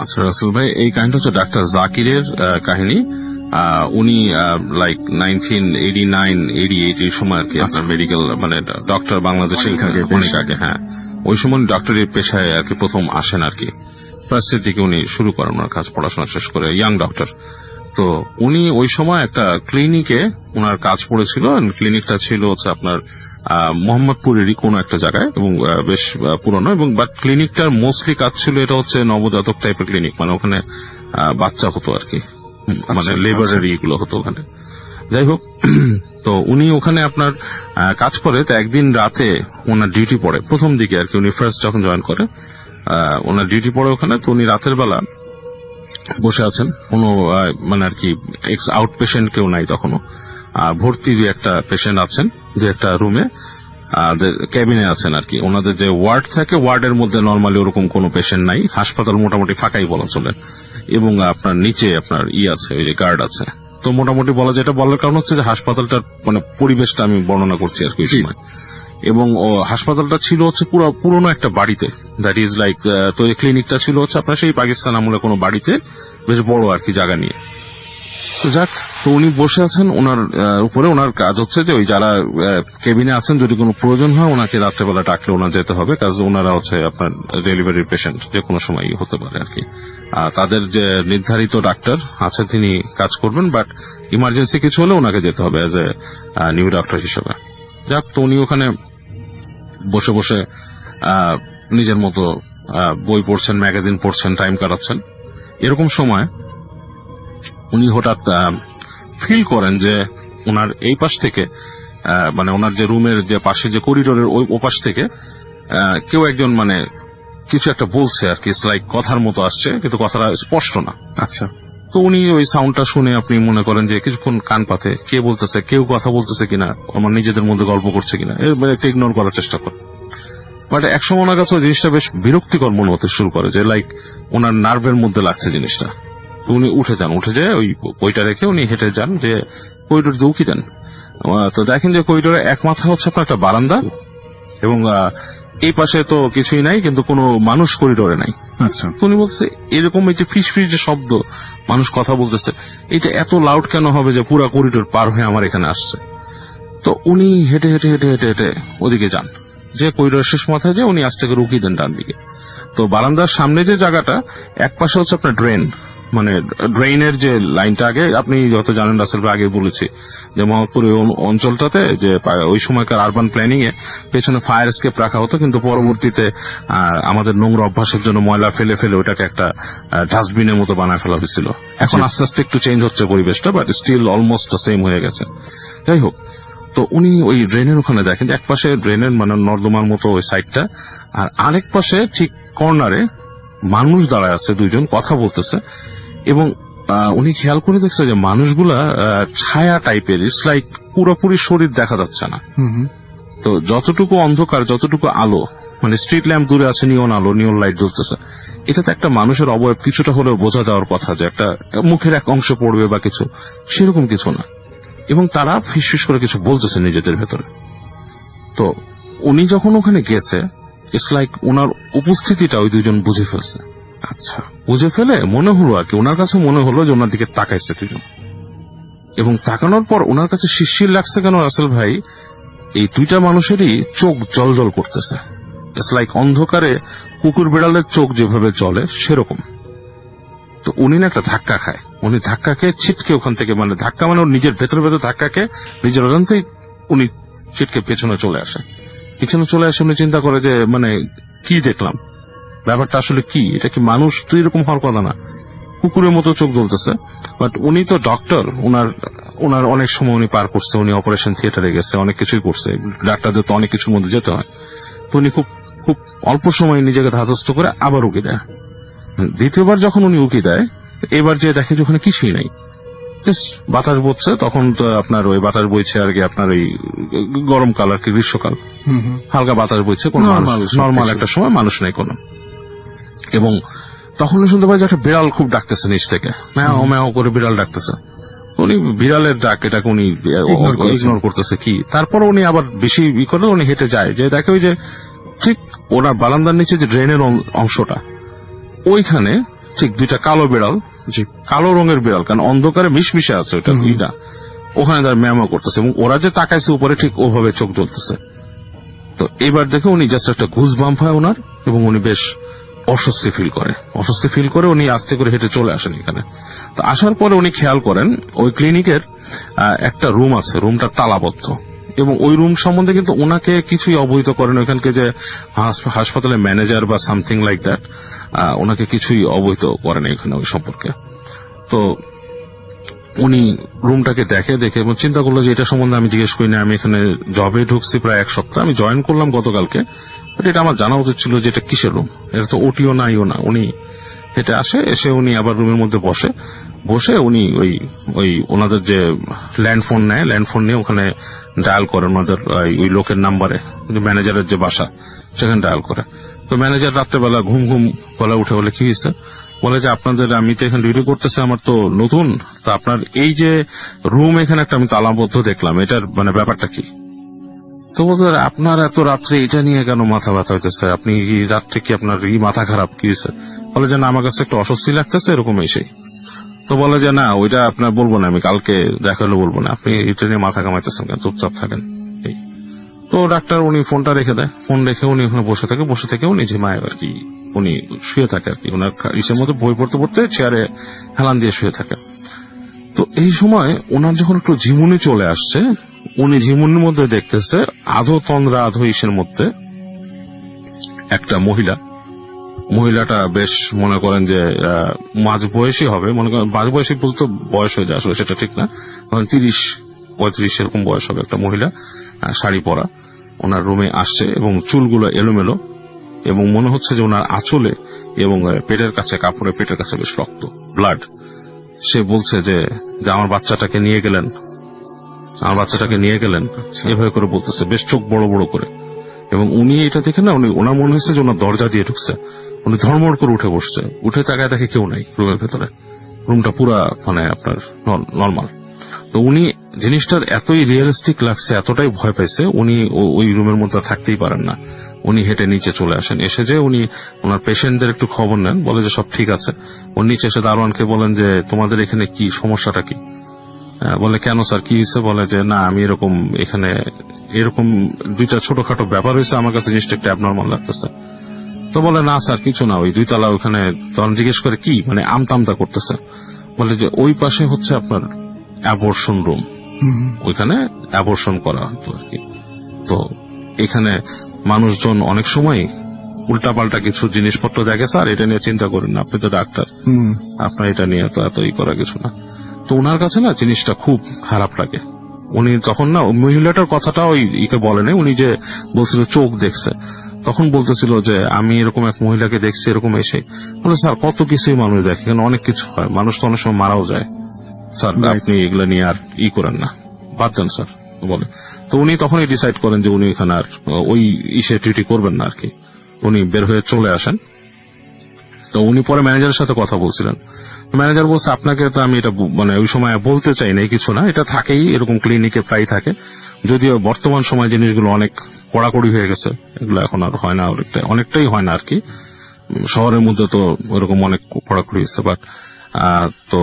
আচ্ছা রাসেল ভাই, এই কাহিনীটা হচ্ছে ডাক্তার জাকিরের কাহিনী। উনি লাইক 1989-88 এই সময় আর কি আপনার মেডিকেল মানে ডক্টর বাংলাদেশে অনেক আগে, হ্যাঁ ওই সময় ডক্টরের পেশায় আর কি প্রথম আসেন আর কি। ফার্স্টের দিকে উনি শুরু করেন ওনার কাজ, পড়াশোনা শেষ করে, ইয়াং ডক্টর। তো উনি ওই সময় একটা ক্লিনিকে ওনার কাজ পড়েছিল। ক্লিনিকটা ছিল হচ্ছে আপনার মোহাম্মদপুরেরই কোন একটা জায়গায় এবং বেশ পুরনো, এবং বাট ক্লিনিকটার মোস্টলি কাজ ছিল এটা হচ্ছে নবজাতক টাইপের ক্লিনিক, মানে ওখানে বাচ্চা হতো আর কি, মানে লেবারের এগুলো হতো ওখানে। যাই হোক, তো উনি ওখানে আপনার কাজ করে। তো একদিন রাতে ওনার ডিউটি পড়ে, প্রথম দিকে আর কি, উনি ফার্স্ট যখন জয়েন করে ওনার ডিউটি পড়ে ওখানে। তো উনি রাতের বেলা বসে আছেন, কোনো মানে আর কি এক্স আউট পেশেন্ট কেউ নাই তখনও, ভর্তি একটা পেশেন্ট আছেন যে একটা রুমে ক্যাবিনে আছেন আর কি। ওনাদের যে ওয়ার্ড থাকে, ওয়ার্ডের মধ্যে নর্মালি ওরকম কোনো পেশেন্ট নাই, হাসপাতাল মোটামুটি ফাঁকাই বলা চলে, এবং আপনার নিচে আপনার আছে, ওই যে গার্ড আছে। তো মোটামুটি বলা যায়, এটা বলার কারণ হচ্ছে যে হাসপাতালটার মানে পরিবেশটা আমি বর্ণনা করছি আর কি ওই সময়। এবং হাসপাতালটা ছিল হচ্ছে পুরোনো একটা বাড়িতে, দ্যাট ইজ লাইক, তো এই ক্লিনিকটা ছিল হচ্ছে আপনার সেই পাকিস্তান আমলে কোনো বাড়িতে, বেশ বড় আর কি জায়গা নিয়ে। তো যাক, তো উনি বসে আছেন, ওনার উপরে ওনার কাজ হচ্ছে যে ওই যারা কেবিনে আছেন যদি কোনো প্রয়োজন হয় ওনাকে রাত্রেবেলা ডাকলে ওনার যেতে হবে, কাজ ওনারা হচ্ছে আপনার ডেলিভারির পেশেন্ট, যে কোনো সময় হতে পারে আর কি। তাদের যে নির্ধারিত ডাক্তার আছে তিনি কাজ করবেন, বাট ইমার্জেন্সি কিছু হলে ওনাকে যেতে হবে অ্যাজ এ নিউ ডাক্তার হিসেবে। যাক, তো উনি ওখানে বসে বসে নিজের মতো বই পড়ছেন, ম্যাগাজিন পড়ছেন, টাইম কাটাচ্ছেন। এরকম সময় উনি হঠাৎ ফিল করেন যে ওনার এই পাশ থেকে, মানে ওনার যে রুমের যে পাশে যে করিডোরের ওই পাশ থেকে কেউ একজন মানে কিছু একটা বলছে আর কি, লাইক কথার মতো আসছে কিন্তু কথাটা স্পষ্ট না। আচ্ছা, তো উনি ওই সাউন্ডটা শুনে আপনি মনে করেন যে কিছুক্ষণ কান পাতে, কে বলতেছে, কেউ কথা বলতেছে কিনা, আমার নিজেদের মধ্যে গল্প করছে কিনা, একটু ইগনোর করার চেষ্টা করে। বাট একসময় ওনার কাছে জিনিসটা বেশ বিরক্তিকর মনে হতে শুরু করে, যে লাইক ওনার নার্ভের মধ্যে লাগছে জিনিসটা। উনি উঠে যান, উঠে যেয়ে ওই বইটা রেখে উনি হেঁটে যান যে করিডোর দিয়ে উকি দেন। তো দেখেন যে করিডোরে এক মাথা হচ্ছে আপনার একটা বারান্দা, এবং এই পাশে তো কিছুই নাই, কিন্তু কোনো মানুষ করিডোরে নাই। আচ্ছা, উনি বলছে এরকম এই যে ফিস ফিস যে শব্দ, মানুষ কথা বলতেছে, এটা এত লাউড কেন হবে যে পুরা করিডোর পার হয়ে আমার এখানে আসছে। তো উনি হেঁটে হেঁটে হেঁটে হেঁটে হেঁটে ওদিকে যান, যে করিডোরের শেষ মাথায় যে উনি আস্তে করে রুকিয়ে দেন ডান দিকে। তো বারান্দার সামনে যে জায়গাটা, এক পাশে হচ্ছে আপনার ড্রেন, মানে ড্রেইনের যে লাইনটা, আগে আপনি যত জানেন রাসেল ভাই, আগে বলেছি যে মোহাম্মদপুর অঞ্চলটাতে যে ওই সময়কার আরবান প্ল্যানিং এ পেছনে ফায়ার এসকেপ রাখা হতো, কিন্তু পরবর্তীতে আমাদের নোংরা অভ্যাসের জন্য ময়লা ফেলে ফেলে ওটাকে একটা ডাস্টবিনের মতো বানায় ফেলা হয়েছিল। এখন আস্তে আস্তে একটু চেঞ্জ হচ্ছে পরিবেশটা, বাট স্টিল অলমোস্ট সেম হয়ে গেছে। যাই হোক, তো উনি ওই ড্রেনের ওখানে দেখেন এক পাশে ড্রেনের মানে নর্দমার মতো ওই সাইডটা, আর আরেক পাশে ঠিক কর্নারে মানুষ দাঁড়ায় আছে, দুইজন কথা বলতেছে। এবং উনি খেয়াল করে দেখছে যে মানুষগুলা ছায়া টাইপের, ইটস লাইক পুরোপুরি শরীর দেখা যাচ্ছে না। তো যতটুকু অন্ধকার, যতটুকু আলো, মানে স্ট্রিট ল্যাম্প দূরে আছে, নিয়ন আলো, নিয়ন লাইট জ্বলতেছে, এটাতে একটা মানুষের অবয়ব কিছুটা হলেও বোঝা যাওয়ার কথা, যে একটা মুখের এক অংশ পড়বে বা কিছু, সেরকম কিছু না। এবং তারা ফিসফিস করে কিছু বলতেছে নিজেদের ভেতরে। তো উনি যখন ওখানে গেছে, ইটস লাইক ওনার উপস্থিতিটা ওই দুজন বুঝে ফেলছে। আচ্ছা, বুঝে ফেলে মনে হলো আর কি, ওনার কাছে মনে হলো যে ওনার দিকে তাকাইছে দুজন, এবং তাকানোর পর ওনার কাছে শিরশির লাগছে কেন রাসেল ভাই, এই দুইটা মানুষেরই চোখ জল জল করতেছে। ইটস লাইক অন্ধকারে কুকুর বিড়ালের চোখ যেভাবে চলে সেরকম। তো উনি না একটা ধাক্কা খায়, উনি ধাক্কা খেয়ে ছিটকে ওখান থেকে, মানে ধাক্কা মানে ওর নিজের ভেতরে ভেতরে ধাক্কা খেয়ে নিজের অজান্তেই উনি ছিটকে পেছনে চলে আসে। পেছনে চলে আসে উনি চিন্তা করে যে মানে কি দেখলাম, ব্যাপারটা আসলে কি, এটা কি মানুষ? তো এরকম হওয়ার কথা না, কুকুরের মতো চোখ জ্বলতেছে। বাট উনি তো ডক্টর, ওনার অনেক সময় উনি পার করছে, উনি অপারেশন থিয়েটারে গেছে, অনেক কিছুই করছে, ডাক্তারদের তো অনেক কিছুর মধ্যে যেতে হয়। তো উনি খুব খুব অল্প সময় নিজেকে ধাতস্থ করে আবার উকি দেয়। দ্বিতীয়বার যখন উনি উকি দেয়, এবার যে দেখে যে ওখানে কিছুই নাই, বাতাস বইছে। তখন তো আপনার ওই বাতাস বইছে আর কি আপনার ওই গরমকাল আর কি, গ্রীষ্মকাল, হালকা বাতাস বইছে, কোন নর্মাল একটা সময় মানুষ নেই কোনো। এবং তখন শুনতে পাই যে একটা বিড়াল খুব ডাকতেছে নিচ থেকে, ম্যাও ম্যাও করে বিড়াল ডাকতেছে। উনি বিড়ালের ডাক, এটাকে উনি ইগনোর করতেছে কি। তারপর উনি আবার বেশি করে উনি হেঁটে যায়, যে দেখে ওই যে ঠিক ওনার বারান্দার নিচে যে ড্রেনের অংশটা, ওইখানে ঠিক দুইটা কালো বিড়াল, যে কালো রঙের বিড়াল, কারণ অন্ধকারে মিশমিশে আছে ওটা দুইটা, ওখানে তার ম্যামো করতেছে এবং ওরা যে তাকাইছে উপরে ঠিক ওভাবে চোখ জ্বলতেছে। তো এবার দেখে উনি জাস্ট একটা ঘুষ বাম্প হয় ওনার, এবং উনি বেশ অস্বস্তি ফিল করে উনি আস্তে করে হেঁটে চলে আসেন এখানে। তো আসার পরে উনি খেয়াল করেন ওই ক্লিনিকের একটা রুম আছে, রুমটা তালাবদ্ধ, এবং ওই রুম সম্বন্ধে কিন্তু ওনাকে কিছুই অবহিত করেন ওইখানকে যে হাসপাতালের ম্যানেজার বা সামথিং লাইক দ্যাট, ওনাকে কিছুই অবহিত করেন এখানে ওই সম্পর্কে। তো উনি রুমটাকে দেখে এবং চিন্তা করলো যে এটা সম্বন্ধে আমি জিজ্ঞেস করি না, আমি এখানে জবে ঢুকছি প্রায় 1 সপ্তাহ, আমি জয়েন করলাম গতকালকে, বাট এটা আমার জানা উচিত ছিল যে এটা কিসের রুম, এটা তো ওটিও না ইও না। উনি হেঁটে এসে উনি আবার রুমের মধ্যে বসে উনি ওই ওনাদের যে ল্যান্ডফোন নিয়ে ওখানে ডায়াল করে ওনাদের ওই লোকের নাম্বারে, ম্যানেজারের যে বাসা সেখানে ডায়াল করে। তো ম্যানেজার রাত্রেবেলা ঘুম বলে উঠে বলে কি হয়েছে, বলে যে আপনাদের, আমি তো এখানে ডিউটি করতেছি, আমার তো নতুন, তো আপনার এই যে রুম এখানে একটা আমি তালাবদ্ধ দেখলাম, এটার মানে ব্যাপারটা কি? তো বলতে আপনার এত রাত্রে এটা নিয়ে কেন মাথা ব্যথা হইতেছে, আপনি রাত্রে কি আপনার মাথা খারাপ কি হয়েছে? বলে যে না, আমার কাছে একটু অস্বস্তি লাগতেছে এরকম এসে। তো বলে যে না, ওইটা আপনার বলবো না, আমি কালকে দেখা হলে বলবো না, আপনি এটা নিয়ে মাথা কামাইতেছেন কেন, চুপচাপ থাকেন। তো ডাক্তার উনি ফোনটা রেখে দেয়, ফোন রেখে উনি ওখানে বসে থেকে উনি ঝিমায় আর কি, উনি শুয়ে থাকে আর কি, ওনার ইসের মধ্যে বই পড়তে চেয়ারে হেলান দিয়ে শুয়ে থাকে। তো এই সময় ওনার যখন একটু ঝিমুনি চলে আসছে, উনি ঝিমুনির মধ্যে দেখতেছে আধো তন্দ্রা আধো ইসের মধ্যে একটা মহিলাটা বেশ মনে করেন যে মাঝ বয়সী হবে, মনে করেন মাঝ বয়সী বলতে বয়স হয়ে যায় আসলে সেটা ঠিক না, 30-35 এরকম বয়স হবে একটা মহিলা, শাড়ি পরা, ওনার রুমে আসছে এবং চুলগুলো এলোমেলো, এবং মনে হচ্ছে যে ওনার আঁচলে এবং পেটের কাছে বেশ রক্ত, ব্লাড। সে বলছে যে আমার বাচ্চাটাকে নিয়ে গেলেন, এভাবে করে বলতেছে, বেশ চোখ বড় বড় করে। এবং উনি এটা দেখে না, ওনার মনে হচ্ছে যে ওনার দরজা দিয়ে ঢুকছে, উনি ধর্মড় করে উঠে বসছে, উঠে তাকায় দেখে কেউ নাই রুমের ভেতরে, রুমটা পুরা মানে আপনার নর্মাল। তো উনি জিনিসটার এতই রিয়েলিস্টিক লাগছে, এতটাই ভয় পাইছে, উনি ওই রুমের মধ্যে থাকতেই পারেন না, উনি হেঁটে নিচে চলে আসেন। এসে যে উনি ওনার পেশেন্টদের একটু খবর নেন, বলে যে সব ঠিক আছে। উনি নিচে এসে দারোয়ানকে বলেন যে তোমাদের এখানে কি সমস্যাটা কি? বলে কেন স্যার, কি হয়েছে? বলে যে না, আমি এখানে এরকম দুইটা ছোটখাটো ব্যাপার হয়েছে, আমার কাছে জিনিসটা একটু অ্যাবনর্মাল লাগতেছে। তো বলে না স্যার কিছু না, ওই 2 তলা ওখানে। তখন জিজ্ঞেস করে কি, মানে আমতা করতেছে। বলে যে ওই পাশে হচ্ছে আপনার অ্যাবর্শন রুম, ওইখানে অ্যাবর্শন করা হতো আর কি। তো এখানে মানুষজন অনেক সময় উল্টাপাল্টা কিছু জিনিসপত্র দেখে, স্যার এটা নিয়ে চিন্তা করেন না, আপনি তো ডাক্তার, আপনার এটা নিয়ে তো এতই করা কিছু না। তো ওনার কাছে না জিনিসটা খুব খারাপ লাগে। উনি তখন না মহিলাটার কথাটা ওই ইকে বলে নাই, উনি যে বলছিল চোখ দেখছে, তখন বলতেছিল যে আমি এরকম এক মহিলাকে দেখছি এরকম এসে। বলে স্যার কত কিছুই মানুষ দেখে, এখানে অনেক কিছু হয়, মানুষ তো অনেক সময় মারাও যায়, স্যার আপনি এগুলো নিয়ে আর করেন না, বাদ দেন স্যার বলে। তো উনি তখনই ডিসাইড করেন যে উনি এখানে আর ওই ট্রিটি করবেন না আর কি, উনি বের হয়ে চলে আসেন। তো উনি পরে ম্যানেজারের সাথে কথা বলছিলেন, ম্যানেজার বলছে আপনাকে তো আমি এটা মানে ওই সময় বলতে চাই না, কিছু না, এটা থাকেই, এরকম ক্লিনিকে প্রায় থাকে, যদিও বর্তমান সময় জিনিসগুলো অনেক কড়াকড়ি হয়ে গেছে, এগুলো এখন আর হয় না, অনেকটাই হয় না আর কি, শহরের মধ্যে তো ওরকম অনেক কড়াকড়ি হয়েছে, বাট তো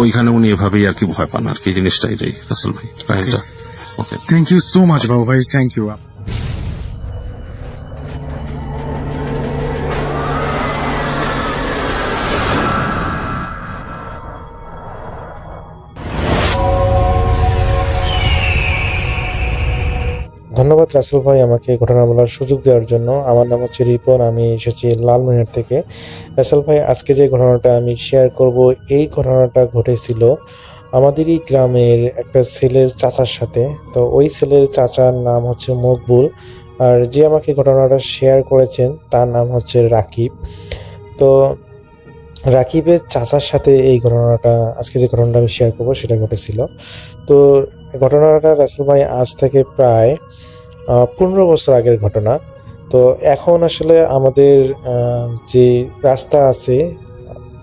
ওইখানে উনি এভাবেই আর কি ভয় পান আর কি, জিনিসটা এটাই রাসেল ভাই কাহিনীটা। ওকে, থ্যাংক ইউ সো মাচ বাবু ভাই, থ্যাংক ইউ। ধন্যবাদ রাসেল ভাই আমাকে ঘটনা বলার সুযোগ দেওয়ার জন্য। আমার নাম হচ্ছে রিপন, আমি এসেছি লালমনিরহাট থেকে। রাসেল ভাই, আজকে যে ঘটনাটা আমি শেয়ার করব, এই ঘটনাটা ঘটেছিল আমাদেরই গ্রামের একটা ছেলের চাচার সাথে। তো ওই ছেলের চাচার নাম হচ্ছে মকবুল, আর যে আমাকে ঘটনাটা শেয়ার করেছেন তার নাম হচ্ছে রাকিব। তো রাকিবের চাচার সাথে এই ঘটনাটা, আজকে যে ঘটনাটা আমি শেয়ার করবো সেটা ঘটেছিল। তো ঘটনাটা রাসেল ভাই আজ থেকে প্রায় 15 বছর আগের ঘটনা। তো এখন আসলে আমাদের যে রাস্তা আছে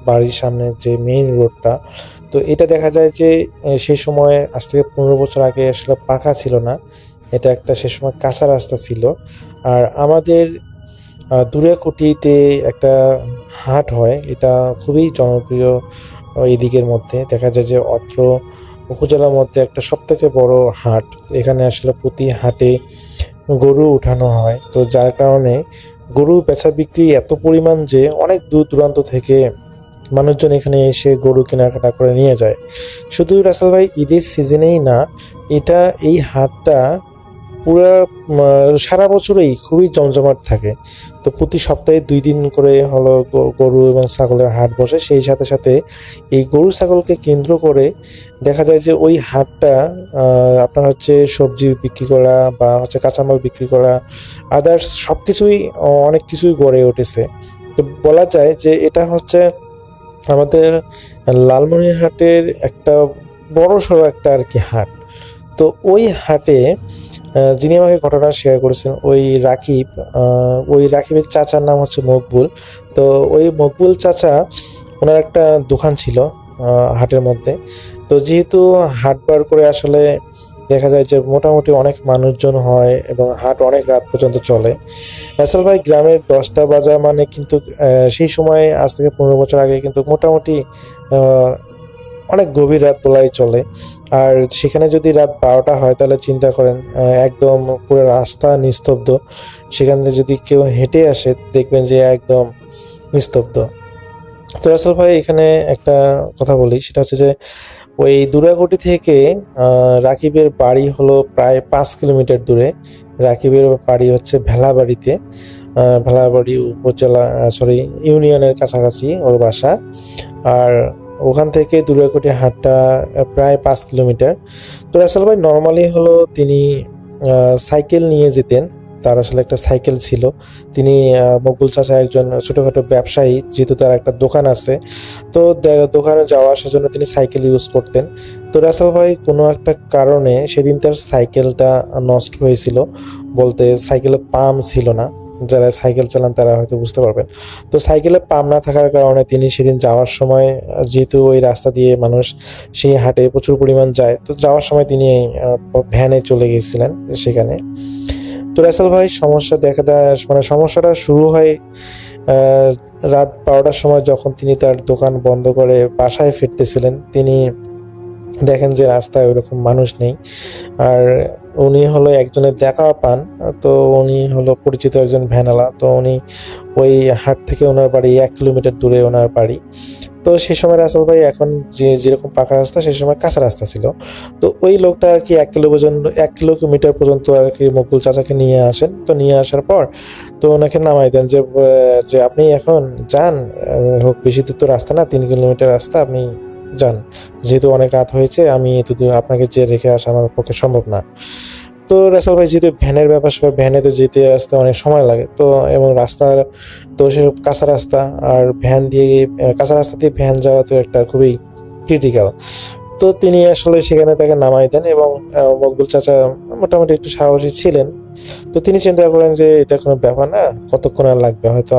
বাড়ির সামনে, যে মেইন রোডটা, তো এটা দেখা যায় যে সেই সময় আজ থেকে 15 বছর আগে আসলে পাকা ছিল না, এটা একটা সে সময় কাঁচা রাস্তা ছিল। আর আমাদের দুরাকুটিতে একটা হাট হয়, এটা খুবই জনপ্রিয়। এই দিকের মধ্যে দেখা যায় যে অত্র উপজেলার মধ্যে একটা সবথেকে বড় হাট। এখানে আসলে প্রতি হাটে গরু উঠানো হয়, তো যার কারণে গরু বেচা বিক্রি এত পরিমাণ যে অনেক দূর দূরান্ত থেকে মানুষজন এখানে এসে গরু কেনাকাটা করে নিয়ে যায়। শুধু রাসেল ভাই ঈদের সিজনেই না, এই হাটটা পুরো সারা বছরেই খুবই জমজমাট থাকে। তো প্রতি সপ্তাহে 2 দিন করে হলো গরু এবং ছাগলের হাট বসে। সেই সাথে সাথে এই গরু ছাগলকে কেন্দ্র করে দেখা যায় যে ওই হাটটা আপনার হচ্ছে সবজি বিক্রি করা বা হচ্ছে কাঁচামাল বিক্রি করা, আদার্স সব কিছুই অনেক কিছুই গড়ে উঠেছে। তো বলা যায় যে এটা হচ্ছে আমাদের লালমনিরহাটের একটা বড় সড়ো একটা আর কি হাট। তো ওই হাটে যিনি আমাকে ঘটনা শেয়ার করেছেন ওই রাকিবের চাচার নাম হচ্ছে মকবুল। তো ওই মকবুল চাচা, ওনার একটা দোকান ছিল হাটের মধ্যে। তো যেহেতু হাট বার করে আসলে দেখা যায় যে মোটামুটি অনেক মানুষজন হয় এবং হাট অনেক রাত পর্যন্ত চলে। রাসেল ভাই, গ্রামের 10টা বাজা মানে কিন্তু সেই সময় আজ থেকে 15 বছর আগে কিন্তু মোটামুটি আহ, অনেক গভীর রাত বলাই চলে। আর সেখানে যদি রাত 12টা হয় তাহলে চিন্তা করেন, একদম পুরো রাস্তা নিস্তব্ধ। সেখান থেকে যদি কেউ হেঁটে আসে দেখবেন যে একদম নিস্তব্ধ। তো রাসেল ভাই, এখানে একটা কথা বলি, সেটা হচ্ছে যে ওই দুরাকুটি থেকে রাকিবের বাড়ি হলো প্রায় 5 কিলোমিটার দূরে। রাকিবের বাড়ি হচ্ছে ভেলাবাড়িতে, ভেলাবাড়ি উপজেলা, ইউনিয়নের কাছাকাছি ওর বাসা। আর ওখান থেকে দুরাকুটি হাটটা প্রায় 5 কিলোমিটার। তো রাসেল ভাই নর্মালি হলো তিনি সাইকেল নিয়ে যেতেন। তার আসলে একটা সাইকেল ছিল। তিনি মকবুল চাচা একজন ছোটোখাটো ব্যবসায়ী, যেহেতু তার একটা দোকান আছে। তো দোকানে যাওয়া আসার জন্য তিনি সাইকেল ইউজ করতেন। তো রাসেল ভাই কোনো একটা কারণে সেদিন তার সাইকেলটা নষ্ট হয়েছিল, বলতে সাইকেলে পাম্প ছিল না। যারা সাইকেল চালান তারা হয়তো বুঝতে পারবেন। তো সাইকেলে পাম্প না থাকার কারণে তিনি সেদিন যাওয়ার সময়, যেহেতু ওই রাস্তা দিয়ে মানুষ সেই হাটে প্রচুর পরিমাণ যায়, তো যাওয়ার সময় তিনি ভ্যানে চলে গিয়েছিলেন সেখানে। তো রাসেল ভাই, সমস্যাটা শুরু হয় রাত 12টার সময়, যখন তিনি তার দোকান বন্ধ করে বাসায় ফিরতেছিলেন। তিনি দেখেন যে রাস্তায় ওরকম মানুষ নেই। আর উনি হলো একজনের দেখা পান। তো উনি হলো পরিচিত একজন ভ্যানালা। তো উনি ওই হাট থেকে ওনার বাড়ি 1 কিলোমিটার দূরে ওনার বাড়ি। তো সেই সময় রাসেল ভাই, এখন যেরকম পাকা রাস্তা, সেই সময় কাঁচা রাস্তা ছিল। তো ওই লোকটা আর কি 1 কিলোমিটার পর্যন্ত আর কি মকবুল চাচাকে নিয়ে আসেন। তো নিয়ে আসার পর তো ওনাকে নামাই দেন যে আপনি এখন যান, হোক বেশি দূর তো রাস্তা না, 3 কিলোমিটার রাস্তা, আপনি যান। যেহেতু অনেক রাত হয়েছে, আমি এতদূর আপনাকে যে রেখে আসা আমার পক্ষে সম্ভব না। তো রাসেল ভাই, যেহেতু ভ্যানের ব্যাপার, সবাই ভ্যানে তো যেতে আসতে অনেক সময় লাগে। তো এবং রাস্তার তো সে কাঁচা রাস্তা, আর কাঁচা রাস্তা দিয়ে ভ্যান যাওয়া তো একটা খুবই ক্রিটিক্যাল। তো তিনি আসলে সেখানে তাকে নামাই দেন এবং মকবুল চাচা মোটামুটি একটু সাহসী ছিলেন। তো তিনি চিন্তা করেন যে এটা কোনো ব্যাপার না, কতক্ষণ আর লাগবে, হয়তো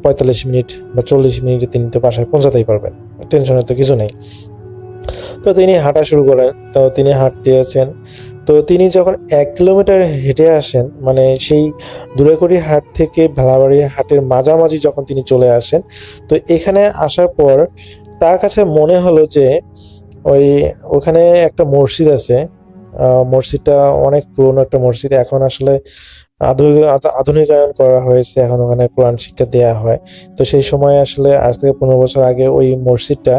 45 মিনিট বা 40 মিনিটে তিনি তো বাসায় পৌঁছাতেই পারবেন, টেনশনের তো কিছু নেই। তো তিনি হাঁটা শুরু করেন। তো তিনি হাঁটতে আছেন। তো তিনি যখন 1 কিলোমিটার হেঁটে আসেন, মানে সেই দুরাকুটি হাট থেকে ভেলাবাড়ি হাটের মাঝামাঝি যখন তিনি চলে আসেন, তো এখানে আসার পর তার কাছে মনে হলো যে ওখানে একটা মসজিদ আছে। মসজিদটা অনেক পুরনো একটা মসজিদ। এখন আসলে আধুনিকায়ন করা হয়েছে, এখন ওখানে কোরআন শিক্ষা দেয়া হয়। তো সেই সময় আসলে আজ থেকে 15 বছর আগে ওই মসজিদটা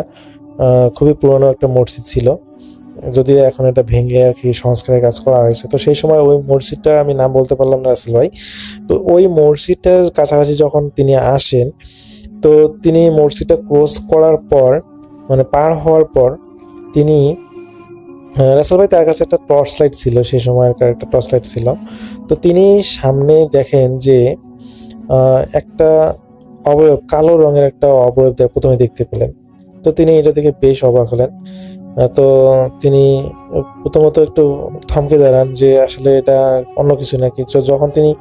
খুবই পুরনো একটা মসজিদ ছিল, যদিও এখন এটা ভেঙে আর কি সংস্কারের কাজ করা হয়েছে। তো সেই সময় ওই মসজিদটা, আমি নাম বলতে পারলাম না রাসেল ভাই। তো ওই মসজিদটার কাছাকাছি যখন তিনি আসেন, তো তিনি মসজিদটা ক্রস করার পর, মানে পার হওয়ার পর, তিনি রাসেল ভাই, তার কাছে একটা টর্চ লাইট ছিল, সেই সময়কার একটা টর্চ লাইট ছিল। তো তিনি সামনে দেখেন যে একটা অবয়ব, কালো রঙের একটা অবয়ব প্রথমে দেখতে পেলেন। তো তিনি এটা দেখে বেশ অবাক হলেন। তো তিনি প্রথমত একটু থমকে দাঁড়ান যে আসলে এটা অন্য কিছু নাকি। তো যখন তিনি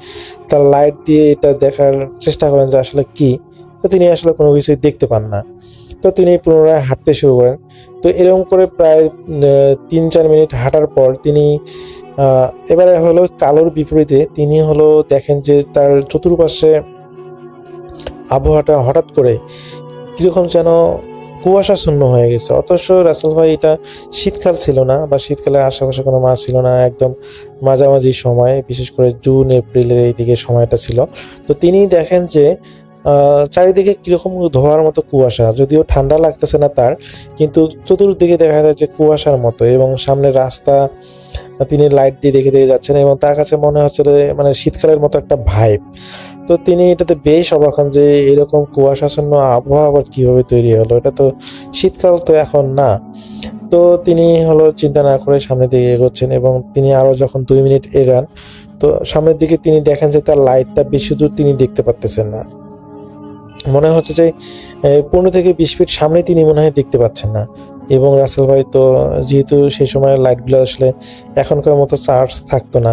তার লাইট দিয়ে এটা দেখার চেষ্টা করেন যে আসলে কি, তো তিনি আসলে কোনো কিছুই দেখতে পান না। তো তিনি পুনরায় হাঁটতে শুরু করেন। তো এরকম করে প্রায় 3-4 মিনিট হাঁটার পর তিনি এবারে হলো কালোর বিপরীতে তিনি হলো দেখেন যে তার চতুর্পাশে আবহাওয়াটা হঠাৎ করে কিরকম যেন কুয়াশাশূন্য হয়ে গেছে। অথচ রাসেল ভাই এটা শীতকাল ছিল না, বা শীতকালের আশেপাশে কোনো মাস ছিল না, একদম মাঝামাঝি সময়, বিশেষ করে জুন এপ্রিলের এই দিকে সময়টা ছিল। তো তিনি দেখেন যে চারিদিকে কিরকম ধোঁয়ার মতো কুয়াশা, যদিও ঠান্ডা লাগতেছে না তার, কিন্তু চতুর্দিকে দেখা যায় যে কুয়াশার মতো, এবং সামনে রাস্তা তিনি লাইট দিয়ে দেখে দেখে যাচ্ছেন, এবং তার কাছে মনে হচ্ছে যে মানে শীতকালের মতো একটা ভাইব। তো তিনি এটাতে বেশ অবাক হন যে এরকম কুয়াশাচ্ছন্ন আবহাওয়া আবার কিভাবে তৈরি হলো, এটা তো শীতকাল তো এখন না। তো তিনি হলো চিন্তা না করে সামনের দিকে এগোচ্ছেন, এবং তিনি আরো যখন 2 মিনিট এগান, তো সামনের দিকে তিনি দেখেন যে তার লাইটটা বেশি দূর তিনি দেখতে পারতেছেন না। মনে হচ্ছে যে 15 থেকে 20 ফিট সামনে তিনি মনে হয় দেখতে পাচ্ছেন না। এবং রাসেল ভাই তো যেহেতু সেই সময় লাইটগুলো আসলে এখনকার মতো চার্জ থাকতো না,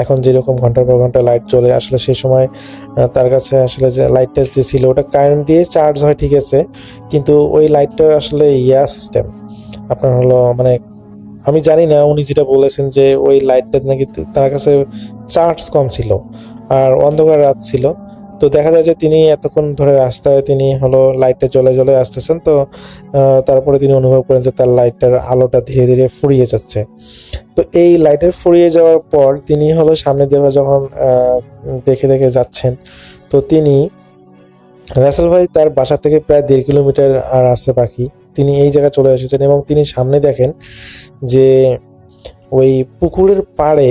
এখন যেরকম ঘন্টার পর ঘন্টা লাইট চলে, আসলে সেই সময় তার কাছে আসলে যে লাইটটা যে ছিল ওটা কারেন্ট দিয়ে চার্জ হয় ঠিক আছে, কিন্তু ওই লাইটটা আসলে সিস্টেম আপনার হলো মানে আমি জানি না, উনি যেটা বলেছেন যে ওই লাইটটা নাকি তার কাছে চার্জ কম ছিল আর অন্ধকার রাত ছিল। তো দেখা যায় যে তিনি এতক্ষণ ধরে রাস্তায় তিনি হলো লাইটটা জ্বলে জ্বলে আসতেছেন। তো তারপরে তিনি অনুভব করেন যে তার লাইটটার আলোটা ধীরে ধীরে ফুরিয়ে যাচ্ছে। তো এই লাইটের ফুরিয়ে যাওয়ার পর তিনি হলো সামনে দিয়ে যখন দেখে দেখে যাচ্ছেন, তো তিনি রাসেল ভাই তার বাসা থেকে প্রায় 1.5 কিলোমিটার আর আছে বাকি, তিনি এই জায়গায় চলে এসেছেন, এবং তিনি সামনে দেখেন যে ওই পুকুরের পাড়ে,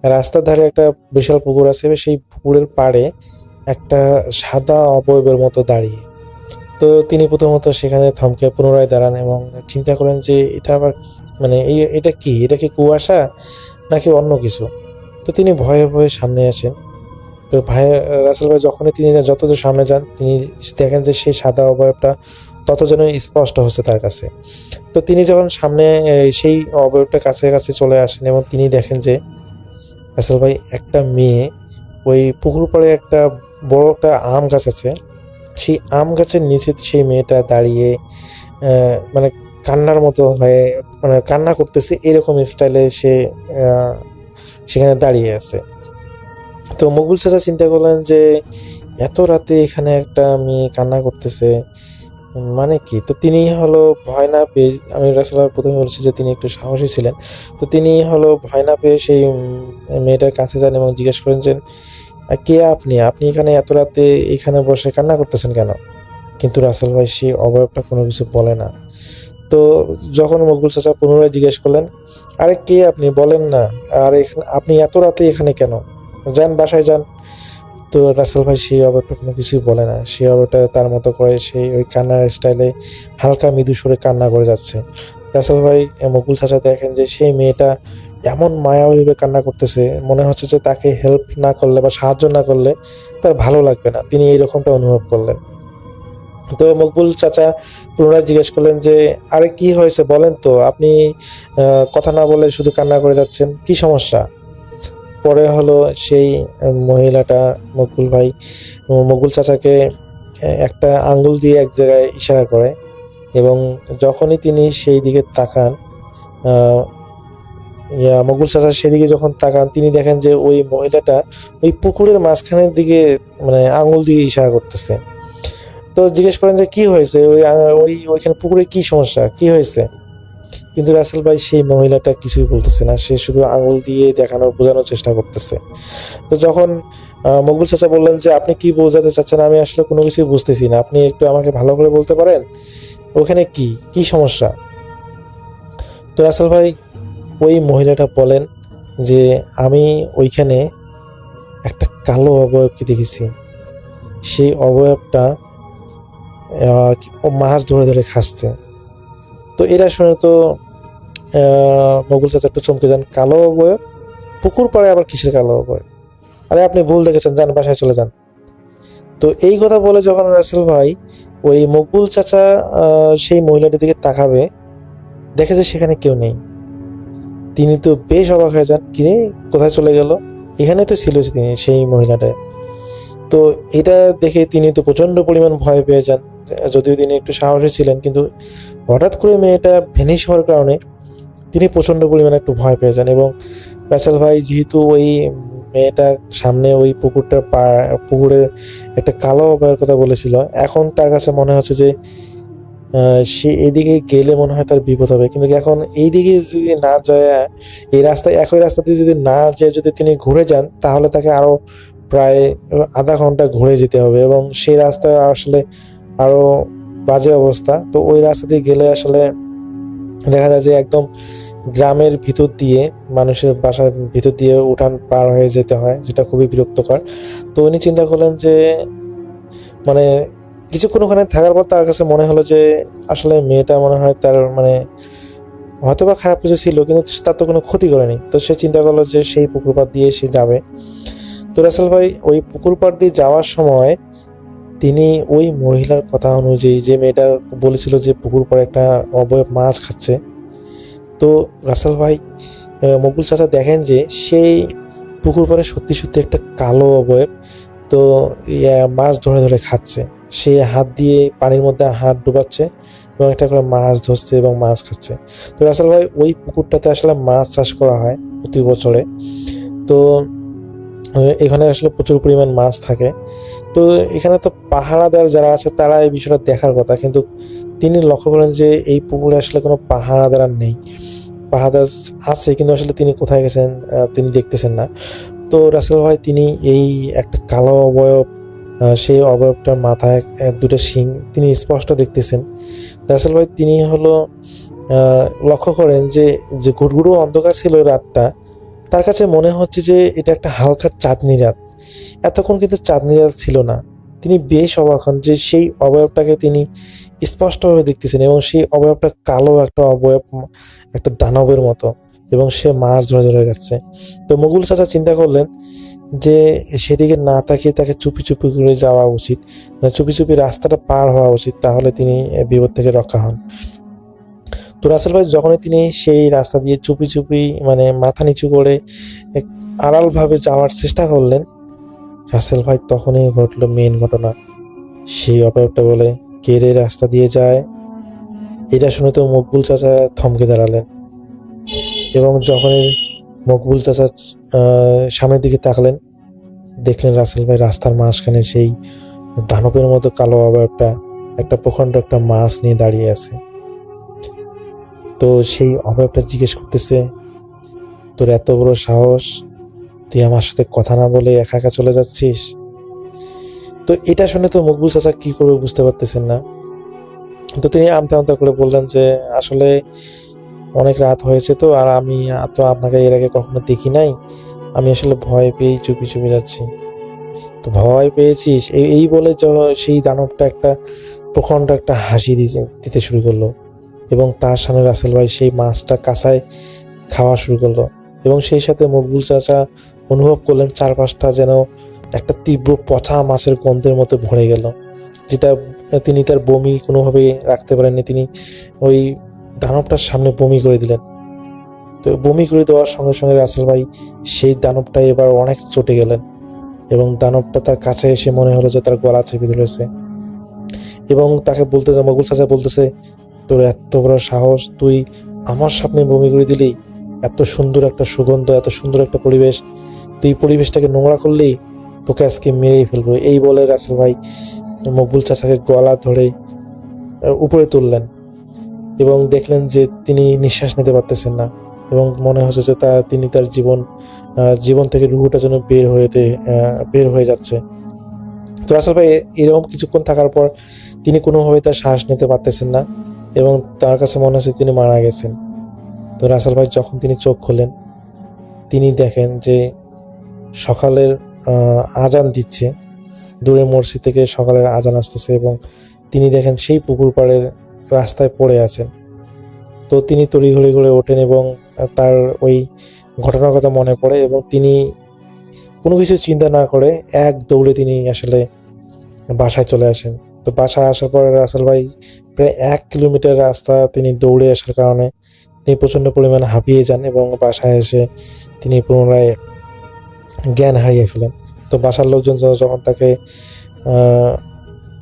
রাস্তার ধারে একটা বিশাল পুকুর আছে, সেই পুকুরের পাড়ে একটা সাদা অবয়বের মতো দাঁড়িয়ে। তো তিনি প্রথমত সেখানে থমকে পুনরায় দাঁড়ান এবং চিন্তা করেন যে এটা আবার মানে এটা কি, এটা কি কুয়াশা নাকি অন্য কিছু। তো তিনি ভয়ে ভয়ে সামনে আসেন। তো রাসেল ভাই যখনই তিনি যতদূর সামনে যান, তিনি দেখেন যে সেই সাদা অবয়বটা তত যেন স্পষ্ট হচ্ছে তার কাছে। তো তিনি যখন সামনে সেই অবয়বটার কাছে কাছে চলে আসেন, এবং তিনি দেখেন যে রাসেল ভাই একটা মেয়ে, ওই পুকুর পাড়ে একটা বড় একটা আম গাছ আছে, সেই আম গাছের নিচে সেই মেয়েটা দাঁড়িয়ে মানে কান্নার মতো হয়ে মানে কান্না করতেছে, এরকম স্টাইলে সে সেখানে দাঁড়িয়ে আছে। তো মকবুল চাচা চিন্তা করলেন যে এত রাতে এখানে একটা মেয়ে কান্না করতেছে মানে কি। তো তিনি হলো ভয় না পেয়ে, আমি রাসেল প্রথমে বলছি যে তিনি একটু সাহসী ছিলেন, তো তিনি হলো ভয় না পেয়ে সেই মেয়েটার কাছে যান এবং জিজ্ঞেস করেন যে কে আপনি, আপনি এখানে এত রাতে এখানে বসে কান্না করতেছেন কেন। কিন্তু রাসেল ভাই সেই অবয়বটা কোনো কিছু বলে না। তো যখন মকবুল চাচা পুনরায় জিজ্ঞেস করলেন, আরে কে আপনি বলেন না, আর এখানে আপনি এত রাতে এখানে কেন, যান বাসায় যান। তো রাসেল ভাই সেই অবয়বটা কোনো কিছুই বলে না, সেই অবয়বটা তার মতো করে সেই ওই কান্নার স্টাইলে হালকা মৃদু সুরে কান্না করে যাচ্ছে। রাসেল ভাই মকবুল চাচা দেখেন যে সেই মেয়েটা এমন মায়াবীভাবে কান্না করতেছে, মনে হচ্ছে যে তাকে হেল্প না করলে বা সাহায্য না করলে তার ভালো লাগবে না, তিনি এইরকমটা অনুভব করলেন। তো মকবুল চাচা পুনরায় জিজ্ঞেস করলেন যে আরে কি হয়েছে বলেন তো, আপনি কথা না বলে শুধু কান্না করে যাচ্ছেন, কি সমস্যা। পরে হলো সেই মহিলাটা মকবুল চাচাকে একটা আঙ্গুল দিয়ে এক জায়গায় ইশারা করে, এবং যখনই তিনি সেই দিকে তাকান, মকবুল চাচা সেদিকে যখন তাকান, তিনি দেখেন যে ওই মহিলাটা ওই পুকুরের মাঝখানের দিকে মানে আঙ্গুল দিয়ে ইশারা করতেছে। তো জিজ্ঞেস করেন যে কি হয়েছে, ওইখানে পুকুরে কি সমস্যা, কি হয়েছে। কিন্তু রাসেল ভাই সেই মহিলাটা কিছুই বলতেছে না, সে শুধু আঙুল দিয়ে বোঝানোর চেষ্টা করতেছে। তো যখন মকবুল চাচা বললেন যে আপনি কি বোঝাতে চাচ্ছেন, আমি আসলে কোনো কিছুই বুঝতেছি না, আপনি একটু আমাকে ভালো করে বলতে পারেন ওখানে কি সমস্যা। তো রাসেল ভাই ওই মহিলাটা বলেন যে আমি ওইখানে একটা কালো অবয়বকে দেখেছি, সেই অবয়বটা মাছ ধরে ধরে খাচ্ছে। তো এটা শুনে তো মকবুল চাচা একটু চমকে যান, কালো অবয়ব, পুকুর পাড়ে আবার কিসের কালো অবয়ব, আরে আপনি ভুল দেখেছেন, যান বাসায় চলে যান। তো এই কথা বলে যখন রাসেল ভাই ওই মকবুল চাচা সেই মহিলাটির দিকে তাকাবে, দেখে যে সেখানে কেউ নেই। তিনি তো বেশ অবাক হয়ে যান, কিরে কোথায় চলে গেল, এখানে তো ছিল তিনি সেই মহিলাটা। তো এটা দেখে তিনি তো প্রচন্ড পরিমাণ ভয় পেয়ে যান, যদিও তিনি একটু সাহসী ছিলেন, কিন্তু হঠাৎ করে মেয়েটা ভেনিশ হওয়ার কারণে তিনি প্রচন্ড পরিমাণে একটু ভয় পেয়ে যান। এবং রাসেল ভাই যেহেতু ওই মেয়েটা সামনে ওই পুকুরের একটা কালো অবয়বের কথা বলেছিল, এখন তার কাছে মনে হচ্ছে যে সে এদিকে গেলে মনে হয় তার বিপদ হবে, কিন্তু এখন এইদিকে যদি না যায়, এই রাস্তায় একই রাস্তা দিয়ে যদি না যেয়ে যদি তিনি ঘুরে যান, তাহলে তাকে আরো প্রায় আধা ঘন্টা ঘুরে যেতে হবে, এবং সেই রাস্তায় আসলে আরো বাজে অবস্থা। তো ওই রাস্তা দিয়ে গেলে আসলে দেখা যায় যে একদম গ্রামের ভিতর দিয়ে, মানুষের বাসার ভিতর দিয়ে উঠান পার হয়ে যেতে হয়, যেটা খুবই বিরক্তকর। তো উনি চিন্তা করলেন যে মানে কিছুক্ষণ ওখানে থাকার পর তার কাছে মনে হলো যে আসলে মেয়েটা মনে হয় তার মানে হয়তো বা খারাপ কিছু ছিল, কিন্তু তার তো কোনো ক্ষতি করেনি। তো সে চিন্তা করলো যে সেই পুকুর পাড় দিয়ে সে যাবে। তো রাসেল ভাই ওই পুকুর পাড় দিয়ে যাওয়ার সময় তিনি ওই মহিলার কথা অনুযায়ী, যে মেয়েটা বলেছিল যে পুকুর পাড়ে একটা অবয়ব মাছ খাচ্ছে, তো রাসেল ভাই মকবুল চাচা দেখেন যে সেই পুকুর পাড়ে সত্যি সত্যি একটা কালো অবয়ব তো মাছ ধরে ধরে খাচ্ছে। সে হাত দিয়ে পানির মধ্যে হাত ডুবাচ্ছে এবং একটা করে মাছ ধরছে এবং মাছ খাচ্ছে। তো রাসেল ভাই ওই পুকুরটাতে আসলে মাছ চাষ করা হয় প্রতি বছরে। তো এখানে আসলে প্রচুর পরিমাণ মাছ থাকে। তো এখানে তো পাহারাদার যারা আছে তারা এই বিষয়টা দেখার কথা, কিন্তু তিনি লক্ষ্য করেন যে এই পুকুরে আসলে কোনো পাহারাদার আর নেই। পাহারাদার আছে কিন্তু আসলে তিনি কোথায় গেছেন তিনি দেখতেছেন না। তো রাসেল ভাই তিনি এই একটা কালো অবয়ব, সেই অবয়বটার মাথায় দুটো শিং তিনি স্পষ্ট দেখতেছেন। রাসেল ভাই তিনি হলো লক্ষ্য করেন যে যে ঘুটঘুটু অন্ধকার ছিল রাতটা, তার কাছে মনে হচ্ছে যে এটা একটা হালকা চাঁদনি রাত। এতক্ষণ কিন্তু চাঁদনি রাত ছিল না। তিনি বেশ অবাক হন যে সেই অবয়বটাকে তিনি স্পষ্টভাবে দেখতেছেন, এবং সেই অবয়বটা কালো একটা অবয়ব, একটা দানবের মতো, এবং সে মাছ ধরে ধরে যাচ্ছে। তো মুঘল চাচা চিন্তা করলেন যে সেদিকে না তাকিয়ে তাকে চুপি চুপি করে যাওয়া উচিত, চুপি চুপি রাস্তাটা পার হওয়া উচিত, তাহলে তিনি বিপদ থেকে রক্ষা হন। তো রাসেল ভাই যখনই তিনি সেই রাস্তা দিয়ে চুপি চুপি মানে মাথা নিচু করে আড়ালভাবে যাওয়ার চেষ্টা করলেন, রাসেল ভাই তখনই ঘটলো মেন ঘটনা। সেই অবয়বটা বলে, কে রে রাস্তা দিয়ে যায়? এটা শুনে তো মকবুল চাচা থমকে দাঁড়ালেন, এবং যখনই মকবুল চাচা সামনের দিকে তাকালেন, দেখলেন রাসেল ভাই রাস্তার মাঝখানে সেই দানবের মতো কালো অবয়বটা একটা প্রখণ্ড একটা মাছ নিয়ে দাঁড়িয়ে আছে। তো সেই অবয়বটা জিজ্ঞেস করতেছে, তোর এত বড় সাহস, তুই আমার সাথে কথা না বলে একা একা চলে যাচ্ছিস? তো এটা শুনে তো মকবুল চাচা কি করবে বুঝতে পারতেছেন না। তো তিনি আমতা আমতা করে বললেন যে আসলে অনেক রাত হয়েছে তো, আর আমি তো আপনাকে এর আগে কখনো দেখি নাই, আমি আসলে ভয় পেয়েই চুপি চুপি যাচ্ছি। তো ভয় পেয়েছিস এই বলে সেই দানবটা একটা প্রখণ্ড একটা হাসি দিতে শুরু করলো, এবং তার সামনে রাসেল ভাই সেই মাছটা কাঁচায় খাওয়া শুরু করলো। এবং সেই সাথে মকবুল চাচা অনুভব করলেন চারপাশটা যেন একটা তীব্র পচা মাছের গন্ধের মতো ভরে গেল, যেটা তিনি তার বমি কোনোভাবেই রাখতে পারেননি। তিনি ওই দানবটার সামনে বমি করে দিলেন। তো বমি করে দেওয়ার সঙ্গে সঙ্গে রাসেল ভাই সেই দানবটা এবার অনেক চটে গেলেন, এবং দানবটা তার কাছে এসে মনে হলো যে তার গলা চেপে ধরেছে, এবং তাকে বলতেছে, মকবুল চাচা বলতেছে, তোর এত বড় সাহস, তুই আমার সামনে বমি করে দিলি? এত সুন্দর একটা সুগন্ধ, এত সুন্দর একটা পরিবেশ, তুই পরিবেশটাকে নোংরা করলি, তোকে আজকে মেরেই ফেলবো। এই বলে রাসেল ভাই মকবুল চাচাকে গলা ধরে উপরে তুললেন, এবং দেখলেন যে তিনি নিঃশ্বাস নিতে পারতেছেন না, এবং মনে হচ্ছে যে তিনি তার জীবন থেকে রুহুটা যেন বের হয়ে যাচ্ছে। তো রাসেল ভাই এরকম কিছুক্ষণ থাকার পর তিনি কোনোভাবে তার শ্বাস নিতে পারতেছেন না, এবং তার কাছে মনে হচ্ছে তিনি মারা গেছেন। তো রাসেল ভাই যখন তিনি চোখ খোলেন, তিনি দেখেন যে সকালের আজান দিচ্ছে, দূরে মসজিদ থেকে সকালের আজান আসতেছে, এবং তিনি দেখেন সেই পুকুর পাড়ের রাস্তায় পড়ে আছেন। তো তিনি তড়িঘড়ি করে ওঠেন, এবং তার ওই ঘটনার কথা মনে পড়ে, এবং তিনি কোনো কিছু চিন্তা না করে এক দৌড়ে তিনি আসলে বাসায় চলে আসেন। তো বাসায় আসার পরে রাসেল ভাই প্রায় 1 কিলোমিটার রাস্তা তিনি দৌড়ে আসার কারণে তিনি প্রচণ্ড পরিমাণে হাঁপিয়ে যান, এবং বাসায় এসে তিনি পুনরায় জ্ঞান হারিয়ে ফেলেন। তো বাসার লোকজন যখন তাকে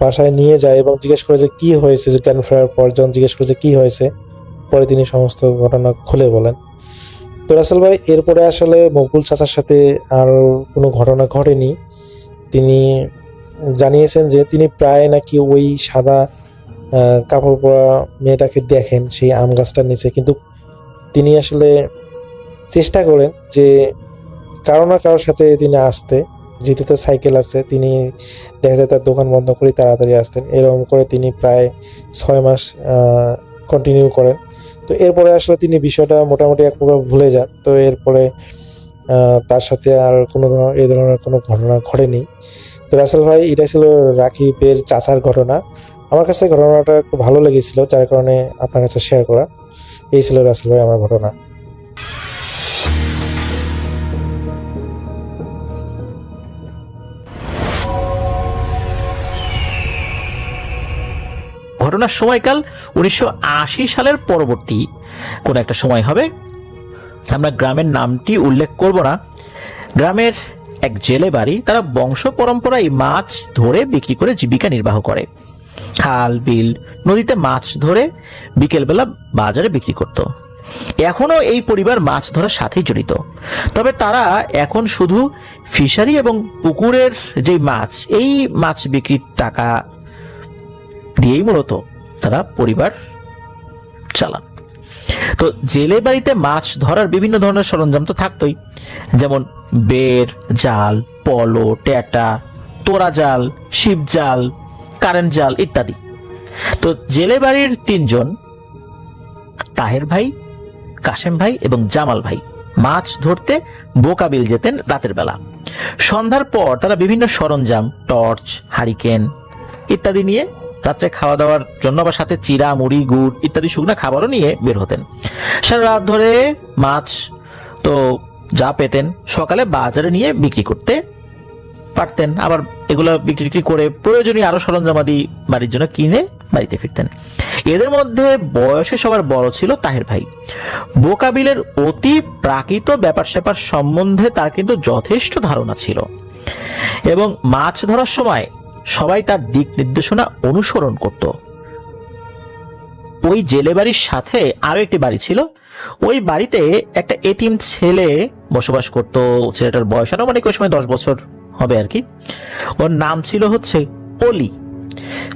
বাসায় নিয়ে যায় এবং জিজ্ঞেস করে যে কী হয়েছে, জ্ঞান ফেরার পর যখন জিজ্ঞেস করে যে কী হয়েছে, পরে তিনি সমস্ত ঘটনা খুলে বলেন। তো রাসেল ভাই এরপরে আসলে মকবুল চাচার সাথে আর কোনো ঘটনা ঘটেনি। তিনি জানিয়েছেন যে তিনি প্রায় নাকি ওই সাদা কাপড় পরা মেয়েটাকে দেখেন সেই আম গাছটার নিচে, কিন্তু তিনি আসলে চেষ্টা করেন যে কারো না কারোর সাথে তিনি আসতে, যেহেতু তার সাইকেল আছে, তিনি দেখা যায় তার দোকান বন্ধ করে তাড়াতাড়ি আসতেন। এরকম করে তিনি প্রায় 6 মাস কন্টিনিউ করেন। তো এরপরে আসলে তিনি বিষয়টা মোটামুটি এক প্রকার ভুলে যান। তো এরপরে তার সাথে আর এই ধরনের কোনো ঘটনা ঘটেনি। তো রাসেল ভাই, এটা ছিল রাকিবের চাচার ঘটনা। আমার কাছে ঘটনাটা একটু ভালো লেগেছিল, যার কারণে আপনার কাছে শেয়ার করা। এই ছিল রাসেল ভাই আমার ঘটনা। ঘটনার সময়কাল 1980 সালের পরবর্তী কোন একটা সময় হবে। আমরা গ্রামের নামটি উল্লেখ করব না। গ্রামের এক জেলে বাড়ি, তারা বংশ পরম্পরায় মাছ ধরে বিক্রি করে জীবিকা নির্বাহ করে। খাল বিল নদীতে মাছ ধরে বিকেলবেলা বাজারে বিক্রি করত। এখনো এই পরিবার মাছ ধরার সাথেই জড়িত, তবে তারা এখন শুধু ফিশারি এবং পুকুরের যে মাছ, এই মাছ বিক্রির টাকা দিয়েই মূলত তারা পরিবার চালান। তো জেলে বাড়িতে মাছ ধরার বিভিন্ন ধরনের সরঞ্জাম তো থাকতোই, যেমন বের, জাল, পলো, ট্যাটা, তোরা জাল, শিব জাল, কারেন্ট জাল ইত্যাদি। তো জেলে বাড়ির 3 জন, তাহের ভাই, কাশেম ভাই এবং জামাল ভাই, মাছ ধরতে বোকাবিল যেতেন রাতের বেলা। সন্ধ্যার পর তারা বিভিন্ন সরঞ্জাম, টর্চ, হারিকেন ইত্যাদি নিয়ে রাত্রে খাওয়া দাওয়ার জন্য বা সাথে চিরা, মুড়ি, গুড় ইত্যাদি শুকনা খাবারও নিয়ে বের হতেন। সারা রাত ধরে মাছ তো যা পেতেন সকালে বাজারে নিয়ে বিক্রি করতে পারতেন, আবার এগুলো বিক্রি করে প্রয়োজনীয় আরো সরঞ্জামাদি বাড়ির জন্য কিনে বাড়িতে ফিরতেন। এদের মধ্যে বয়সে সবার বড় ছিল তাহের ভাই। বোকাবিলের অতি প্রাকৃত ব্যাপার স্যাপার সম্বন্ধে তার কিন্তু যথেষ্ট ধারণা ছিল, এবং মাছ ধরার সময় সবাই তার দিক নির্দেশনা অনুসরণ করত। ওই জেলে বাড়ির সাথে আরো একটি বাড়ি ছিল। ওই বাড়িতে একটা এতিম ছেলে বসবাস করত। ছেলেটার বয়স আনুমানিক ওই সময় 10 বছর হবে আর কি। ওর নাম ছিল হচ্ছে অলি।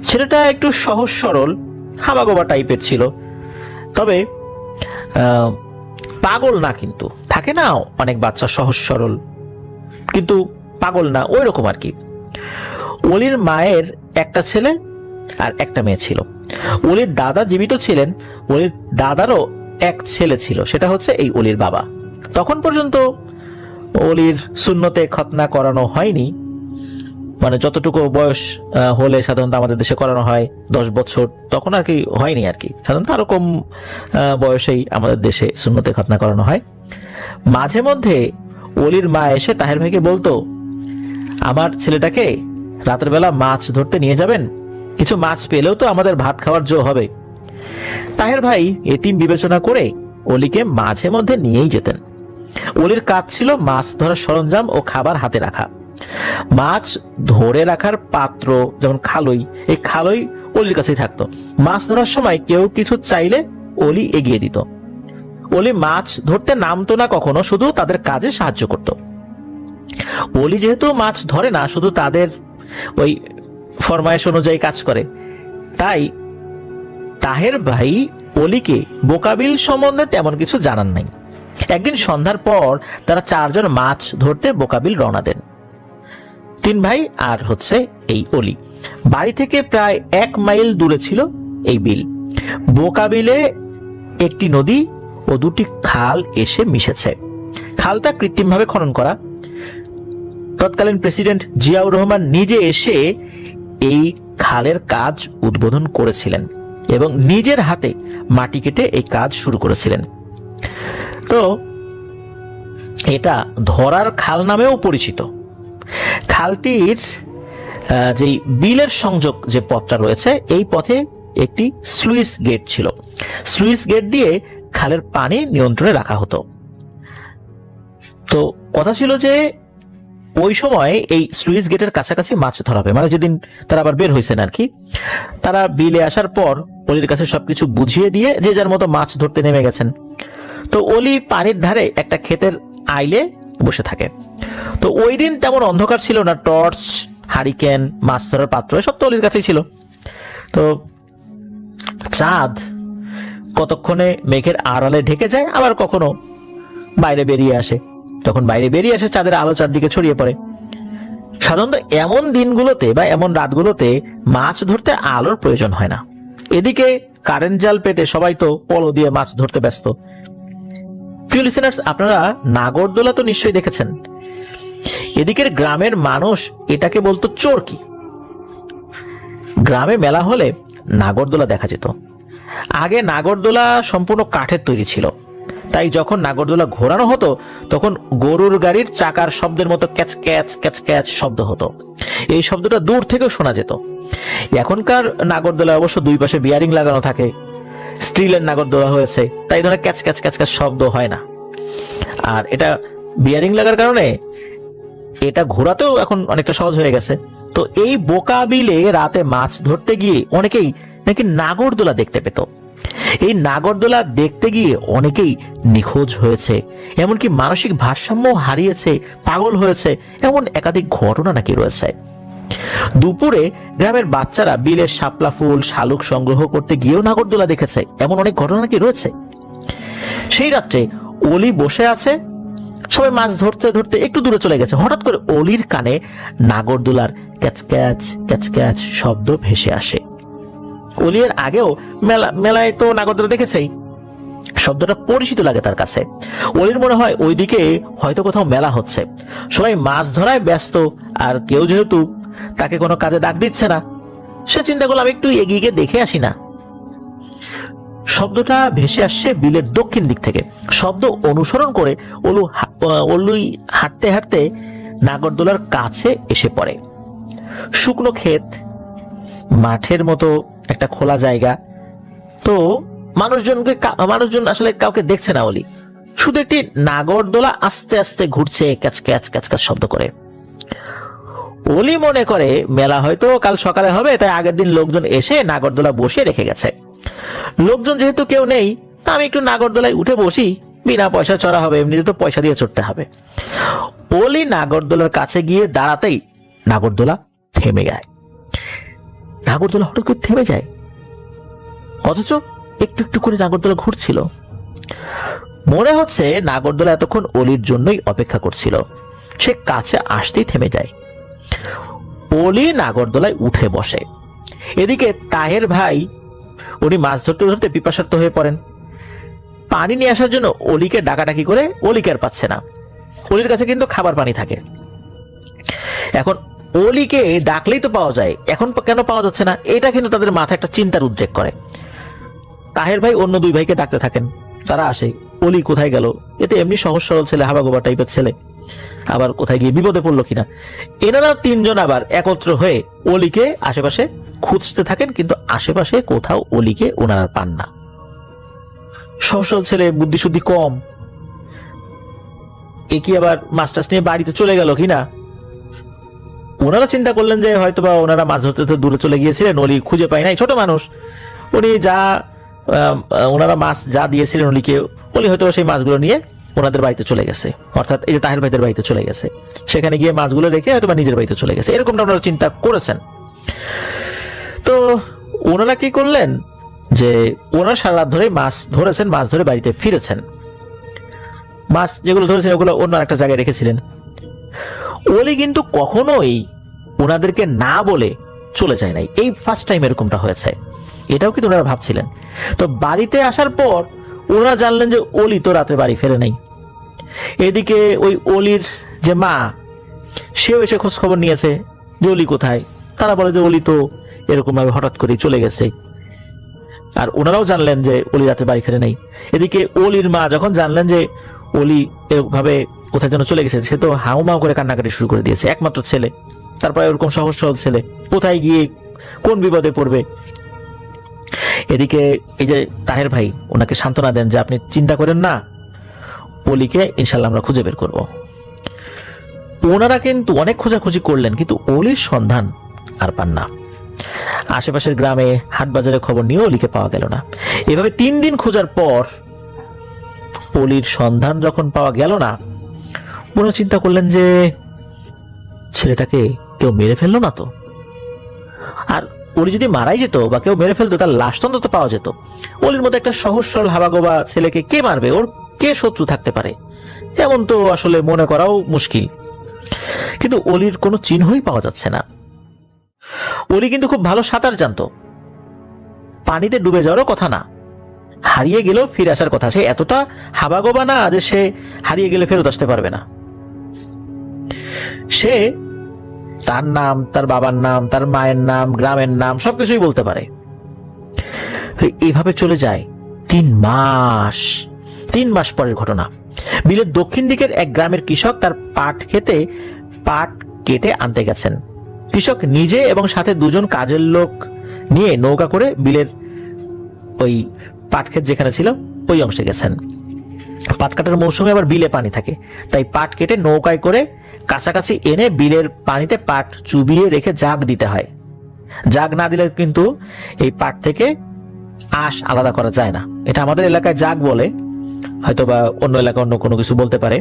ছেলেটা একটু সহজ সরল, হাবাগোবা টাইপের ছিল, তবে পাগল না। কিন্তু থাকে না অনেক বাচ্চা সহজ সরল কিন্তু পাগল না, ওই রকম আর কি। অলির মায়ের একটা ছেলে আর একটা মেয়ে ছিল। অলির দাদা জীবিত ছিলেন। অলির দাদারও এক ছেলে ছিল, সেটা হচ্ছে এই অলির বাবা। তখন পর্যন্ত অলির সুন্নতে খতনা করানো হয়নি, মানে যতটুকু বয়স হলে সাধারণত আমাদের দেশে করানো হয় 10 বছর, তখন আর কি হয়নি আর কি। সাধারণত আরো কম বয়সেই আমাদের দেশে সুন্নতে খতনা করানো হয়। মাঝে মধ্যে অলির মা এসে তাহের ভাইকে বলতো, আমার ছেলেটাকে রাতের বেলা মাছ ধরতে নিয়ে যাবেন, কিছু মাছ পেলেও তো আমাদের ভাত খাওয়ার জো হবে। তাহের ভাই এতিম বিবেচনা করে অলিকে মাঝে মধ্যে নিয়েই যেতেন। অলির কাজ ছিল মাছ ধরার সরঞ্জাম ও খাবার হাতে রাখা। মাছ ধরে রাখার পাত্র যেমন খালই, এই খালই অলির কাছেই থাকতো। মাছ ধরার সময় কেউ কিছু চাইলে অলি এগিয়ে দিত। অলি মাছ ধরতে নামতো না কখনো, শুধু তাদের কাজে সাহায্য করত। অলি যেহেতু মাছ ধরে না, শুধু তাদের ওই ফরমায়েশ অনুযায়ী কাজ করে, তাই তাহের ভাই অলিকে বোকাবিল সম্বন্ধে তেমন কিছু জানান নাই। একদিন সন্ধ্যার পর তারা 4 জন মাছ ধরতে বোকাবিল রওনা দেন। 3 ভাই আর হচ্ছে এই অলি। বাড়ি থেকে প্রায় 1 মাইল দূরে ছিল এই বিল। বোকাবিলে একটি নদী ও 2টি খাল এসে মিশেছে। খালটা কৃত্রিমভাবে খনন করা। তৎকালীন প্রেসিডেন্ট জিয়াউর রহমান নিজে এসে এই খালের কাজ উদ্বোধন করেছিলেন এবং নিজের হাতে মাটি কেটে এই কাজ শুরু করেছিলেন। তো এটা ধরার খাল নামেও পরিচিত। খালটির যে বিলের সংযোগ যে পথটা রয়েছে, এই পথে একটি স্লুইস গেট ছিল। স্লুইস গেট দিয়ে খালের পানি নিয়ন্ত্রণে রাখা হতো। তো কথা ছিল যে ওই সময় এই স্লুইস গেটের কাছাকাছি মাছ ধরা হবে, মানে যেদিন তারা আবার বের হয়েছেন আর কি। তারা বিলে আসার পর অলির কাছে সবকিছু বুঝিয়ে দিয়ে যে যার মতো মাছ ধরতে নেমে গেছেন। তো অলি পানির ধারে একটা ক্ষেতের আইলে বসে থাকে। তো ওই দিন তেমন অন্ধকার ছিল না, টর্চ, হারিকেন, মাছ ধরার পাত্র সব তো অলির কাছেই ছিল। তো চাঁদ কতক্ষণে মেঘের আড়ালে ঢেকে যায়, আবার কখনো বাইরে বেরিয়ে আসে। তখন বাইরে বেরিয়ে আসে চাঁদের আলো চারদিকে ছড়িয়ে পড়ে। সাধারণত এমন দিনগুলোতে বা এমন রাতগুলোতে মাছ ধরতে আলোর প্রয়োজন হয় না। এদিকে কারেন্ট জাল পেতে সবাই তো পলো দিয়ে মাছ ধরতে ব্যস্ত। প্রিয় লিসেনার্স, আপনারা নাগরদোলা তো নিশ্চয়ই দেখেছেন। এদিকের গ্রামের মানুষ এটাকে বলতো চরকি। গ্রামে মেলা হলে নাগরদোলা দেখা যেত। আগে নাগরদোলা সম্পূর্ণ কাঠের তৈরি ছিল, তাই যখন নাগরদোলা ঘোরানো হতো তখন গরুর গাড়ির চাকার শব্দের মতো ক্যাচ ক্যাচ ক্যাচ ক্যাচ শব্দ হতো। এই শব্দটা দূর থেকেও শোনা যেত। এখনকার নাগরদোলায় অবশ্য দুই পাশে বিয়ারিং লাগানো থাকে, স্টিলের নাগরদোলা হয়েছে, তাই ধরনের ক্যাচ ক্যাচ ক্যাচ ক্যাচ শব্দ হয় না। আর এটা বিয়ারিং লাগার কারণে এটা ঘোরাতেও এখন অনেকটা সহজ হয়ে গেছে। তো এই বোকা বিলে রাতে মাছ ধরতে গিয়ে অনেকেই নাকি নাগরদোলা দেখতে পেত। এই নাগরদোলা দেখতে গিয়ে অনেকেই নিখোঁজ হয়েছে, এমনকি মানসিক ভারসাম্য হারিয়েছে, পাগল হয়েছে, এমন একাধিক ঘটনা নাকি রয়েছে। দুপুরে গ্রামের বাচ্চারা বিলের শাপলা ফুল, শালুক সংগ্রহ করতে গিয়েও নাগরদোলা দেখেছে, এমন অনেক ঘটনা নাকি রয়েছে। সেই রাত্রে অলি বসে আছে, সবাই মাছ ধরতে ধরতে একটু দূরে চলে গেছে। হঠাৎ করে অলির কানে নাগরদোলার ক্যাচ ক্যাচ ক্যাচ ক্যাচ শব্দ ভেসে আসে। অলি এর আগেও মেলায় তো নাগরদোলা দেখেছেই, শব্দটা পরিচিত লাগে তার কাছে। অলির মনে হয় ওইদিকে হয়তো কোথাও মেলা হচ্ছে, সবাই মাছ ধরায় ব্যস্ত, আর কেউ যেহেতু তাকে কোনো কাজে ডাক দিচ্ছে না, সে চিন্তা করলাম একটু এগিয়ে গিয়ে দেখে আসি না। শব্দটা ভেসে আসছে বিলের দক্ষিণ দিক থেকে। শব্দ অনুসরণ করে অলি হাঁটতে হাঁটতে নাগরদোলার কাছে এসে পড়ে। শুকনো ক্ষেত, মাঠের মতো একটা খোলা জায়গা। তো মানুষজন আসলে কাউকে দেখছে না অলি, শুধু একটি নাগরদোলা আস্তে আস্তে ঘুরছে, ক্যাচ ক্যাচ ক্যাচ ক্যাচ শব্দ করে। অলি মনে করে মেলা হয়তো কাল সকালে হবে, তাই আগের দিন লোকজন এসে নাগরদোলা বসিয়ে রেখে গেছে। লোকজন যেহেতু কেউ নেই, তা আমি একটু নাগরদোলায় উঠে বসি, বিনা পয়সা চড়া হবে, এমনিতে তো পয়সা দিয়ে চড়তে হবে। অলি নাগরদোলার কাছে গিয়ে দাঁড়াতেই নাগরদোলা থেমে যায়। নাগরদোলা হঠাৎ করে থেমে যায়, অথচ একটু একটু করে নাগরদোলা ঘুরছিল। মনে হচ্ছে নাগরদোলা এতক্ষণ অলির জন্যই অপেক্ষা করছিল। সে কাছে আসতেই থেমে যায়। অলি নাগরদোলায় উঠে বসে। এদিকে তাহের ভাই, উনি মাছ ধরতে ধরতে পিপাসার্ত হয়ে পড়েন। পানি নিয়ে আসার জন্য অলিকে ডাকাডাকি করে অলিকে আর পাচ্ছে না। অলির কাছে কিন্তু খাবার পানি থাকে। এখন অলিকে ডাকলেই তো পাওয়া যায়, এখন কেন পাওয়া যাচ্ছে না, এটা কিন্তু তাদের মাথায় একটা চিন্তার উদ্রেক করে। তাহের ভাই অন্য দুই ভাইকে ডাকতে থাকেন, তারা আসে। অলি কোথায় গেল, এতে এমনি সহজ সরল ছেলে, হাবাগোবা টাইপের ছেলে, আবার কোথায় গিয়ে বিপদে পড়লো কিনা। এনারা তিনজন আবার একত্র হয়ে অলিকে আশেপাশে খুঁজতে থাকেন, কিন্তু আশেপাশে কোথাও অলিকে ওনারা পান না। সহজ সরল ছেলে, বুদ্ধি শুদ্ধি কম, এ কি আবার মাস্টার্স নিয়ে বাড়িতে চলে গেল কিনা। ওনারা চিন্তা করলেন যে হয়তোবা ওনারা মাছ ধরতে দূরে চলে গিয়েছিলেন, অলি খুঁজে পায় নাই, ছোট মানুষ, উনি ওনারা মাছ যা দিয়েছিলেন অলিকে, অলি হয়তো সেই মাছগুলো নিয়ে ওনাদের বাড়িতে চলে গেছে, অর্থাৎ এই যে তাহের ভাইদের বাড়িতে চলে গেছে, সেখানে গিয়ে মাছগুলো রেখে হয়তো নিজের বাড়িতে চলে গেছে, এরকমটা ওনারা চিন্তা করেছেন। তো ওনারা কি করলেন যে ওনারা সারা রাত ধরে মাছ ধরেছেন, মাছ ধরে বাড়িতে ফিরেছেন। মাছ যেগুলো ধরেছেন ওগুলো অন্য একটা জায়গায় রেখেছিলেন। অলি কিন্তু কখনোই ওনাদেরকে না বলে চলে যায় নাই, এই ফার্স্ট টাইম এরকমটা হয়েছে, এটাও কিন্তু ওনারা ভাবছিলেন। তো বাড়িতে আসার পর ওনারা জানলেন যে অলি তো রাতে বাড়ি ফেরে নাই। এদিকে ওই অলির যে মা, সেও এসে খোঁজ খবর নিয়েছে যে অলি কোথায়। তারা বলে যে অলি তো এরকম ভাবে হঠাৎ করে চলে গেছে। আর ওনারাও জানলেন যে অলি রাতে বাড়ি ফেরে নাই। এদিকে অলির মা যখন জানলেন যে অলি এভাবে কোথায় যেন চলে গেছে, সে তো হাউমাউ করে কান্নাকাটি শুরু করে দিয়েছে। একমাত্র ছেলে, তারপরে ওরকম সহজ সহজ ছেলে, কোথায় গিয়ে কোন বিপদে পড়বে। এদিকে এই যে তাহের ভাই ওনাকে সান্ত্বনা দেন যে আপনি চিন্তা করেন না, অলিকে ইনশাল্লাহ আমরা খুঁজে বের করব। ওনারা কিন্তু অনেক খোঁজাখুঁজি করলেন, কিন্তু অলির সন্ধান আর পান না। আশেপাশের গ্রামে, হাট বাজারে খবর নিয়ে অলিকে পাওয়া গেল না। এভাবে 3 দিন খোঁজার পর অলির সন্ধান যখন পাওয়া গেল না, মনে চিন্তা করলেন যে ছেলেটাকে কেউ মেরে ফেললো না তো। আর অলি যদি মারাই যেত বা কেউ মেরে ফেলতো, তার লাশ তো অন্তত পাওয়া যেত। অলির মতো একটা সহজ সরল হাবাগোবা ছেলেকে কে মারবে? ওর কে শত্রু থাকতে পারে? এমন তো আসলে মনে করাও মুশকিল। কিন্তু অলির কোনো চিহ্নই পাওয়া যাচ্ছে না। অলি কিন্তু খুব ভালো সাঁতার জানতো, পানিতে ডুবে যাওয়ারও কথা না, হারিয়ে গেলেও ফিরে আসার কথা। সে এতটা হাবাগোবা না যে সে হারিয়ে গেলে ফেরত আসতে পারবে না। সে তার নাম, তার বাবার নাম, তার মায়ের নাম, গ্রামের নাম সবকিছুই বলতে পারে। এইভাবে চলে যায় 3 মাস। 3 মাস পরের ঘটনা, বিলের দক্ষিণ দিকের এক গ্রামের কৃষক তার পাট খেতে পাট কেটে আনতে গেছেন। কৃষক নিজে এবং সাথে 2 জন কাজের লোক নিয়ে নৌকা করে বিলের ওই পাট ক্ষেত যেখানে ছিল ওই অংশে গেছেন। পাট কাটার মৌসুমে আবার বিলে পানি থাকে, তাই পাট কেটে নৌকায় করে কাছাকাছি এনে বিলের পানিতে পাট চুবিয়ে রেখে জাগ দিতে হয়। জাগ না দিলে কিন্তু এই পাট থেকে আঁশ আলাদা করা যায় না। এটা আমাদের এলাকায় জাগ বলে, হয়তো বা অন্য এলাকায় অন্য কোনো কিছু বলতে পারে।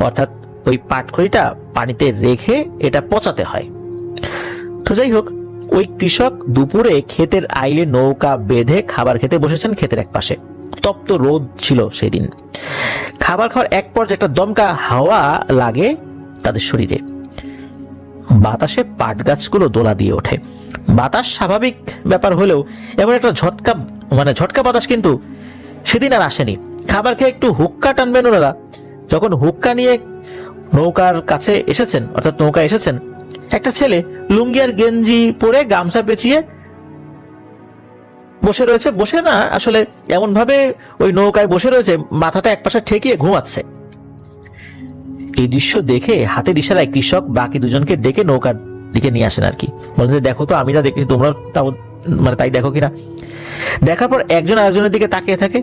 অর্থাৎ ওই পাটখড়িটা পানিতে রেখে এটা পচাতে হয়। তো যাই হোক, ওই কৃষক দুপুরে ক্ষেতের আইলে নৌকা বেঁধে খাবার খেতে বসেছেন ক্ষেতের এক পাশে। তপ্ত রোদ ছিল সেই দিন। খাবার খাওয়ার এক পর্যায়ে একটা দমকা হাওয়া লাগে তাদের শরীরে। বাতাসে পাট গাছগুলো দোলা দিয়ে ওঠে। বাতাস স্বাভাবিক ব্যাপার হলেও এমন একটা ঝটকা বাতাস কিন্তু সেদিন আর আসেনি। খাবার খেয়ে একটু হুক্কা টানবেন ওনারা। যখন হুক্কা নিয়ে নৌকার কাছে এসেছেন, অর্থাৎ নৌকা এসেছেন, একটা ছেলে লুঙ্গি আর গেঞ্জি পরে গামছা পেঁচিয়ে বসে রয়েছে। বসে না, আসলে এমন ভাবে ওই নৌকায় বসে রয়েছে, মাথাটা একপাশে ঠেকিয়ে ঘুমাচ্ছে। এই দৃশ্য দেখে হাতের ইশারায় কৃষক বাকি 2 জনকে ডেকে নৌকার দিকে নিয়ে আসেন আর কি। বলতে, দেখো তো, আমি যা দেখি তোমরা তাই দেখো কিনা। দেখার পর একজন আরেকজনের দিকে তাকিয়ে থাকে,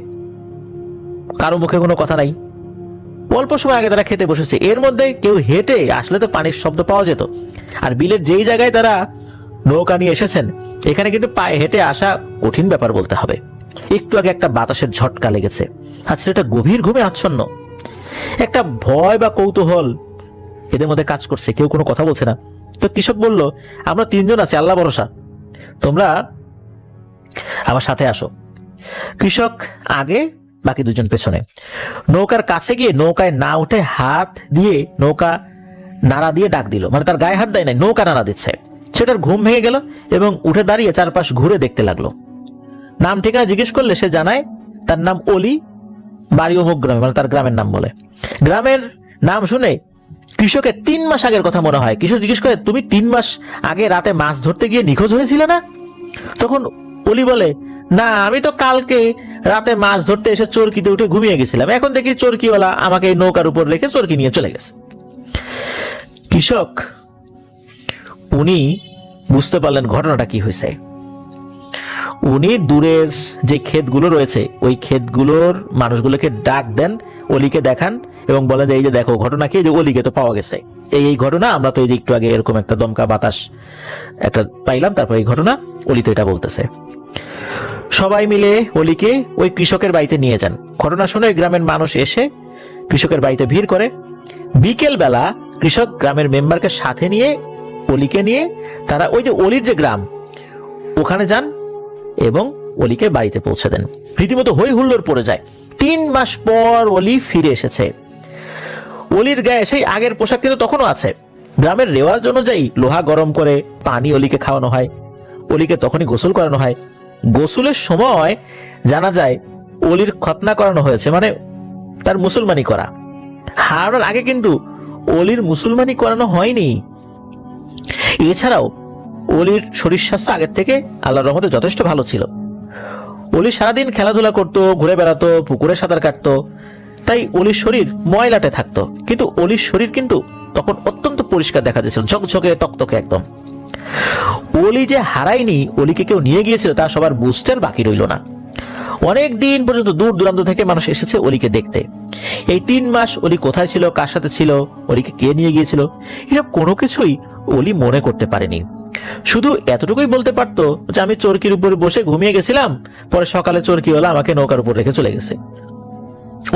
কারো মুখে কোনো কথা নাই। অল্প সময় আগে তারা খেতে বসেছে, এর মধ্যে কেউ হেঁটে আসলে তো পানির শব্দ পাওয়া যেত। আর বিলের যেই জায়গায় তারা নৌকা নিয়ে এসেছেন, এখানে কিন্তু পায়ে হেঁটে আসা কঠিন ব্যাপার বলতে হবে। একটু আগে একটা বাতাসের ঝটকা লেগেছে, আর ছেলেটা গভীর ঘুমে আচ্ছন্ন। একটা ভয় বা কৌতূহল এদের মধ্যে কাজ করছে, কেউ কোনো কথা বলছে না। তো কৃষক বলল, আমরা 3 জন আছি, আল্লাহ ভরসা, তোমরা আমার সাথে আসো। কৃষক আগে, বাকি 2 জন পেছনে। নৌকার কাছে গিয়ে নৌকায় না উঠে হাত দিয়ে নৌকা নাড়া দিয়ে ডাক দিল। মানে তার গায়ে হাত দেয় নাই, নৌকা নাড়া দিচ্ছে। সেটার ঘুম ভেঙে গেল এবং উঠে দাঁড়িয়ে চারপাশ ঘুরে দেখতে লাগলো। নাম ঠিকানা জিজ্ঞেস করলে সে জানায় তার নাম অলি, বাড়ি অমুক গ্রামে, মানে তার গ্রামের নাম বলে। গ্রামের নাম শুনে কৃষকের 3 মাস আগের কথা মনে হয়। কৃষক জিজ্ঞেস করে, তুমি 3 মাস আগে রাতে মাছ ধরতে গিয়ে নিখোঁজ হয়েছিলে না? তখন অলি বলে, না, আমি তো কালকে রাতে মাছ ধরতে এসে চরকিতে উঠে ঘুমিয়ে গেছিলাম। এখন দেখি চরকিওয়ালা আমাকে এই নৌকার উপর রেখে চরকি নিয়ে চলে গেছে। কৃষক উনি বুঝতে পারলেন ঘটনাটা কি হয়েছে। উনি দূরের যে ক্ষেতগুলো রয়েছে ওই ক্ষেতগুলোর মানুষগুলোকে ডাক দেন, অলিকে দেখান এবং বলেন যে এই যে দেখো ঘটনা কি, যে অলিকে তো পাওয়া গেছে, এই ঘটনা, আমরা তো এই যে একটু আগে এরকম একটা দমকা বাতাস একটা পাইলাম, তারপর এই ঘটনা, অলি তো এটা বলতেছে। সবাই মিলে অলিকে ওই কৃষকের বাড়িতে নিয়ে যান। ঘটনা শুনে গ্রামের মানুষ এসে কৃষকের বাড়িতে ভিড় করে। বিকেল বেলা কৃষক গ্রামের মেম্বারকে সাথে নিয়ে অলিকে নিয়ে তারা ওই যে অলির যে গ্রাম ওখানে যান এবং অলিকে বাড়িতে পৌঁছে দেন। রীতিমতো হই হুল্লোড় পড়ে যায়। 3 মাস পর অলি ফিরে এসেছে। অলির গায়ে সেই আগের পোশাক কিন্তু তখনও আছে। গ্রামের রেওয়াজ অনুযায়ী লোহা গরম করে পানি অলিকে খাওয়ানো হয়। অলিকে তখনই গোসল করানো হয়। গোসলের সময় জানা যায় অলির খতনা করানো হয়েছে, মানে তার মুসলমানি করা। হারানোর আগে কিন্তু অলির মুসলমানি করানো হয়নি। এছাড়াও অলির শরীর স্বাস্থ্য আগের থেকে আল্লাহর রহমতে যথেষ্ট ভালো ছিল। অলি সারাদিন খেলাধুলা করতো, ঘুরে বেড়াতো, পুকুরে সাঁতার কাটতো, তাই অলির শরীর ময়লাটে থাকতো। কিন্তু অলির শরীর কিন্তু তখন অত্যন্ত পরিষ্কার দেখা যাচ্ছিল, ঝকঝকে তকতকে একদম। অলি যে হারায়নি, অলিকে কেউ নিয়ে গিয়েছিল তা সবার বুঝতে আর বাকি রইল না। অনেক দিন পর্যন্ত দূর দূরান্ত থেকে মানুষ এসেছে অলিকে দেখতে। এই 3 মাস অলি কোথায় ছিল, কার সাথে ছিল, অলিকে কে নিয়ে গিয়েছিল, এসব কোনো কিছুই অলি মনে করতে পারেনি। শুধু এতটুকুই বলতে পারতো যে আমি চরকির উপরে বসে ঘুমিয়ে গেছিলাম, পরে সকালে চরকিওয়ালা আমাকে নৌকার উপর রেখে চলে গেছে।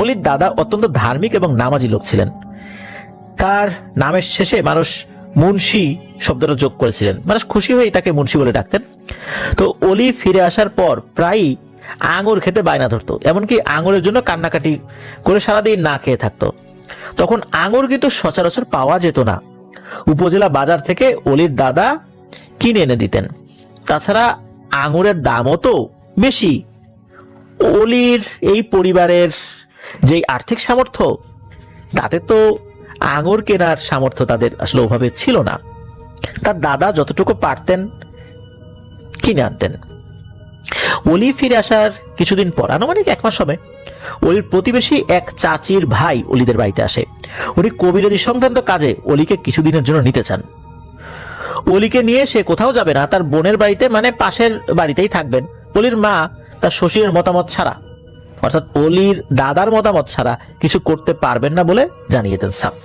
অলির দাদা অত্যন্ত ধার্মিক এবং নামাজি লোক ছিলেন। তার নামের শেষে মানুষ মুন্সি শব্দটা যোগ করেছিলেন, মানুষ খুশি হয়েই তাকে মুন্সি বলে ডাকতেন। তো অলি ফিরে আসার পর প্রায়ই আঙুর খেতে বায়না ধরতো, এমনকি আঙুরের জন্য কান্নাকাটি করে সারাদিন না খেয়ে থাকতো। তখন আঙুর কিন্তু সচরাচর পাওয়া যেত না, উপজেলা বাজার থেকে অলির দাদা কিনে এনে দিতেন। তাছাড়া আঙুরের দামও তো বেশি। অলির এই পরিবারের যে আর্থিক সামর্থ্য, তাতে তো আঙুর কেনার সামর্থ্য তাদের আসলে ওভাবে ছিল না। তার দাদা যতটুকু পারতেন কিনে আনতেন। অলি ফিরে আসার কিছুদিন পর, আনুমানিক 1 মাস হবে, অলির প্রতিবেশী এক চাচির ভাই অলিদের বাড়িতে আসে। উনি কবিরাজি সংক্রান্ত কাজে অলিকে কিছুদিনের জন্য নিতে চান। অলিকে নিয়ে সে কোথাও যাবে না, তার বোনের বাড়িতে মানে পাশের বাড়িতেই থাকবেন। অলির মা তার শ্বশুরের মতামত ছাড়া, অর্থাৎ অলির দাদার মতামত ছাড়া কিছু করতে পারবেন না বলে জানিয়ে দেন সাফ।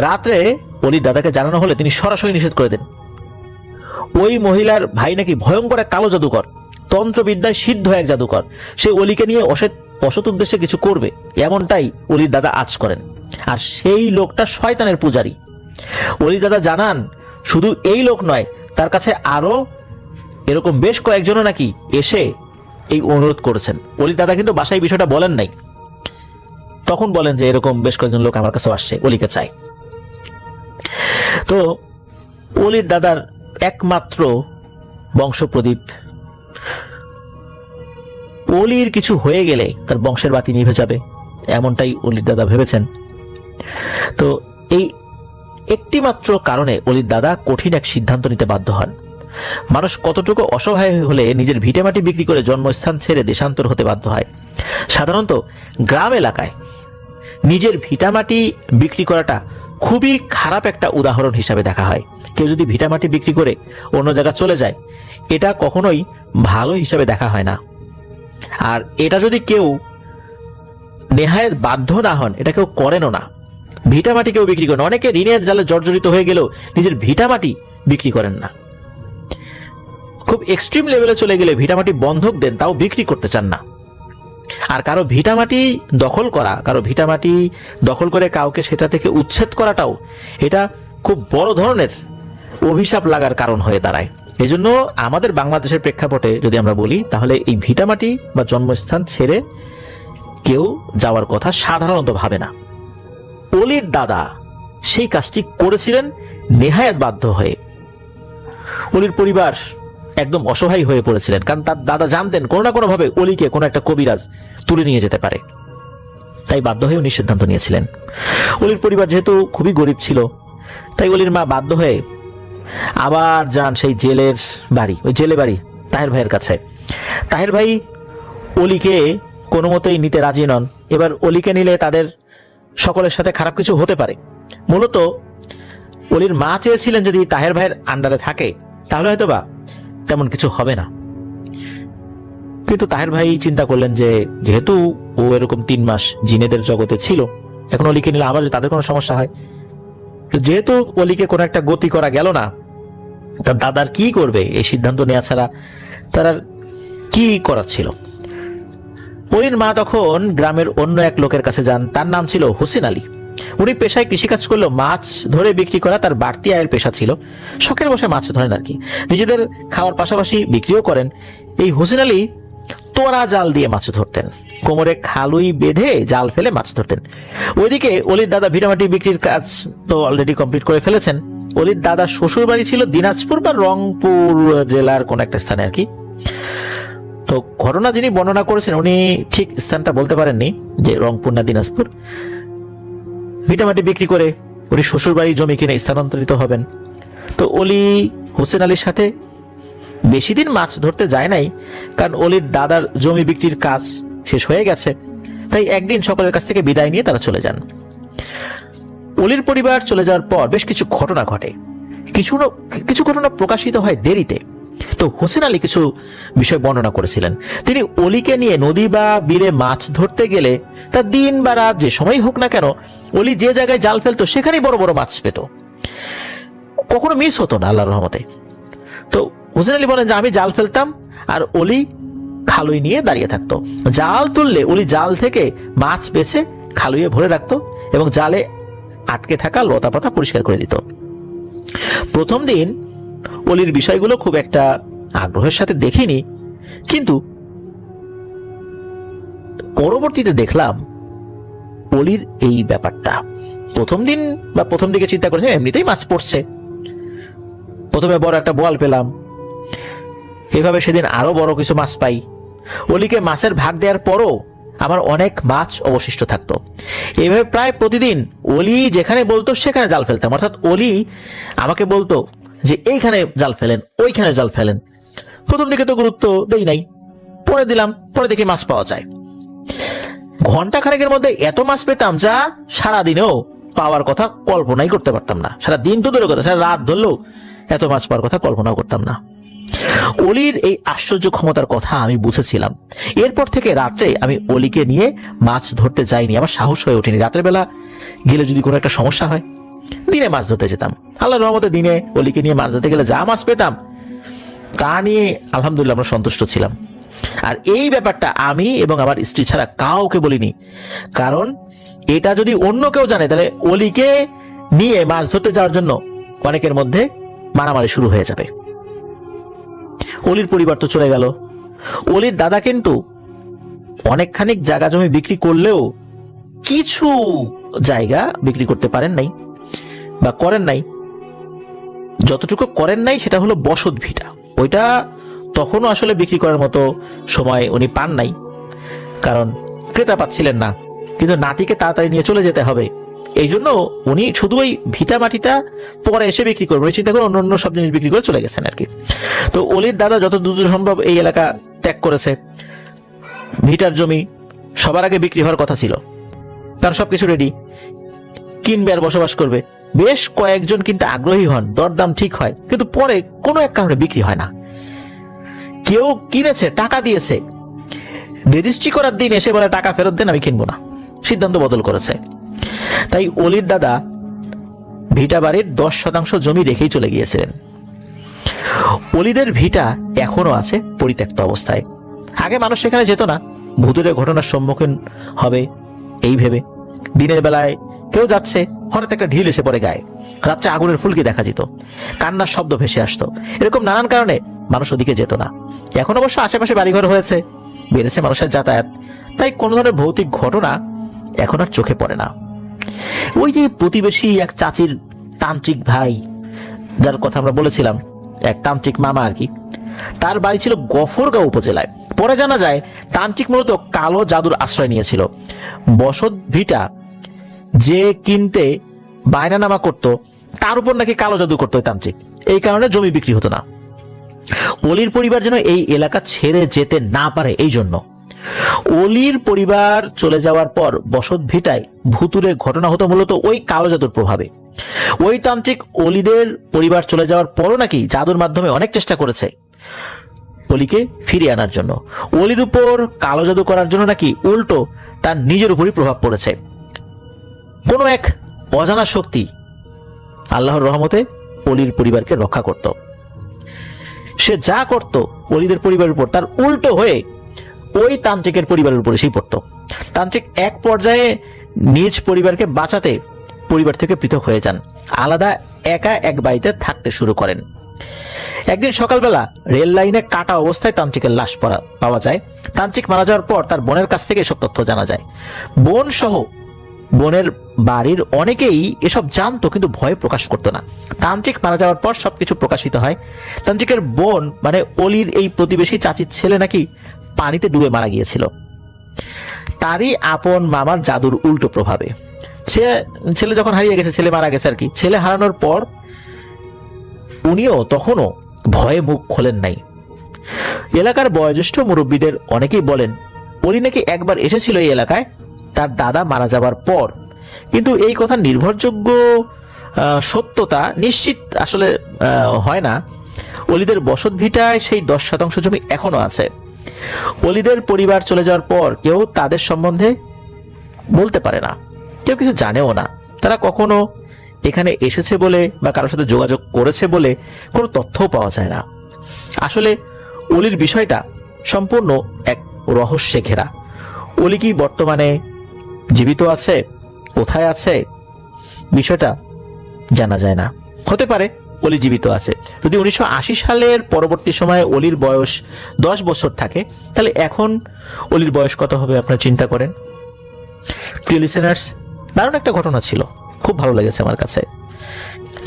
রাত্রে অলির দাদাকে জানানো হলে তিনি সরাসরি নিষেধ করে দেন। ওই মহিলার ভাই নাকি ভয়ঙ্কর এক কালো জাদুকর, তন্ত্রবিদ্যায় সিদ্ধ এক জাদুকর। সে অলিকে নিয়ে অসৎ উদ্দেশ্যে কিছু করবে, এমনটাই অলির দাদা আঁচ করেন। আর সেই লোকটা শয়তানের পূজারী। অলির দাদা জানান শুধু এই লোক নয়, তার কাছে আরো এরকম বেশ কয়েকজনও নাকি এসে এই অনুরোধ করেছেন। অলির দাদা কিন্তু বাসায় বিষয়টা বলেন নাই, তখন বলেন যে এরকম বেশ কয়েকজন লোক আমার কাছে আসছে, অলিকে চাই। তো অলির দাদার একমাত্র বংশপ্রদীপ, অলির কিছু হয়ে গেলে তার বংশের বাতি নিভে যাবে, এমনটাই অলির দাদা ভেবেছেন। তো এই একটি মাত্র কারণে অলির দাদা কঠিন এক সিদ্ধান্ত নিতে বাধ্য হন। মানুষ কতটুকু অসহায় হলে নিজের ভিটেমাটি বিক্রি করে জন্মস্থান ছেড়ে দেশান্তর হতে বাধ্য হয়। সাধারণত গ্রাম এলাকায় নিজের ভিটামাটি বিক্রি করাটা খুবই খারাপ একটা উদাহরণ হিসাবে দেখা হয়। কেউ যদি ভিটামাটি বিক্রি করে অন্য জায়গায় চলে যায়, এটা কখনোই ভালো হিসাবে দেখা হয় না। আর এটা যদি কেউ নেহায়েত বাধ্য না হন, এটা কেউ করেনও না। ভিটামাটি কেউ বিক্রি করেন, অনেকে ঋণের জালে জর্জরিত হয়ে গেলেও নিজের ভিটামাটি বিক্রি করেন না। খুব এক্সট্রিম লেভেলে চলে গেলে ভিটামাটি বন্ধক দেন, তাও বিক্রি করতে চান না। আর কারো ভিটামাটি দখল করা, কারো ভিটামাটি দখল করে কাউকে সেটা থেকে উচ্ছেদ করাটাও এটা খুব বড় ধরনের অভিশাপ লাগার কারণ হয়ে দাঁড়ায়। এজন্য আমাদের বাংলাদেশের প্রেক্ষাপটে যদি আমরা বলি, তাহলে এই ভিটামাটি বা জন্মস্থান ছেড়ে কেউ যাওয়ার কথা সাধারণত ভাবে না। অলির দাদা সেই কাজটি করেছিলেন নেহায়েত বাধ্য হয়ে। অলির পরিবার একদম অসহায় হয়ে পড়েছিলেন, কারণ তার দাদা জানতেন কোনো না কোনো ভাবে অলিকে কোনো একটা কবিরাজ তুলে নিয়ে যেতে পারে। তাই বাধ্য হয়ে উনি সিদ্ধান্ত নিয়েছিলেন। অলির পরিবার যেহেতু খুবই গরিব ছিল, তাই অলির মা বাধ্য হয়ে আবার যান সেই জেলের বাড়ি, ওই জেলে বাড়ি তাহের ভাইয়ের কাছে। তাহের ভাই অলিকে কোনো মতেই নিতে রাজি নন। এবার অলিকে নিলে তাদের সকলের সাথে খারাপ কিছু হতে পারে। মূলত অলির মা চেয়েছিলেন যদি তাহের ভাইয়ের আন্ডারে থাকে তাহলে হয়তো বা তেমন কিছু হবে না। কিন্তু তাহের ভাই চিন্তা করলেন যে যেহেতু ও এরকম 3 মাস জিনেদের জগতে ছিল, এখন অলিকে নিলে আবার তাদের কোনো সমস্যা হয়। যেহেতু অলিকে কোনো একটা গতি করা গেল না, তার দাদার কি করবে এই সিদ্ধান্ত নেওয়া ছাড়া তার আর কি করার ছিল। অলির মা তখন গ্রামের অন্য এক লোকের কাছে যান, তার নাম ছিল হোসেন আলী। উনি পেশায় কৃষিকাজ করলেও মাছ ধরে বিক্রি করা তার বাড়তি আয়ের পেশা ছিল। শখের বসে মাছ ধরেন আর কি, নিজেদের খাওয়ার পাশাপাশি বিক্রিও করেন। এই হোসেন আলী তোরা জাল দিয়ে মাছ ধরতেন, কোমরে খালুই বেঁধে জাল ফেলে মাছ ধরতেন। ওইদিকে অলির দাদা ভিটামাটি বিক্রির কাজ তো অলরেডি কমপ্লিট করে ফেলেছেন। অলির দাদা শ্বশুর বাড়ি ছিল দিনাজপুর বা রংপুর জেলার কোন একটা স্থানে আর কি। তো ঘটনা যিনি বর্ণনা করেছেন উনি ঠিক স্থানটা বলতে পারেননি যে রংপুর না দিনাজপুর। ভিটামাটি বিক্রি করে উনি শ্বশুর বাড়ি জমি কিনে স্থানান্তরিত হবেন। তো অলি হোসেন আলীর সাথে বেশি দিন মাছ ধরতে যায় নাই, কারণ অলির দাদার জমি বিক্রির কাজ শেষ হয়ে গেছে। তাই একদিন সকলের কাছ থেকে বিদায় নিয়ে তারা চলে যান। অলির পরিবার চলে যাওয়ার পর বেশ কিছু ঘটনা ঘটে। কিছু ঘটনা প্রকাশিত হয় দেরিতে। তো হোসেন আলী কিছু বিষয় বর্ণনা করেছিলেন। তিনি অলিকে নিয়ে নদী বা বিলে মাছ ধরতে গেলে তার দিন বা রাত যে সময় হোক না কেন, অলি যে জায়গায় জাল ফেলতো সেখানেই বড় বড় মাছ পেত, কখনো মিস হতো না আল্লাহর রহমতে। তো হোসেন আলী বলেন যে আমি জাল ফেলতাম আর অলি খালুই নিয়ে দাঁড়িয়ে থাকতো। জাল তুললে অলি জাল থেকে মাছ বেছে খালুয়ে ভরে রাখতো এবং জালে আটকে থাকা লতা পাতা পরিষ্কার করে দিত। প্রথম দিন অলির বিষয়গুলো খুব একটা আগ্রহের সাথে দেখিনি, কিন্তু পরবর্তীতে দেখলাম অলির এই ব্যাপারটা। প্রথম দিন বা প্রথম দিকে চিন্তা করেছে এমনিতেই মাছ পড়ছে, প্রথমে বড় একটা বোয়াল পেলাম, এভাবে সেদিন আরো বড় কিছু মাছ পাই। অলিকে মাছের ভাগ দেওয়ার পরও আমার অনেক মাছ অবশিষ্ট থাকতো। এভাবে প্রায় প্রতিদিন অলি যেখানে বলতো সেখানে জাল ফেলতাম, অর্থাৎ অলি আমাকে বলতো যে এইখানে জাল ফেলেন, ওইখানে জাল ফেলেন। প্রথম দিকে তো গুরুত্ব দেই নাই, পরে দিলাম, পরে দেখি মাছ পাওয়া যায়। ঘন্টা খানেকের মধ্যে এত মাছ পেতাম যা সারাদিনেও পাওয়ার কথা কল্পনাই করতে পারতাম না। সারা দিন তো দূরের কথা, সারা রাত ধরলেও এত মাছ পাওয়ার কথা কল্পনাও করতাম না। অলির এই আশ্চর্য ক্ষমতার কথা আমি বুঝেছিলাম। এরপর থেকে রাত্রে আমি অলিকে নিয়ে মাছ ধরতে যাইনি, আমার সাহস হয়ে ওঠেনি। রাতের বেলা গেলে যদি কোনো একটা সমস্যা হয়, দিনে মাছ ধরতে যেতাম। আল্লাহর রহমতে দিনে অলিকে নিয়ে মাছ ধরতে গেলে যা মাছ পেতাম তা নিয়ে আলহামদুলিল্লাহ আমরা সন্তুষ্ট ছিলাম। আর এই ব্যাপারটা আমি এবং আমার স্ত্রী ছাড়া কাউকে বলিনি, কারণ এটা যদি অন্য কেউ জানে তাহলে অলিকে নিয়ে মাছ ধরতে যাওয়ার জন্য অনেকের মধ্যে মারামারি শুরু হয়ে যাবে। অলির পরিবার তো চলে গেল। অলির দাদা কিন্তু অনেকখানি জায়গা জমি বিক্রি করলেও কিছু জায়গা বিক্রি করতে পারেন নাই বা করেন নাই। যতটুকু করেন নাই সেটা হলো বসত ভিটা, ওইটা তখনও আসলে বিক্রি করার মতো সময় উনি পান নাই, কারণ ক্রেতা পাচ্ছিলেন না। কিন্তু নাতিকে তাড়াতাড়ি নিয়ে চলে যেতে হবে, এই জন্য উনি শুধু ওই ভিটা মাটিটা পরে এসে বিক্রি করবেন চিন্তা করে অন্য সব জিনিস বিক্রি করে চলে গেছেন আর কি। তো অলির দাদা যত দ্রুত সম্ভব এই এলাকা ত্যাগ করেছে। ভিটার জমি সবার আগে বিক্রি হওয়ার কথা ছিল, তার সবকিছু রেডি, কিনবে আর বসবাস করবে। বেশ কয়েকজন কিন্তু আগ্রহী হন, দরদাম ঠিক হয়, কিন্তু পরে কোনো এক কারণে বিক্রি হয় না। কেউ কিনেছে, টাকা দিয়েছে, রেজিস্ট্রি করার দিন এসে বলে টাকা ফেরত দেন, আমি কিনবো না, সিদ্ধান্ত বদল করেছে। তাই অলির দাদা ভিটা বাড়ির 10% জমি রেখেই চলে গিয়েছিলেন। অলিদের ভিটা এখনো আছে পরিত্যক্ত অবস্থায়। আগে মানুষ সেখানে যেত না, ভূতুরে ঘটনার সম্মুখীন হবে এই ভেবে। দিনের বেলায় কেউ যাচ্ছে, হঠাৎ একটা ঢিল এসে পড়ে গায়ে, রাত্রে আগুনের ফুলকি দেখা যেত, কান্নার শব্দ ভেসে আসতো। এরকম নানান কারণে মানুষ ওদিকে যেত না। এখন অবশ্য আশেপাশে বাড়িঘর হয়েছে, বেড়েছে মানুষের যাতায়াত, তাই কোনো ধরনের ভৌতিক ঘটনা এখন আর চোখে পড়ে না। ওই যে প্রতিবেশী এক চাচির তান্ত্রিক ভাই, যার কথা আমরা বলেছিলাম, এক তান্ত্রিক মামা আর কি, তার বাড়ি ছিল গফরগাঁও উপজেলায়। পরে জানা যায় তান্ত্রিক মূলত কালো জাদুর আশ্রয় নিয়েছিল। বসত ভিটা যে কিনতে বায়নানামা করত তার উপর নাকি কালো জাদু করতো তান্ত্রিক, এই কারণে জমি বিক্রি হতো না। অলির পরিবার যেন এই এলাকা ছেড়ে যেতে না পারে, এই জন্য অলির পরিবার চলে যাওয়ার পর বসত ভিটায় ভুতুরে ঘটনা হতো মূলত ওই কালো জাদুর প্রভাবে। ওই তান্ত্রিক অলিদের পরিবার চলে যাওয়ার পরও নাকি জাদুর মাধ্যমে অনেক চেষ্টা করেছে অলিকে ফিরিয়ে আনার জন্য। অলির উপর কালো জাদু করার জন্য নাকি উল্টো তার নিজের উপরই প্রভাব পড়েছে। কোনো এক অজানা শক্তি আল্লাহর রহমতে অলির পরিবারকে রক্ষা করত। সে যা করত অলিদের পরিবারের উপর, তার উল্টো হয়ে ওই তান্ত্রিকের পরিবারের উপর এসেই পড়ত। তান্ত্রিক এক পর্যায়ে নিজ পরিবারকে বাঁচাতে পরিবার থেকে পৃথক হয়ে যান, আলাদা একা এক বাড়িতে থাকতে শুরু করেন। একদিন সকালবেলা রেল লাইনে কাটা অবস্থায় তান্ত্রিকের লাশ পাওয়া যায়। তান্ত্রিক মারা যাওয়ার পর তার বোনের কাছ থেকে এসব তথ্য জানা যায়। বোন সহ বোনের বাড়ির অনেকেই এসব জানতো, কিন্তু ভয় প্রকাশ করতো না। তান্ত্রিক মারা যাওয়ার পর সবকিছু প্রকাশিত হয়। তান্ত্রিকের বোন মানে অলির এই প্রতিবেশী চাচির ছেলে নাকি পানিতে ডুবে মারা গিয়েছিল, তারই আপন মামার জাদুর উল্টো প্রভাবে। ছেলে যখন হারিয়ে গেছে, ছেলে মারা গেছে আর কি, ছেলে হারানোর পর উনিও তখনও ভয়ে মুখ খোলেন নাই। এলাকার বয়োজ্যেষ্ঠ মুরব্বীদের অনেকেই বলেন অলি নাকি একবার এসেছিল এই এলাকায় তার দাদা মারা যাবার পর, কিন্তু এই কথা নির্ভরযোগ্য সত্যতা নিশ্চিত আসলে হয় না। অলিদের বসত ভিটায় সেই 10% জমি এখনো আছে। অলিদের পরিবার চলে যাওয়ার পর কেউ তাদের সম্বন্ধে বলতে পারে না, কেউ কিছু জানেও না। তারা কখনো এখানে এসেছে বলে বা কারোর সাথে যোগাযোগ করেছে বলে কোনো তথ্যও পাওয়া যায় না। আসলে অলির বিষয়টা সম্পূর্ণ এক রহস্যে ঘেরা। অলি কি বর্তমানে জীবিত আছে, কোথায় আছে, বিষয়টা জানা যায় না। হতে পারে অলি জীবিত আছে। যদি 1980 সালের পরবর্তী সময়ে অলির বয়স 10 বছর থাকে, তাহলে এখন অলির বয়স কত হবে আপনারা চিন্তা করেন। প্রিয় লিসেনার্স, দারুণ একটা ঘটনা ছিল, খুব ভালো লেগেছে আমার কাছে।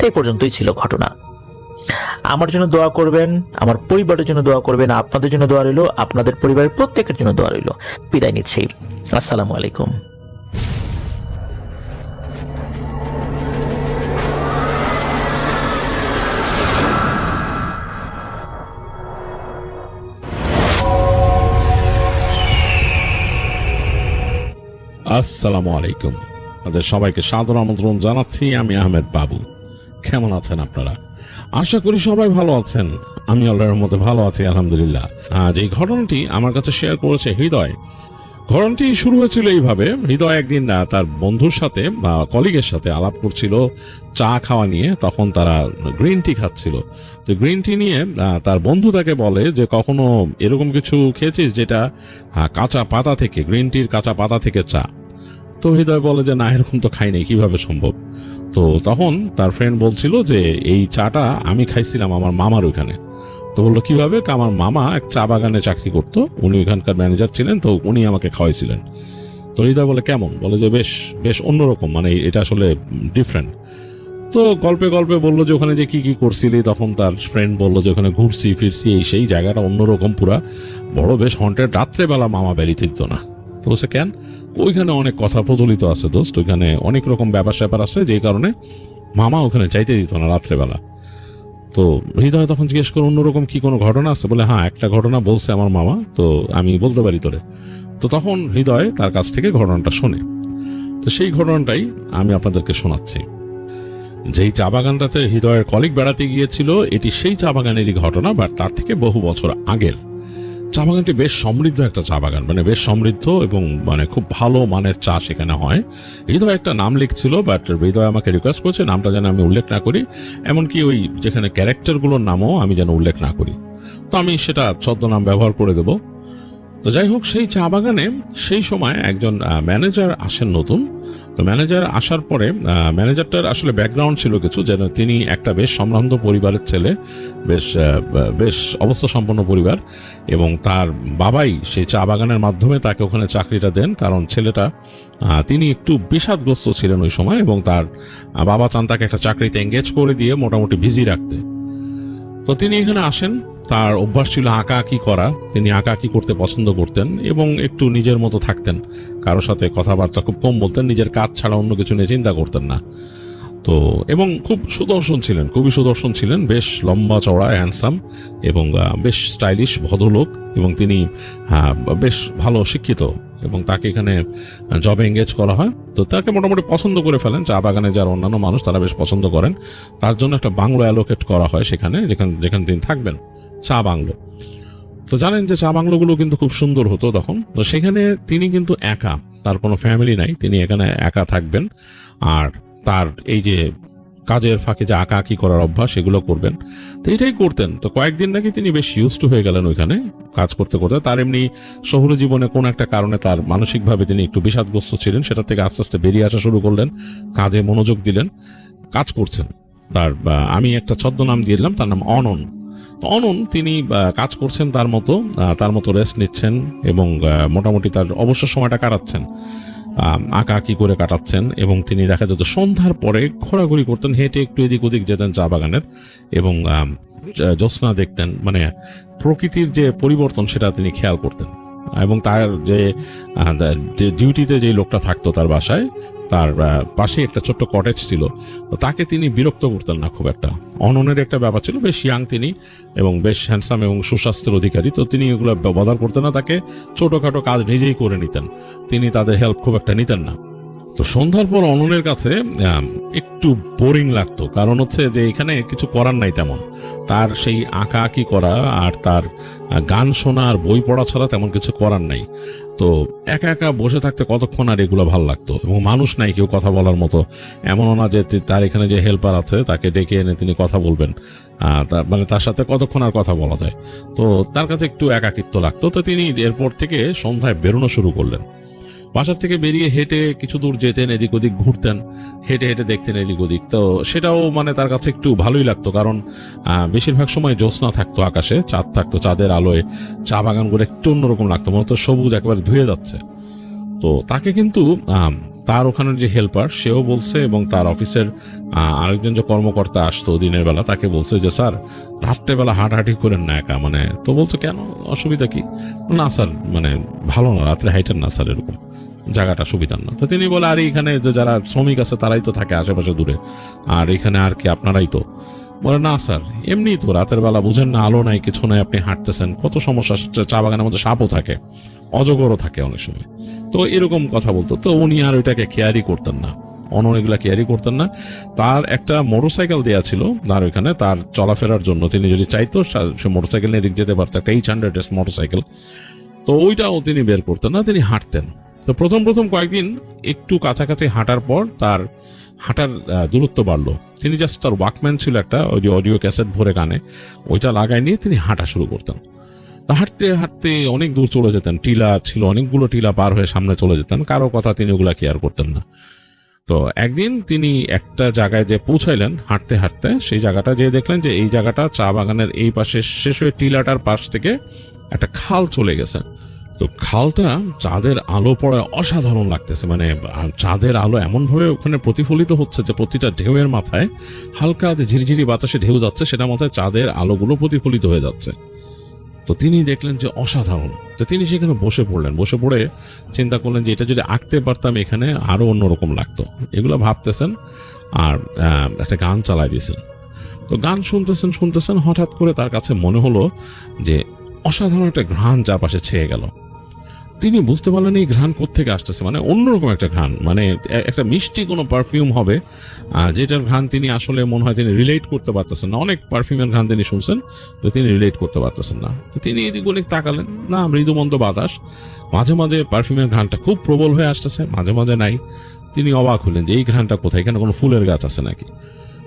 এই পর্যন্তই ছিল ঘটনা। আমার জন্য দোয়া করবেন, আমার পরিবারের জন্য দোয়া করবেন, আপনাদের জন্য দোয়া রইল, আপনাদের পরিবারের প্রত্যেকের জন্য দোয়া রইল। বিদায় নিচ্ছি, আসসালামু আলাইকুম। আসসালামু আলাইকুম। আপনাদের সবাইকে সাদর আমন্ত্রণ জানাচ্ছি। আমি আহমেদ বাবু। কেমন আছেন আপনারা? আশা করি সবাই ভালো আছেন। আমি আল্লাহর মধ্যে ভালো আছি, আলহামদুলিল্লাহ। আজ এই ঘটনাটি আমার কাছে শেয়ার করেছে হৃদয়। ঘটনাটি শুরু হয়েছিল এইভাবে। হৃদয় একদিন তার বন্ধুর সাথে বা কলিগের সাথে আলাপ করছিল চা খাওয়া নিয়ে। তখন তারা গ্রিন টি খাচ্ছিল। তো গ্রিন টি নিয়ে তার বন্ধু তাকে বলে যে, কখনো এরকম কিছু খেয়েছিস যেটা কাঁচা পাতা থেকে, গ্রিন টির কাঁচা পাতা থেকে চা? তো হৃদয় বলে যে, না, এরকম তো খাইনি, কিভাবে সম্ভব? তো তখন তার ফ্রেন্ড বলছিল যে, এই চাটা আমি খাইছিলাম আমার মামার ওইখানে। তো বললো, কিভাবে? আমার মামা এক চা বাগানে চাকরি করতো, উনি ওইখানকার ম্যানেজার ছিলেন, তো উনি আমাকে খাওয়াইছিলেন। তো হৃদয় বলে, কেমন? বলে যে, বেশ বেশ অন্যরকম, মানে এটা আসলে ডিফারেন্ট। তো গল্পে গল্পে বললো যে ওখানে যে কি কি করছিলি। তখন তার ফ্রেন্ড বললো যে ওখানে ঘুরছি ফিরছি, এই সেই জায়গাটা অন্যরকম, পুরা বড় বেশ হন্টেড। রাত্রেবেলা মামা বেরিয়ে দিত না। তো বলছে, কেন? ওইখানে অনেক কথা প্রচলিত আছে দোস্ত, ওইখানে অনেক রকম ব্যাপার স্যাপার আছে, যেই কারণে মামা ওখানে যাইতে দিত না রাত্রেবেলা। তো হৃদয় তখন জিজ্ঞেস করে, অন্যরকম কি কোনো ঘটনা আছে? বলে, হ্যাঁ, একটা ঘটনা বলছে আমার মামা, তো আমি বলতে পারি তোরে। তো তখন হৃদয় তার কাছ থেকে ঘটনাটা শোনে। তো সেই ঘটনাটাই আমি আপনাদেরকে শোনাচ্ছি। যেই চা বাগানটাতে হৃদয়ের কলিগ বেড়াতে গিয়েছিল, এটি সেই চা বাগানেরই ঘটনা, বাট তার থেকে বহু বছর আগের। চা বাগানটি বেশ সমৃদ্ধ একটা চা বাগান, মানে বেশ সমৃদ্ধ এবং মানে খুব ভালো মানের চা সেখানে হয়। হৃদয় একটা নাম লিখছিল, বাট হৃদয় আমাকে রিকোয়েস্ট করছে নামটা যেন আমি উল্লেখ না করি, এমনকি ওই যেখানে ক্যারেক্টারগুলোর নামও আমি যেন উল্লেখ না করি। তো আমি সেটা ছদ্মনাম ব্যবহার করে দেব। তো যাই হোক, সেই চা বাগানে সেই সময় একজন ম্যানেজার আসেন নতুন। তো ম্যানেজার আসার পরে ম্যানেজারটার আসলে ব্যাকগ্রাউন্ড ছিল কিছু, যেন তিনি একটা বেশ সম্ভ্রান্ত পরিবারের ছেলে, বেশ অবস্থা সম্পন্ন পরিবার, এবং তার বাবাই সেই চা বাগানের মাধ্যমে তাকে ওখানে চাকরিটা দেন। কারণ ছেলেটা তিনি একটু বিষাদগ্রস্ত ছিলেন ওই সময়, এবং তার বাবা চান তাকে একটা চাকরিতে এঙ্গেজ করে দিয়ে মোটামুটি বিজি রাখতে। তো তিনি এখানে আসেন। তার অভ্যাস ছিল আঁকাআঁকি করা। তিনি আঁকাআঁকি করতে পছন্দ করতেন এবং একটু নিজের মতো থাকতেন, কারোর সাথে কথাবার্তা খুব কম বলতেন, নিজের কাজ ছাড়া অন্য কিছু নিয়ে চিন্তা করতেন না। তো এবং খুব সুদর্শন ছিলেন, খুবই সুদর্শন ছিলেন, বেশ লম্বা চওড়া, হ্যান্ডসাম এবং বেশ স্টাইলিশ ভদ্রলোক, এবং তিনি বেশ ভালো শিক্ষিত, এবং তাকে এখানে জবে এঙ্গেজ করা হয়। তো তাকে মোটামুটি পছন্দ করে ফেলেন চা বাগানে যারা অন্যান্য মানুষ, তারা বেশ পছন্দ করেন। তার জন্য একটা বাংলো অ্যালোকেট করা হয় সেখানে, যেখানে তিনি থাকবেন, চা বাংলো। তো জানেন যে চা বাংলোগুলো কিন্তু খুব সুন্দর হতো তখন। তো সেখানে তিনি কিন্তু একা, তার কোনো ফ্যামিলি নাই, তিনি এখানে একা থাকবেন। আর তার এই যে কাজের ফাঁকে যে আঁকাআঁকি করার অভ্যাস, সেগুলো করবেন। তো এটাই করতেন। তো কয়েকদিন নাকি তিনি বেশ ইউজড টু হয়ে গেলেন ওইখানে কাজ করতে করতে। তার এমনি শহুরে জীবনে কোন একটা কারণে তার মানসিকভাবে তিনি একটু বিষাদগ্রস্ত ছিলেন, সেটা থেকে আস্তে আস্তে বেরিয়ে আসা শুরু করলেন, কাজে মনোযোগ দিলেন, কাজ করছেন। তার আমি একটা ছদ্মনাম দিয়ে দিলাম, তার নাম অনন। তো অনন তিনি কাজ করছেন তার মতো রেস্ট নিচ্ছেন, এবং মোটামুটি তার অবসর সময়টা কাটাচ্ছেন, আঁকাআঁকি করে কাটাচ্ছেন। এবং তিনি দেখা যেত সন্ধ্যার পরে ঘোরাঘুরি করতেন, হেঁটে একটু এদিক ওদিক যেতেন চা বাগানের, এবং জ্যোৎস্না দেখতেন, মানে প্রকৃতির যে পরিবর্তন সেটা তিনি খেয়াল করতেন। এবং তার যে ডিউটিতে যে লোকটা থাকতো তার বাসায়, তার পাশে একটা ছোট্ট কটেজ ছিল, তো তাকে তিনি বিরক্ত করতেন না খুব একটা। অননের একটা ব্যাপার ছিল, বেশ ইয়াং তিনি, এবং বেশ হ্যান্ডসাম এবং সুস্বাস্থ্যের অধিকারী। তো তিনি এগুলো বদার করতেন না, তাকে ছোটখাটো কাজ নিজেই করে নিতেন, তিনি তাদের হেল্প খুব একটা নিতেন না। তো সন্ধ্যার পর অননের কাছে একটু বোরিং লাগতো, কারণ হচ্ছে যে এখানে কিছু করার নাই তেমন। তার সেই আঁকা আঁকি করা আর তার গান শোনা আর বই পড়া ছাড়া তেমন কিছু করার নাই। তো একা একা বসে থাকতে কতক্ষণ আর এগুলো ভালো লাগতো, এবং মানুষ নাই কেউ কথা বলার মতো। এমনও না যে তার এখানে যে হেল্পার আছে তাকে ডেকে এনে তিনি কথা বলবেন, মানে তার সাথে কতক্ষণ আর কথা বলা যায়। তো তার কাছে একটু একাকিত্ব লাগতো। তো তিনি এরপর থেকে সন্ধ্যায় বেরোনো শুরু করলেন। বাসার থেকে বেরিয়ে হেঁটে কিছু দূর যেতেন, এদিক ওদিক ঘুরতেন, হেঁটে হেঁটে দেখতেন এদিক ওদিক। তো সেটাও মানে তার কাছে একটু ভালোই লাগতো, কারণ বেশিরভাগ সময় জ্যোৎস্না থাকতো আকাশে, চাঁদ থাকতো, চাঁদের আলোয় চা বাগানগুলো একটু অন্যরকম লাগতো, মনে হতো সবুজ একেবারে ধুয়ে যাচ্ছে। তো তাকে কিন্তু তার ওখানের যে হেল্পার সেও বলছে, এবং তার অফিসের আরেকজন যে কর্মকর্তা আসতো দিনের বেলা তাকে বলছে যে স্যার রাত্রেবেলা হাঁটাহাঁটি করেন না একা, মানে। তো বলছে কেন, অসুবিধা কি? না স্যার, মানে ভালো না, রাত্রে হাইটেন না স্যার, এরকম জায়গাটা সুবিধার না। তো তিনি বলে, আর এখানে যে যারা শ্রমিক আছে তারাই তো থাকে আশেপাশে দূরে, আর এখানে আর কি আপনারাই তো। বলে না স্যার, এমনি তো রাতের বেলা বুঝেন না, আলো নাই কিছু নাই, আপনি হাঁটতেছেন, কত সমস্যা। চা বাগানের মধ্যে সাপও থাকে, অজগরও থাকে অনেক সময়। তো এরকম কথা বলতো। তো উনি আর ওইটাকে কেয়ারই করতেন না, অনন এগুলা কেয়ারই করতেন না। তার একটা মোটরসাইকেল দেওয়া ছিল তার ওইখানে, তার চলাফেরার জন্য। তিনি যদি চাইতো সে মোটরসাইকেল নিয়ে দিক যেতে পারতো, একটা 800 মোটরসাইকেল। তো ওইটাও তিনি বের করতেন না, তিনি হাঁটতেন। তো প্রথম প্রথম কয়েকদিন একটু কাছাকাছি হাঁটার পর তার হাঁটার দূরত্ব বাড়লো। তিনি জাস্ট, তার ওয়াকম্যান ছিল একটা, ওই যে অডিও ক্যাসেট ভরে কানে, ওইটা লাগাই নিয়ে তিনি হাঁটা শুরু করতেন। হাঁটতে হাঁটতে অনেক দূর চলে যেতেন, টিলা ছিল অনেকগুলো, টিলা পার হয়ে সামনে চলে যেতেন, কারো কথা তিনি ওগুলা কেয়ার করতেন না। তো একদিন তিনি একটা জায়গায় যে পৌঁছাইলেন হাঁটতে হাঁটতে, সেই জায়গাটা যে দেখলেন যে এই জায়গাটা চা বাগানের এই পাশে শেষ হয়ে টিলাটার পাশ থেকে একটা খাল চলে গেছে। তো খালটা চাঁদের আলো পড়ে অসাধারণ লাগতেছে, মানে চাঁদের আলো এমন ভাবে ওখানে প্রতিফলিত হচ্ছে যে প্রতিটা ঢেউয়ের মাথায় হালকা ঝিরিঝিরি বাতাসে ঢেউ যাচ্ছে, সেটা মাথায় চাঁদের আলোগুলো প্রতিফলিত হয়ে যাচ্ছে। তো তিনি দেখলেন যে অসাধারণ। তো তিনি সেখানে বসে পড়লেন, বসে পড়ে চিন্তা করলেন যে এটা যদি আঁকতে পারতাম এখানে আরো অন্যরকম লাগতো। এগুলো ভাবতেছেন আর একটা গান চালাই দিয়েছেন। তো গান শুনতেছেন শুনতেছেন, হঠাৎ করে তার কাছে মনে হলো যে অসাধারণ একটা ঘ্রাণ চারপাশে ছেয়ে গেল। তিনি বুঝতে পারলেন এই ঘ্রাণ কোত্থেকে আসতেছে, মানে অন্যরকম একটা ঘ্রাণ, মানে একটা মিষ্টি কোনো পারফিউম হবে, যেটার ঘ্রাণ তিনি আসলে মনে হয় তিনি রিলেট করতে পারতেছেন না। অনেক পারফিউমের ঘ্রাণ তিনি শুনছেন, তো তিনি রিলেট করতে পারতেছেন না। তো তিনি এদিক ওদিক তাকালেন, না মৃদুমন্দ বাতাস, মাঝে মাঝে পারফিউমের ঘ্রাণটা খুব প্রবল হয়ে আসতেছে, মাঝে মাঝে নাই। তিনি অবাক হলেন যে এই ঘ্রাণটা কোথায়, এখানে কোনো ফুলের গাছ আছে নাকি।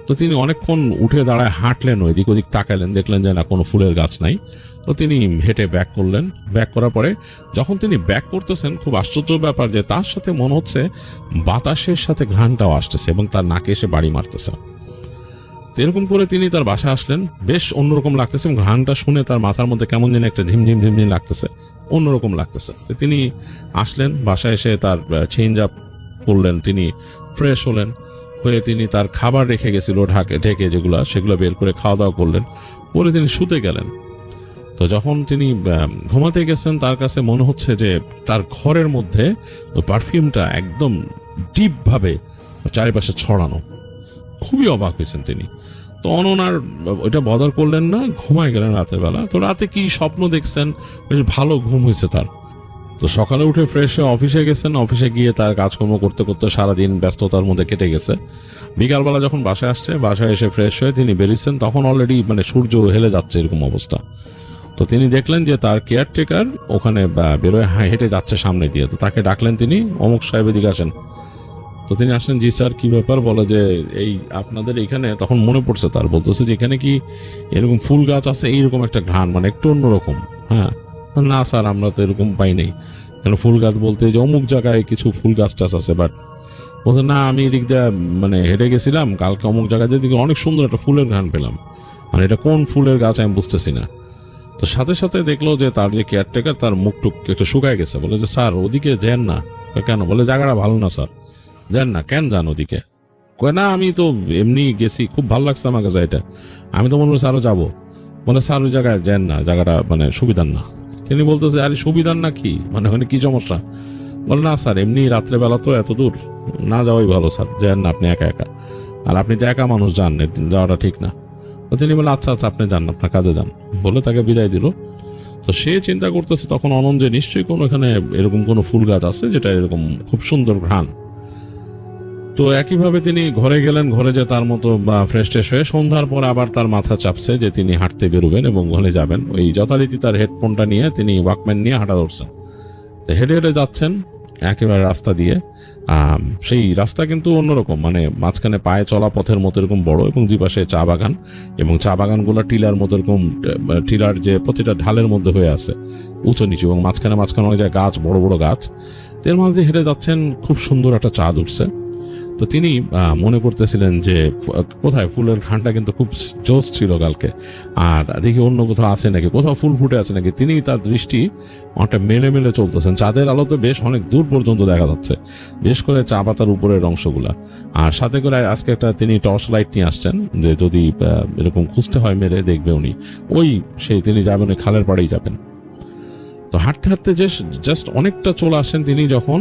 তো তিনি অনেকক্ষণ উঠে দাঁড়ায় হাঁটলেন, ওইদিক ওদিক তাকালেন, দেখলেন যে না, কোনো ফুলের গাছ নাই। তো তিনি হেঁটে ব্যাক করলেন। ব্যাক করার পরে যখন তিনি ব্যাক করতেছেন, খুব আশ্চর্য ব্যাপার যে তার সাথে মনে হচ্ছে বাতাসের সাথে ঘ্রাণটাও আসতেছে এবং তার নাকে এসে বাড়ি মারতেছে। তো এরকম করে তিনি তার বাসায় আসলেন, বেশ অন্যরকম লাগতেছে, এবং ঘ্রাণটা শুনে তার মাথার মধ্যে কেমন যেন একটা ঝিমঝিম ঝিমঝিম লাগতেছে, অন্যরকম লাগতেছে। তো তিনি আসলেন, বাসায় এসে তার চেঞ্জ আপ করলেন, তিনি ফ্রেশ হলেন, হয়ে তিনি তার খাবার রেখে গেছিল ঢেকে যেগুলো, সেগুলো বের করে খাওয়া দাওয়া করলেন, পরে তিনি শুতে গেলেন। তো যখন তিনি ঘুমাতে গেছেন, তার কাছে মনে হচ্ছে যে তার ঘরের মধ্যে ওই পারফিউমটা একদম ডিপ ভাবে চারিপাশে ছড়ানো। খুবই অবাক হয়েছেন তিনি। তো অনন আর ওইটা বদার করলেন না, ঘুমায় গেলেন রাতের বেলা। তো রাতে কি স্বপ্ন দেখছেন, বেশ ভালো ঘুম হয়েছে তার। তো সকালে উঠে ফ্রেশ হয়ে অফিসে গেছেন, অফিসে গিয়ে তার কাজকর্ম করতে করতে সারাদিন ব্যস্ততার মধ্যে কেটে গেছে। বিকালবেলা যখন বাসায় আসছে, বাসায় এসে ফ্রেশ হয়ে তিনি বেরিয়েছেন, তখন অলরেডি মানে সূর্য হেলে যাচ্ছে এরকম অবস্থা। তো তিনি দেখলেন যে তার কেয়ারটেকার ওখানে বেরোয় হেঁটে যাচ্ছে সামনে দিয়ে। তো তাকে ডাকলেন তিনি, অমুক সাহেব এদিকে আসেন। তো তিনি আসলেন, জি স্যার কি ব্যাপার, বলে যে এই আপনাদের এখানে, তখন মনে পড়ছে তার, বলতেছে যে এখানে কি এরকম ফুল গাছ আছে, এইরকম একটা ঘ্রাণ, মানে একটু অন্যরকম। হ্যাঁ, না স্যার আমরা তো এরকম পাই নাই। কেন ফুল গাছ বলতে যে অমুক জায়গায় কিছু ফুল গাছ টাছ আছে, বাট বলছে না আমি এদিক দিয়ে মানে হেঁটে গেছিলাম কালকে, অমুক জায়গায় দিয়ে অনেক সুন্দর একটা ফুলের ঘ্রাণ পেলাম, মানে এটা কোন ফুলের গাছ আমি বুঝতেছি না। তো সাথে সাথে দেখলো যে তার যে কেয়ারটেকার, তার মুখ টুক একটু শুকায় গেছে। বলে যে স্যার ওদিকে যান না। কেন? বলে জায়গাটা ভালো না স্যার, যান না। কেন যান ওদিকে? কয় না আমি তো এমনি গেছি, খুব ভালো লাগছে আমার কাছে এটা, আমি তো মনে করছি আরো যাবো। বলে স্যার ওই জায়গায় যান না, জায়গাটা মানে সুবিধার না। তিনি বলতেছে আরে সুবিধার না কি, মানে ওখানে কি সমস্যা? বলে না স্যার এমনি রাত্রেবেলা তো এত দূর না যাওয়াই ভালো স্যার, যান না আপনি একা একা, আর আপনি তো একা মানুষ, যান, যাওয়াটা ঠিক না। তো তিনি বলে আচ্ছা আচ্ছা আপনি যান, আপনার কাজে যান, বলে তাকে বিদায় দিল। তো সে চিন্তা করতেছে তখন অনন যে নিশ্চয়ই কোনো এখানে এরকম কোনো ফুল গাছ আছে যেটা এরকম খুব সুন্দর ঘ্রাণ। তো একইভাবে তিনি ঘরে গেলেন, ঘরে যে তার মতো ফ্রেশ ট্রেশ হয়ে সন্ধ্যার পর আবার তার মাথা চাপছে যে তিনি হাঁটতে বেরোবেন এবং ঘরে যাবেন। ওই যথারীতি তার হেডফোনটা নিয়ে তিনি ওয়াকম্যান নিয়ে হাঁটা ধরছেন। তো হেঁটে হেঁটে যাচ্ছেন একেবারে রাস্তা দিয়ে। সেই রাস্তা কিন্তু অন্যরকম, মানে মাঝখানে পায়ে চলা পথের মতো এরকম বড়, এবং দুই পাশে চা বাগান, এবং চা বাগানগুলো টিলার মতো এরকম, টিলার যে প্রতিটা ঢালের মধ্যে হয়ে আছে উঁচু নিচু, এবং মাঝখানে অনেক জায়গায় গাছ, বড় বড় গাছ। এর মধ্যে হেঁটে যাচ্ছেন, খুব সুন্দর একটা চাঁদ উঠছে। তো তিনি মনে করতেছিলেন যে কোথায় ফুলের ঘ্রাণটা কিন্তু খুব জোস ছিল কালকে, আর দেখি অন্য কোথাও আছে নাকি, কোথাও ফুল ফুটে আছে নাকি। তিনি তার দৃষ্টি অনেকটা মেলে মেলে চলতেছেন। চাঁদের আলোতে বেশ অনেক দূর পর্যন্ত দেখা যাচ্ছে, বিশেষ করে চা পাতার উপরের অংশগুলা। আর সাথে করে আজকে একটা তিনি টর্চ লাইট নিয়ে আসছেন, যে যদি এরকম খুঁজতে হয় মেরে দেখবে উনি, ওই সেই তিনি যাবেন ওই খালের পাড়েই যাবেন। তো হাঁটতে হাঁটতে জাস্ট অনেকটা চলে আসেন তিনি, যখন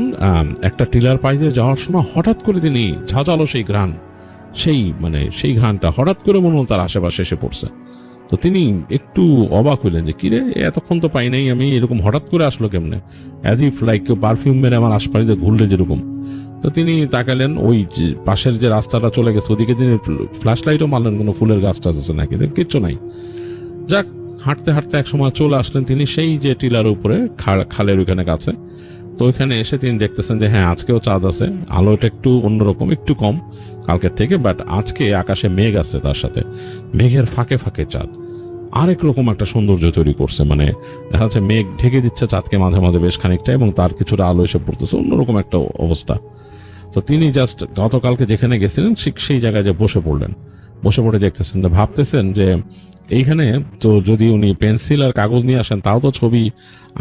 একটা টিলার পাইতে যাওয়ার সময় হঠাৎ করে তিনি ঝাঁঝালো সেই ঘ্রাণ, সেই ঘ্রাণটা হঠাৎ করে মনে হল তার আশেপাশে এসে পড়ছে। তো তিনি একটু অবাক হইলেন যে কিরে, এতক্ষণ তো পাই নাই আমি, এরকম হঠাৎ করে আসলো কেমনে, অ্যাজ ইফ লাইক কেউ পারফিউম মেরে আমার আশপাশে ঘুরলে যেরকম। তো তিনি তাকালেন, ওই পাশের যে রাস্তাটা চলে গেছে ওদিকে তিনি ফ্ল্যাশ লাইটও মারলেন, কোনো ফুলের গাছ টাছ আছে নাকি, কিচ্ছু নাই। যাক, হাঁটতে হাঁটতে এক সময় চলে আসলেন তিনি সেই যে টিলার উপরে, খালের ওইখানে কাছে। তো ওইখানে এসে তিনি দেখতেছেন যে হ্যাঁ, আজকেও চাঁদ আছে, আলোটা একটু অন্যরকম, একটু কম কালকের থেকে, বাট আজকে আকাশে মেঘ আছে, তার সাথে মেঘের ফাঁকে ফাঁকে চাঁদ আরেক রকম একটা সৌন্দর্য তৈরি করছে। মানে দেখা যাচ্ছে মেঘ ঢেকে দিচ্ছে চাঁদকে মাঝে মাঝে বেশ খানিকটা, এবং তার কিছুটা আলো এসে পড়তেছে, অন্যরকম একটা অবস্থা। তো তিনি জাস্ট গতকালকে যেখানে গেছিলেন সেই জায়গায় যে বসে পড়লেন, বসে পড়ে দেখতেছেন, ভাবতেছেন যে এইখানে তো যদি উনি পেন্সিল আর কাগজ নিয়ে আসেন, তাও তো ছবি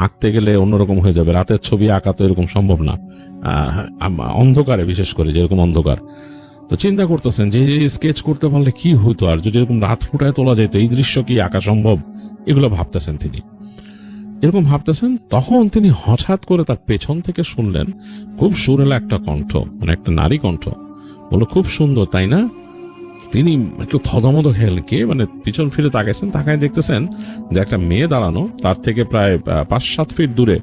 আঁকতে গেলে অন্যরকম হয়ে যাবে। রাতের ছবি আঁকা তো এরকম সম্ভব না, অন্ধকারে, বিশেষ করে যেরকম অন্ধকার। তো চিন্তা করতেছেন যে স্কেচ করতে পারলে কি হতো, আর যদি এরকম রাত ফুটায় তোলা যেত, এই দৃশ্য কি আঁকা সম্ভব, এগুলো ভাবতেছেন তিনি। এরকম ভাবতেছেন, তখন তিনি হঠাৎ করে তার পেছন থেকে শুনলেন খুব সুরেলা একটা কণ্ঠ, মানে একটা নারী কণ্ঠ, বললো, খুব সুন্দর তাই না? তিনি একটু থতমত খেলেন, কে, মানে পিছন ফিরে তাকাইছেন, তাকায় দেখতেছেন যে একটা মেয়ে দাঁড়ানো তার থেকে প্রায় 5-7 ফিট দূরে।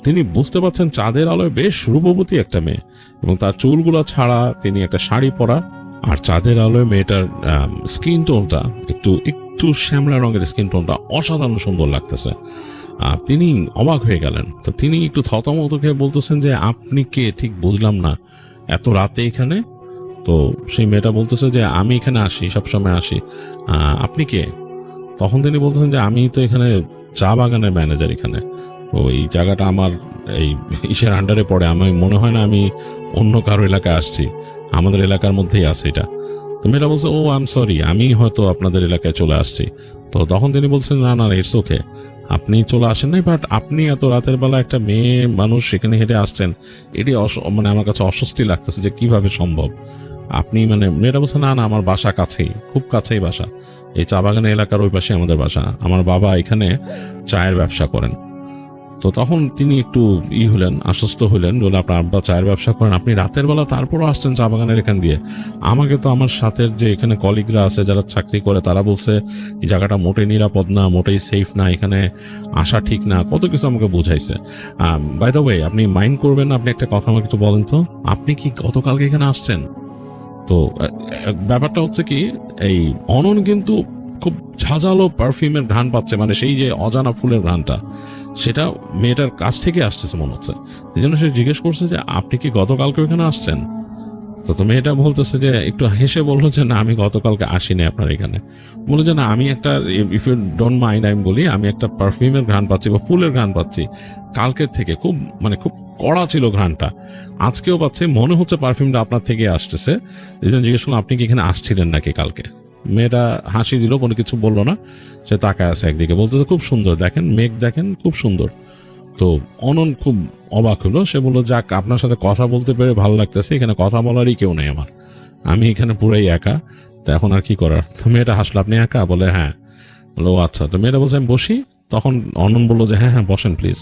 তিনি বুঝতে পারছেন চাঁদের আলোয় বেশ রূপবতী একটা মেয়ে, এবং তার চুলগুলো ছাড়া, তিনি একটা শাড়ি পরা, আর চাঁদের আলোয় মেয়েটার স্কিন টোনটা একটু শ্যামলা রঙের স্কিন টোনটা অসাধারণ সুন্দর লাগতেছে। তিনি অবাক হয়ে গেলেন। তো তিনি একটু থতমত খেয়ে বলতেছেন যে আপনি কে, ঠিক বুঝলাম না, এত রাতে এখানে? তো সেই মেয়েটা বলতেছে যে আমি এখানে আসি, সবসময় আসি। আপনি কে? তখন তিনি বলতেছেন যে আমি তো এখানে চা বাগানের ম্যানেজার, এখানে ওই জায়গাটা আমার এই ইসের আন্ডারে পড়ে, আমি মনে হয় না আমি অন্য কারো এলাকায় আসছি, আমাদের এলাকার মধ্যেই আছে এটা। তো মেয়েটা বলছে, ও আই এম সরি, আমি হয়তো আপনাদের এলাকায় চলে আসছি। তো তখন তিনি বলছেন, না না, ইটস ওকে, আপনি চলে আসেন নাই, বাট আপনি এত রাতের বেলা একটা মেয়ে মানুষ সেখানে হেঁটে আসছেন, এটি মানে আমার কাছে অস্বস্তি লাগতেছে যে কিভাবে সম্ভব। আপনি, মানে মেয়েটা বলছে, না না, আমার বাসা কাছেই, খুব কাছেই বাসা, এই চা বাগান এলাকার ওই পাশে আমাদের বাসা, আমার বাবা এখানে চায়ের ব্যবসা করেন। তো তখন তিনি একটু হলেন, আশ্বস্ত হলেন, বলে আপনার আব্বা চায়ের ব্যবসা করেন, আপনি রাতের বেলা তারপরও আসছেন চা বাগানের এখান দিয়ে? আমাকে তো আমার সাথে যে এখানে কলিগরা আছে যারা চাকরি করে, তারা বলছে এই জায়গাটা মোটেই নিরাপদ না, মোটেই সেফ না, এখানে আসা ঠিক না, কত কিছু আমাকে বুঝাইছে। বাই দ্য ওয়ে, আপনি মাইন্ড করবেন না, আপনি একটা কথা আমাকে একটু বলেন তো, আপনি কি গতকালকে এখানে আসছেন? তো ব্যাপারটা হচ্ছে কি, এই অনন কিন্তু খুব ঝাঁঝালো পারফিউমের ঘ্রাণ পাচ্ছে, মানে সেই যে অজানা ফুলের ঘ্রাণটা, সেটা মেয়েটার কাছ থেকে আসতেছে মনে হচ্ছে। সেই জন্য সে জিজ্ঞেস করছে যে আপনি কি গতকালকে এখানে আসছেন? তো মেয়েটা বলতেছে যে, একটু হেসে বললো যে না, আমি গতকালকে আসিনি আপনার এখানে। বলে যে না, আমি একটা, ইফ ইউ ডোন্ট মাইন্ড আমি বলি, আমি একটা পারফিউমের ঘ্রাণ পাচ্ছি বা ফুলের ঘ্রাণ পাচ্ছি কালকের থেকে, খুব মানে খুব কড়া ছিল ঘ্রাণটা, আজকেও পাচ্ছি, মনে হচ্ছে পারফিউমটা আপনার থেকে আসতেছে। এই জন্য জিজ্ঞেস করলাম আপনি কি এখানে আসছিলেন নাকি কালকে। মেয়েটা হাসি দিল, কোনো কিছু বললো না, সে তাকায় আছে একদিকে, বলতেছে খুব সুন্দর, দেখেন মেঘ দেখেন, খুব সুন্দর। তো অনন খুব অবাক হলো, সে বললো, যাক, আপনার সাথে কথা বলতে পেরে ভালো লাগতেছে, এখানে কথা বলারই কেউ নেই আমার, আমি এখানে পুরাই একা, তো এখন আর কি করার। তো মেয়েটা হাসলো, আপনি একা? বলে হ্যাঁ। বললো আচ্ছা। তো মেয়েটা বলছে আমি বসি? তখন অনন বললো যে হ্যাঁ হ্যাঁ বসেন প্লিজ,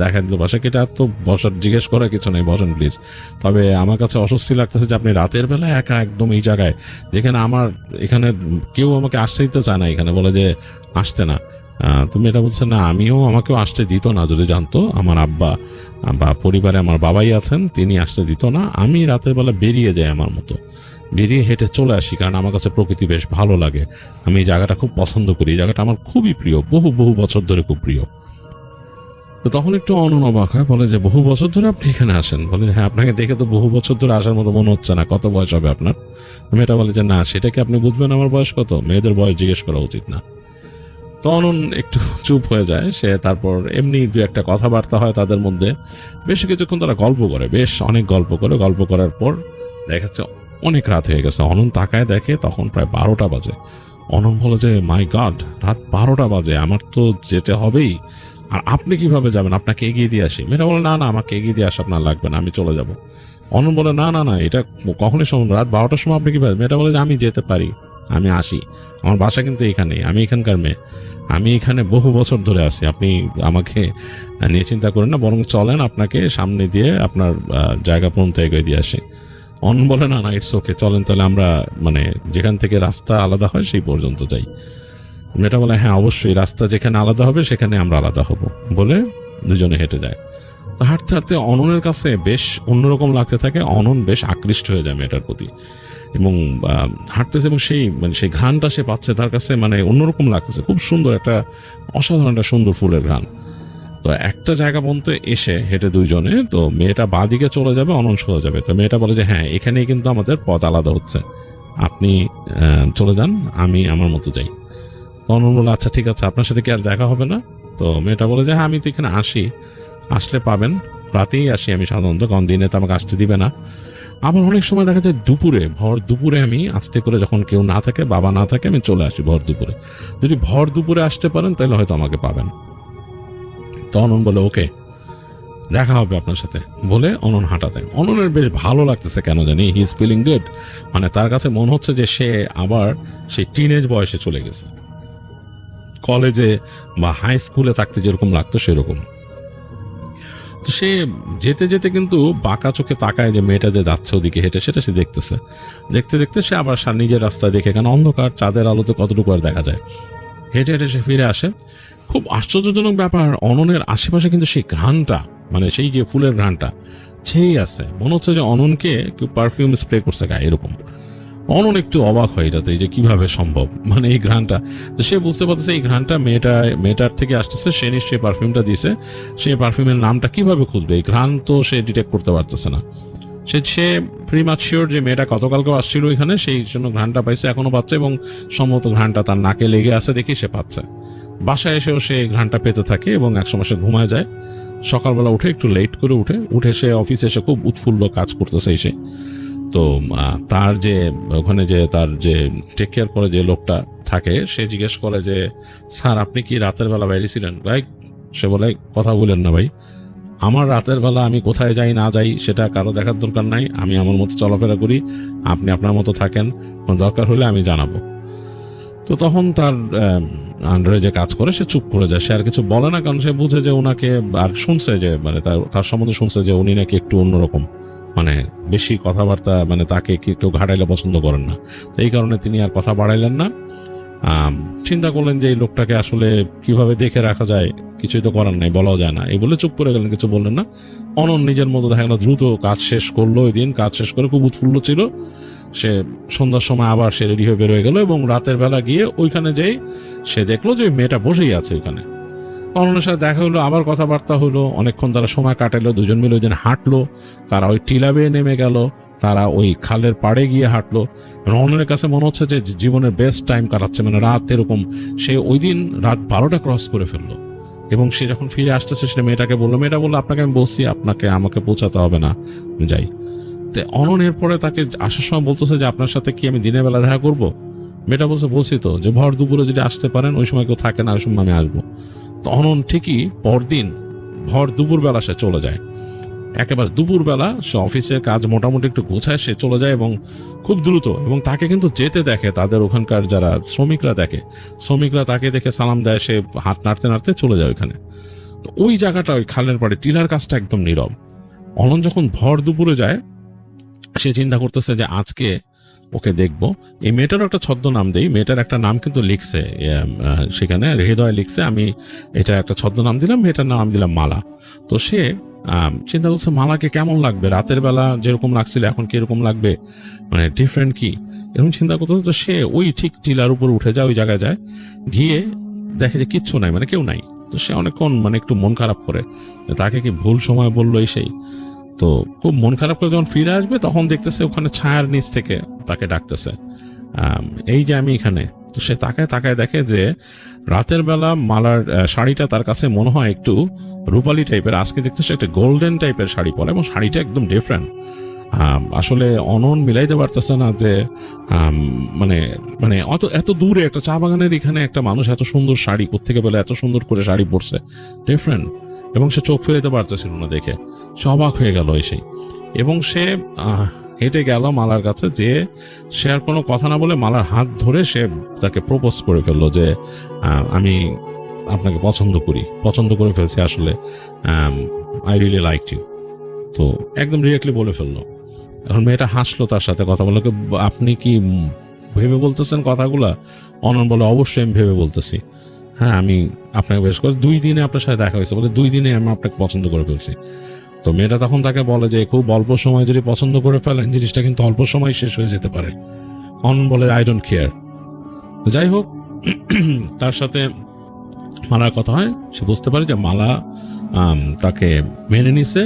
দেখা দিল বাসা কেটে আর তো বসার জিজ্ঞেস করার কিছু নেই, বসেন প্লিজ। তবে আমার কাছে অস্বস্তি লাগতেছে যে আপনি রাতের বেলা একা একদম এই জায়গায়, যেখানে আমার এখানে কেউ আমাকে আসতে দিতে চায় না, এখানে বলে যে আসতে না। তুমি এটা বলছো না, আমাকেও আসতে দিত না যদি জানতো আমার আব্বা বা পরিবারে আমার বাবাই আছেন, তিনি আসতে দিত না। আমি রাতের বেলা বেরিয়ে যাই আমার মতো, বেরিয়ে হেঁটে চলে আসি, কারণ আমার কাছে প্রকৃতি বেশ ভালো লাগে। আমি এই জায়গাটা খুব পছন্দ করি, এই জায়গাটা আমার খুবই প্রিয়, বহু বহু বছর ধরে খুব প্রিয়। তো তখন একটু অবাক হয়, বলে যে বহু বছর ধরে আপনি এখানে আসেন? বলে হ্যাঁ, আপনাকে দেখে তো বহু বছর ধরে আসার মতো মনে হচ্ছে না, কত বয়স হবে আপনার? মেয়েটা বলে যে না, সেটা কি আপনি বুঝবেন আমার বয়স কত? মেয়েদের বয়স জিজ্ঞেস করা উচিত না। তো অনন একটু চুপ হয়ে যায়। সে তারপর এমনি দু একটা কথাবার্তা হয় তাদের মধ্যে, বেশ কিছুক্ষণ তারা গল্প করে, বেশ অনেক গল্প করে। গল্প করার পর দেখা যাচ্ছে অনেক রাত হয়ে গেছে। অনন তাকায় দেখে তখন প্রায় 12টা বাজে। অনন বলে যে মাই গড, রাত 12টা বাজে, আমার তো যেতে হবেই, আর আপনি কিভাবে যাবেন? আপনাকে এগিয়ে দিয়ে আসি। মেয়েটা বলে না না, আমাকে এগিয়ে দিয়ে আসা আপনার লাগবে না, আমি চলে যাব। অনন বলে না না না, এটা কখনই সম্ভব না, রাত 12টার সময় আপনি কিভাবে? মেয়েটা বলে যে আমি যেতে পারি, আমি আসি, আমার বাসা কিন্তু এখানেই, আমি এখানকার মেয়ে, আমি এখানে বহু বছর ধরে আছি, আপনি আমাকে নিয়ে চিন্তা করেন না, বরং চলেন, আপনাকে সামনে দিয়ে আপনার জায়গা পর্যন্ত এগিয়ে দিয়ে আসি। অনন বলে না না, ইটস ওকে, চলেন তাহলে আমরা মানে যেখান থেকে রাস্তা আলাদা হয় সেই পর্যন্ত যাই। মেয়েটা বলে হ্যাঁ অবশ্যই, রাস্তা যেখানে আলাদা হবে সেখানে আমরা আলাদা হব, বলে দুজনে হেঁটে যায়। তো হাঁটতে হাঁটতে অননের কাছে বেশ অন্যরকম লাগতে থাকে, অনন বেশ আকৃষ্ট হয়ে যায় মেয়েটার প্রতি, এবং হাঁটতেছে, এবং সেই মানে সেই ঘ্রাণটা সে পাচ্ছে তার কাছে মানে অন্যরকম লাগতেছে, খুব সুন্দর একটা অসাধারণ একটা সুন্দর ফুলের ঘ্রাণ। তো একটা জায়গা পর্যন্ত এসে হেঁটে দুইজনে, তো মেয়েটা বাঁদিকে চলে যাবে, অনন সোজা যাবে। তো মেয়েটা বলে যে হ্যাঁ, এখানেই কিন্তু আমাদের পথ আলাদা হচ্ছে, আপনি চলে যান, আমি আমার মতো যাই। তো অনন বলে আচ্ছা ঠিক আছে, আপনার সাথে কি আর দেখা হবে না? তো মেয়েটা বলে যে হ্যাঁ, আমি তো এখানে আসি, আসলে পাবেন, রাতেই আসি আমি সাধারণত, কারণ দিনে তো আমাকে আসতে দিবে না। আবার অনেক সময় দেখা যায় দুপুরে, ভর দুপুরে আমি আস্তে করে, যখন কেউ না থাকে, বাবা না থাকে, আমি চলে আসি ভর দুপুরে। যদি ভর দুপুরে আসতে পারেন তাহলে হয়তো আমাকে পাবেন। তো অনন বলে ওকে, দেখা হবে আপনার সাথে, বলে অনন হাঁটা দেয়। অননের বেশ ভালো লাগতেছে কেন জানি, হি ইজ ফিলিং গুড, মানে তার কাছে মনে হচ্ছে যে সে আবার সেই টিনেজ বয়সে চলে গেছে, কলেজে বা হাই স্কুলে থাকতে যেরকম লাগতো সেরকম। তো সে যেতে যেতে কিন্তু বাঁকা চোখে তাকায় যে মেয়েটা যে যাচ্ছে ওদিকে হেঁটে, সেটা সে দেখতেছে। দেখতে দেখতে সে আবার নিজের রাস্তায় দেখে, কেন অন্ধকার, চাঁদের আলোতে কতটুকু আর দেখা যায়। হেঁটে হেঁটে সে ফিরে আসে। খুব আশ্চর্যজনক ব্যাপার, অননের আশেপাশে কিন্তু সেই ঘ্রাণটা, মানে সেই যে ফুলের ঘ্রাণটা ছেয়ে আছে, মনে হচ্ছে যে অননকে কেউ পারফিউম স্প্রে করছে গায়ে, এরকম। অনন একটু অবাক হয় এটাতে, যে কিভাবে সম্ভব, মানে এই ঘ্রাণটা। তো সে বুঝতে পারতেছে এই ঘ্রাণটা মেয়েটার থেকে আসতেছে, সে নিশ্চয়ই পারফিউমটা দিছে, সে পারফিউমের নামটা কিভাবে খুঁজবে, এই ঘ্রাণ তো সে ডিটেক্ট করতে পারতেছে না। সে প্রি মাচ শিওর যে মেয়েটা গতকালকেও আসছিল এখানে, সেই জন্য ঘ্রাণটা পাইছে, এখনো পাচ্ছে, এবং সম্ভবত ঘ্রাণটা তার নাকে লেগে আছে দেখি সে পাচ্ছে। বাসায় এসেও সে ঘ্রাণটা পেতে থাকে, এবং একসময় সে ঘুমায় যায়। সকালবেলা উঠে একটু লেট করে উঠে সে অফিসে এসে খুব উৎফুল্ল কাজ করতেছে এসে। তো তার যে ওখানে যে তার যে টেক কেয়ার করে যে লোকটা থাকে, সে জিজ্ঞেস করে যে স্যার আপনি কি রাতের বেলা বাইরে ছিলেন? ভাই, সে বলে কথা বলেন না ভাই, আমার রাতের বেলা আমি কোথায় যাই না যাই সেটা কারো দেখার দরকার নাই, আমি আমার মতো চলাফেরা করি, আপনি আপনার মতো থাকেন, দরকার হলে আমি জানাবো। তো তখন তার আন্ডারে যে কাজ করে সে চুপ করে যায়, সে আর কিছু বলে না, কারণ সে বুঝে যে ওনাকে, আর শুনছে যে মানে তার সম্বন্ধে শুনছে যে উনি নাকি একটু অন্যরকম, মানে বেশি কথাবার্তা, মানে তাকে কেউ ঘাটাইলে পছন্দ করেন না। তো এই কারণে তিনি আর কথা বাড়াইলেন না। চিন্তা করলেন যে এই লোকটাকে আসলে কিভাবে দেখে রাখা যায়, কিছুই তো করার নাই, বলাও যায় না, এই বলে চুপ করে গেলেন, কিছু বললেন না। অনন নিজের মতো দেখা গেল দ্রুত কাজ শেষ করলো, ওই দিন কাজ শেষ করে খুব উৎফুল্ল ছিল। সে সন্ধ্যার সময় আবার সে রেডি হয়ে বেরোয় গেল, এবং রাতের বেলা গিয়ে ওইখানে যেই সে দেখলো যে মেয়েটা বসেই আছে ওইখানে। অননের সাথে দেখা হলো, আবার কথাবার্তা হলো, অনেকক্ষণ তারা সময় কাটালো, দুজন মিলে ওই দিন হাঁটলো, তারা ওই টিলা বেয়ে নেমে গেল, তারা ওই খালের পাড়ে গিয়ে হাঁটলো। অননের কাছে মনে হচ্ছে যে জীবনের বেস্ট টাইম কাটাচ্ছে, মানে রাত এরকম। সে ওই দিন রাত 12টা ক্রস করে ফেললো, এবং সে যখন ফিরে আসতেছে সে মেয়েটাকে বললো, মেয়েটা বললো আপনাকে আমি বলছি আমাকে পৌঁছাতে হবে না, যাই। তো অনন এরপরে তাকে আসার সময় বলতেছে যে আপনার সাথে কি আমি দিনের বেলা দেখা করবো? মেয়েটা বলছি তো যে ভর দুপুরে যদি আসতে পারেন, ওই সময় কেউ থাকে না, ওই সময় আমি আসবো। তো অনন ঠিকই পরদিন ভর দুপুর বেলা সে চলে যায়, একেবারে দুপুর বেলা সে অফিসের কাজ মোটামুটি একটু গোছায় সে চলে যায়, এবং খুব দ্রুত। এবং তাকে কিন্তু যেতে দেখে তাদের ওখানকার যারা শ্রমিকরা তাকে দেখে সালাম দেয়, সে হাত নাড়তে নাড়তে চলে যায় ওইখানে। তো ওই জায়গাটা, ওই খালের পাড়ে টিলার কাজটা একদম নীরব। অনন যখন ভর দুপুরে যায়, সে চিন্তা করতেছে যে আজকে ওকে দেখবো। এই মেয়েটারও একটা ছদ্মনাম দেই, মেয়েটার একটা নাম কিন্তু লিখছে সেখানে, হৃদয় লিখছে, আমি এটা একটা ছদ্মনাম দিলাম, মেয়েটার নাম দিলাম মালা। তো সে চিন্তা করছে মালাকে কেমন লাগবে, রাতের বেলা যেরকম লাগছিল এখন কি এরকম লাগবে, মানে ডিফারেন্ট কি, এরকম চিন্তা করতেছে। তো সে ওই ঠিক টিলার উপর উঠে যায়, ওই জায়গায় যায়, গিয়ে দেখে যে কিচ্ছু নাই, মানে কেউ নাই। তো সে অনেকক্ষণ মানে একটু মন খারাপ করে, তাকে কি ভুল সময় বললো এই সেই। তো খুব মন খারাপ করে যখন ফিরে আসবে তখন দেখতেছে ওখানে ছায়ার নিচ থেকে তাকে ডাকতেছে, এই যে আমি এখানে। তো সে তাকায় তাকায় দেখে যে রাতের বেলা মালার শাড়িটা তার কাছে মনে হয় একটু রূপালী টাইপের, আজকে দেখতেছে একটা গোল্ডেন টাইপের শাড়ি পরে, এবং শাড়িটা একদম ডিফারেন্ট। আসলে অনন মিলাইতে পারতেছে না যে মানে মানে এত দূরে একটা চা বাগানের এখানে একটা মানুষ এত সুন্দর শাড়ি কোত্থেকে পেলে, এত সুন্দর করে শাড়ি পরছে, ডিফারেন্ট। এবং সে চোখ ফেরাতে পারতেছিল না দেখে, সে অবাক হয়ে গেল এসে। এবং সে হেঁটে গেল মালার কাছে, যে সে আর কোনো কথা না বলে মালার হাত ধরে সে তাকে প্রপোজ করে ফেললো যে আমি আপনাকে পছন্দ করে ফেলছি, আসলে আই রিয়েলি লাইক ইউ। তো একদম ডিরেক্টলি বলে ফেললো। এখন মেয়েটা হাসলো তার সাথে কথা বললো, আপনি কি ভেবে বলতেছেন কথাগুলা? অনন বলে, অবশ্যই আমি ভেবে বলতেছি, হ্যাঁ আমি আপনাকে বেশ করে 2 দিনে আপনার সাথে দেখা হয়েছে, বলে 2 দিনে আমি আপনাকে পছন্দ করে ফেলছি। তো মেয়েটা তখন তাকে বলে যে খুব অল্প সময় যদি পছন্দ করে ফেলেন, জিনিসটা কিন্তু অল্প সময় শেষ হয়ে যেতে পারে। অনন বলে, আই ডোন্ট কেয়ার। যাই হোক, তার সাথে মালার কথা হয়, সে বুঝতে পারে যে মালা তাকে মেনে নিছে,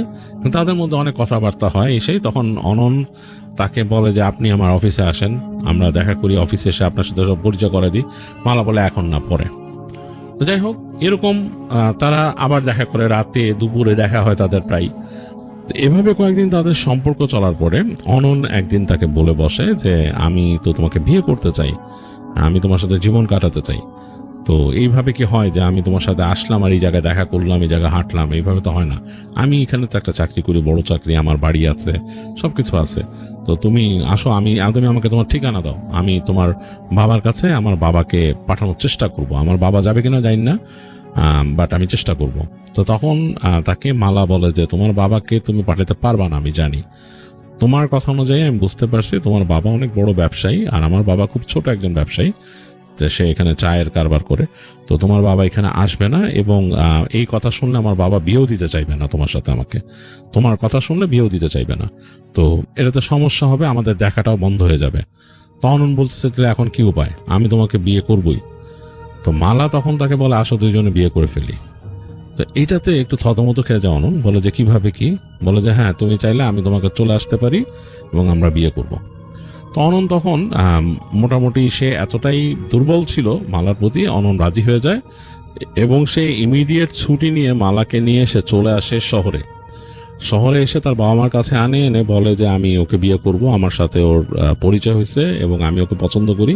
তাদের মধ্যে অনেক কথাবার্তা হয় এসেই। তখন অনন তাকে বলে যে আপনি আমার অফিসে আসেন, আমরা দেখা করি, অফিসে এসে আপনার সাথে সব পরিচয় করে দিই। মালা বলে এখন না, পরে। তো যাই হোক, এরকম তারা আবার দেখা করে, রাতে দুপুরে দেখা হয় তাদের প্রায়। এভাবে কয়েকদিন তাদের সম্পর্ক চলার পরে অনন একদিন তাকে বলে বসে যে আমি তো তোমাকে বিয়ে করতে চাই, আমি তোমার সাথে জীবন কাটাতে চাই। তো এইভাবে কি হয় যে আমি তোমার সাথে আসলাম আর এই জায়গায় দেখা করলাম, এই জায়গায় হাঁটলাম, এইভাবে তো হয় না। আমি এখানে তো একটা চাকরি করি, বড় চাকরি, আমার বাড়ি আছে, সবকিছু আছে। তো তুমি আসো, তুমি আমাকে তোমার ঠিকানা দাও, আমি তোমার বাবার কাছে আমার বাবাকে পাঠানোর চেষ্টা করব। আমার বাবা যাবে কিনা জানি না, বাট আমি চেষ্টা করব। তো তখন তাকে মালা বলে যে তোমার বাবাকে তুমি পাঠাতে পারবা না, আমি জানি। তোমার কথা অনুযায়ী আমি বুঝতে পারছি তোমার বাবা অনেক বড় ব্যবসায়ী, আর আমার বাবা খুব ছোট একজন ব্যবসায়ী, সে এখানে চায়ের কারবার করে। তো তোমার বাবা এখানে আসবে না, এবং এই কথা শুনলে আমার বাবা বিয়েও দিতে চাইবে না তোমার সাথে, আমাকে তোমার কথা শুনলে বিয়েও দিতে চাইবে না। তো এটাতে সমস্যা হবে, আমাদের দেখাটাও বন্ধ হয়ে যাবে। তখন বলতেছে এখন কি উপায়, আমি তোমাকে বিয়ে করবই। তো মালা তখন তাকে বলে আসো দুইজনে বিয়ে করে ফেলি। তো এইটাতে একটু থতমত খেয়ে যায় অনন, বলে যে কিভাবে কি? বলে যে হ্যাঁ, তুমি চাইলে আমি তোমাকে চলে আসতে পারি এবং আমরা বিয়ে করব। তো অনন তখন মোটামুটি সে এতটাই দুর্বল ছিল মালার প্রতি, অনন রাজি হয়ে যায় এবং সে ইমিডিয়েট ছুটি নিয়ে মালাকে নিয়ে সে চলে আসে শহরে এসে তার বাবা মার কাছে এনে বলে যে আমি ওকে বিয়ে করব, আমার সাথে ওর পরিচয় হয়েছে এবং আমি ওকে পছন্দ করি।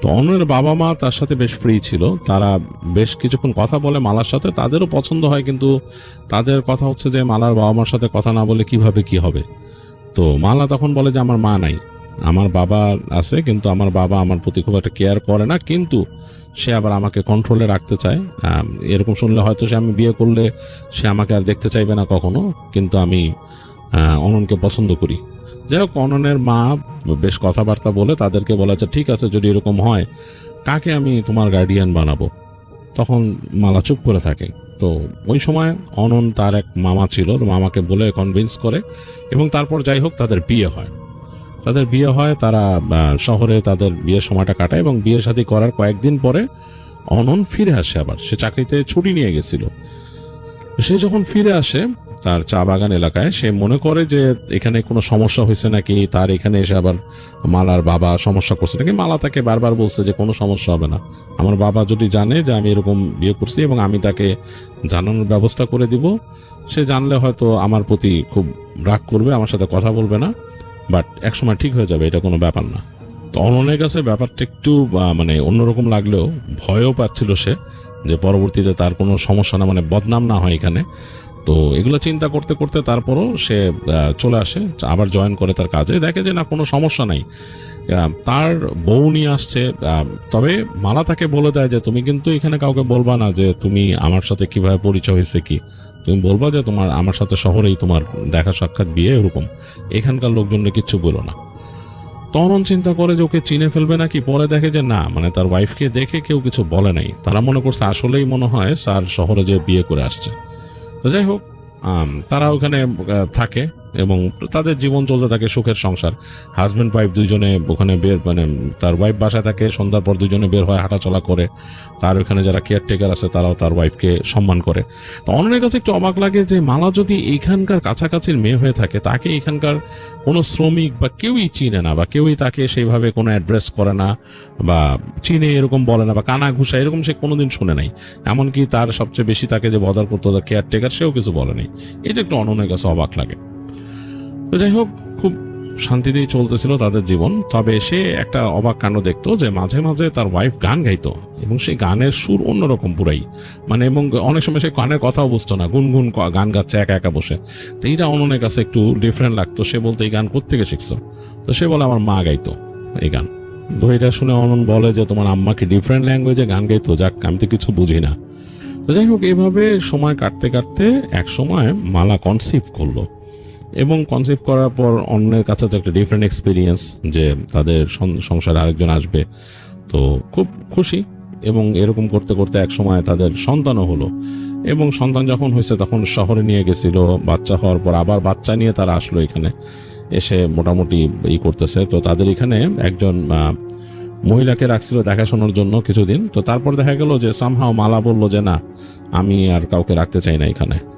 তো অননের বাবা মা তার সাথে বেশ ফ্রি ছিল, তারা বেশ কিছুক্ষণ কথা বলে মালার সাথে, তাদেরও পছন্দ হয়, কিন্তু তাদের কথা হচ্ছে যে মালার বাবা মার সাথে কথা না বলে কিভাবে কি হবে। তো মালা তখন বলে যে আমার মা নাই, আমার বাবা আছে, কিন্তু আমার বাবা আমার প্রতি খুব একটা কেয়ার করে না, কিন্তু সে আবার আমাকে কন্ট্রোলে রাখতে চায়। এরকম শুনলে হয়তো সে আমি বিয়ে করলে সে আমাকে আর দেখতে চাইবে না কখনো, কিন্তু আমি অননকে পছন্দ করি। যাই হোক, অননের মা বেশ কথাবার্তা বলে তাদেরকে বলে যে ঠিক আছে, যদি এরকম হয় কাকে আমি তোমার গার্ডিয়ান বানাবো। তখন মালা চুপ করে থাকে। তো ওই সময় অনন তার এক মামা ছিল, মামাকে বলে কনভিন্স করে, এবং তারপর যাই হোক তাদের বিয়ে হয়। তারা শহরে তাদের বিয়ের সময়টা কাটায়, এবং বিয়ে শাদী করার কয়েকদিন পরে অনন ফিরে আসে। আবার সে চাকরিতে ছুটি নিয়ে গেছিল। সে যখন ফিরে আসে তার চা বাগান এলাকায়, সে মনে করে যে এখানে কোনো সমস্যা হয়েছে নাকি, তার এখানে এসে আবার মালার বাবা সমস্যা করছে নাকি। মালা তাকে বারবার বলছে যে কোনো সমস্যা হবে না, আমার বাবা যদি জানে যে আমি এরকম বিয়ে করছি এবং আমি তাকে জানানোর ব্যবস্থা করে দিব, সে জানলে হয়তো আমার প্রতি খুব রাগ করবে, আমার সাথে কথা বলবে না, বাট একসময় ঠিক হয়ে যাবে, এটা কোনো ব্যাপার না। তো অননের কাছে ব্যাপারটা একটু মানে অন্যরকম লাগলেও ভয়ও পাচ্ছিল সে, যে পরবর্তীতে তার কোনো সমস্যা না, মানে বদনাম না হয় এখানে। তো এগুলো চিন্তা করতে করতে তারপরও সে চলে আসে, আবার জয়েন করে তার কাজে, দেখে যে না কোনো সমস্যা নাই। তার বউ নিয়ে আসছে, তবে মালা তাকে বলে দেয় যে তুমি কিন্তু এখানে কাউকে বলবা না যে তুমি আমার সাথে কিভাবে পরিচয় হয়েছে, কি তুমি বলবা যে তোমার আমার সাথে শহরেই তোমার দেখা সাক্ষাৎ বিয়ে, এরকম এখানকার লোকজনকে কিচ্ছু বলো না। তখন চিন্তা করে যে ওকে চিনে ফেলবে নাকি, পরে দেখে যে না, মানে তার ওয়াইফকে দেখে কেউ কিছু বলে নাই, তারা মনে করছে আসলেই মনে হয় স্যার শহরে যে বিয়ে করে আসছে। তো যাই হোক, তারা ওখানে থাকে এবং তাদের জীবন চলতে থাকে, সুখের সংসার। হাজব্যান্ড ওয়াইফ দুইজনে ওখানে বের, মানে তার ওয়াইফ বাসায় থাকে, সন্ধ্যার পর দুইজনে বের হয়, হাঁটাচলা করে। তার ওখানে যারা কেয়ারটেকার আছে তারাও তার ওয়াইফকে সম্মান করে। তো অনেকের কাছে একটু অবাক লাগে যে মালা যদি এইখানকার কাছাকাছির মেয়ে হয়ে থাকে, তাকে এখানকার কোনো শ্রমিক বা কেউই চিনে না, বা কেউই তাকে সেইভাবে কোনো অ্যাড্রেস করে না, বা চিনে এরকম বলে না, বা কানা ঘুষা এরকম সে কোনোদিন শুনে নাই। এমনকি তার সবচেয়ে বেশি তাকে যে বদার করতো তার কেয়ারটেকার, সেও কিছু বলে নাই। এটা একটু অনন্যের কাছে অবাক লাগে। তো যাই হোক, খুব শান্তিতেই চলতেছিল তাদের জীবন। তবে সে একটা অবাক কাণ্ড দেখতো যে মাঝে মাঝে তার ওয়াইফ গান গাইতো, এবং সেই গানের সুর অন্যরকম পুরাই, মানে এবং অনেক সময় সে গানের কথাও বুঝতো না, গুনগুন গান গাচ্ছে একা একা বসে। তো এইটা অনন্যের কাছে একটু ডিফারেন্ট লাগতো। সে বলতো এই গান কোত্থেকে শিখছো? তো সে বলে আমার মা গাইতো এই গান। তো এটা শুনে অনন বলে যে তোমার আম্মা কি ডিফারেন্ট ল্যাঙ্গুয়েজে গান গাইতো? যাক, আমি তো কিছু বুঝি না। তো যাই হোক, এইভাবে সময় কাটতে কাটতে এক সময় মালা কনসিভ করলো, এবং কনসিভ করার পর অন্যের কাছে তো একটা ডিফারেন্ট এক্সপিরিয়েন্স যে তাদের সংসারে আরেকজন আসবে। তো খুব খুশি, এবং এরকম করতে করতে এক সময় তাদের সন্তানও হলো। এবং সন্তান যখন হয়েছে তখন শহরে নিয়ে গেছিল। বাচ্চা হওয়ার পর আবার বাচ্চা নিয়ে তারা আসলো এখানে, এসে মোটামুটি করতেছে। তো তাদের এখানে একজন মহিলাকে রাখছিল দেখাশোনার জন্য কিছুদিন। তো তারপর দেখা গেল যে সামহাও মালা বললো যে না, আমি আর কাউকে রাখতে চাই না,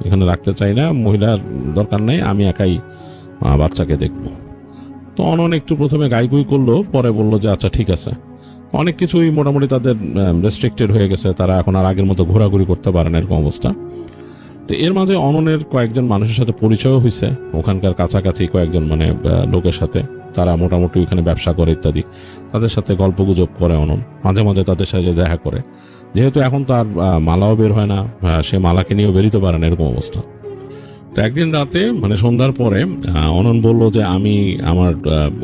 এখানে রাখতে চাই না, মহিলার দরকার নেই, আমি একাই বাচ্চাকে দেখবো। তো অনন একটু প্রথমে গাইগুই করলো, পরে বললো যে আচ্ছা ঠিক আছে। অনেক কিছুই মোটামুটি তাদের রেস্ট্রিক্টেড হয়ে গেছে, তারা এখন আর আগের মতো ঘোরাঘুরি করতে পারে না, এরকম অবস্থা। তো এর মাঝে অননের কয়েকজন মানুষের সাথে পরিচয় হয়েছে, ওখানকার কাছাকাছি কয়েকজন মানে লোকের সাথে, তারা মোটামুটি ওখানে ব্যবসা করে ইত্যাদি। তাদের সাথে গল্প গুজব করে অনন, মাঝে মাঝে তাদের সাথে দেখা করে। যেহেতু এখন তো আর মালাও বের হয় না, সে মালাকে নিয়েও বেরোতে পারে না, এরকম অবস্থা। তো একদিন রাতে মানে সন্ধ্যার পরে অনন বলল যে আমি আমার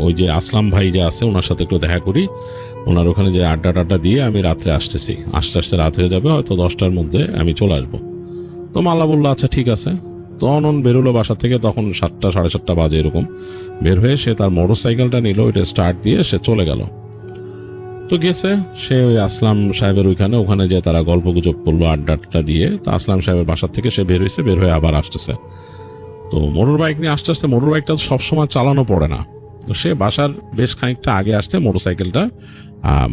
ওই যে আসলাম ভাই যে আছে ওনার সাথে একটু দেখা করি, ওনার ওখানে যে আড্ডা দিয়ে আমি রাত্রে আসতেছি, আস্তে আস্তে রাত হয়ে যাবে, হয়তো 10টার মধ্যে আমি চলে আসবো। তো মালা বললো আচ্ছা ঠিক আছে। তো অনন বেরোলো বাসা থেকে, তখন 7টা 7:30 বাজে এরকম। বের হয়ে সে তার মোটর সাইকেলটা নিল, ওইটা স্টার্ট দিয়ে সে চলে গেল। তো গেছে সে ওই আসলাম সাহেবের ওখানে যে তারা গল্প গুজব করলো আড্ডাটা দিয়ে। তো আসলাম সাহেবের বাসার থেকে সে বের হয়েছে, বের হয়ে আবার আসতেছে। তো মোটর বাইক নিয়ে আসতে আসতে, মোটর বাইকটা সবসময় চালানো পড়ে না, তো সে বাসার বেশ খানিকটা আগে আসতে মোটর সাইকেলটা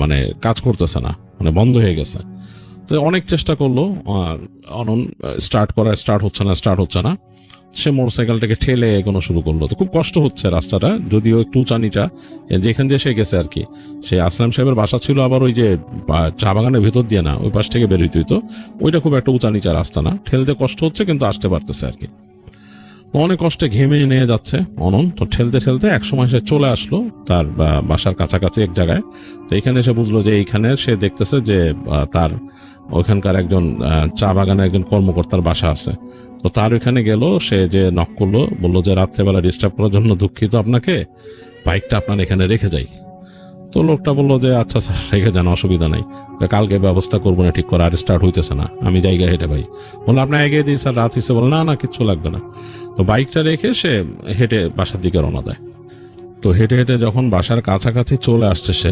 মানে কাজ করতেছে না, মানে বন্ধ হয়ে গেছে। তো অনেক চেষ্টা করলো অনন, স্টার্ট হচ্ছে না। সে মোটরসাইকেলটাকে ঠেলে এগোনো শুরু করলো। তো খুব কষ্ট হচ্ছে, রাস্তাটা যদিও একটু উঁচা নিচা, যেখান দিয়ে সে গেছে আর কি। সে আসলাম সাহেবের বাসা ছিল আবার ওই যে চা বাগানের ভেতর দিয়ে না, ওই পাশ থেকে বেরোইতে হইতো। ওইটা খুব একটা উঁচা নিচা রাস্তা না, ঠেলতে কষ্ট হচ্ছে কিন্তু আসতে পারতেছে আর কি। অনেক কষ্টে ঘেমে নিয়ে যাচ্ছে অনন। তো ঠেলতে ঠেলতে একসময় সে চলে আসলো তার বাসার কাছাকাছি এক জায়গায়। তো এখানে সে বুঝলো যে এইখানে সে দেখতেছে যে তার ওইখানকার একজন চা বাগানের একজন কর্মকর্তার বাসা আছে। তো তার ওইখানে গেল, সে যে নক করলো, বললো যে রাত্রেবেলা ডিস্টার্ব করার জন্য দুঃখিত আপনাকে, বাইকটা আপনার এখানে রেখে যাই। তো লোকটা বললো যে আচ্ছা স্যার রেখে যান, অসুবিধা নাই, কালকে ব্যবস্থা করবো না ঠিক করে, আর স্টার্ট হইতেছে না, আমি জায়গা হেঁটে ভাই। বললো আপনি এগিয়ে দিই স্যার, রাত হয়েছে। বলো না কিচ্ছু লাগবে না। তো বাইকটা রেখে সে হেঁটে বাসার দিকে রওনা দেয়। তো হেঁটে হেঁটে যখন বাসার কাছাকাছি চলে আসছে সে,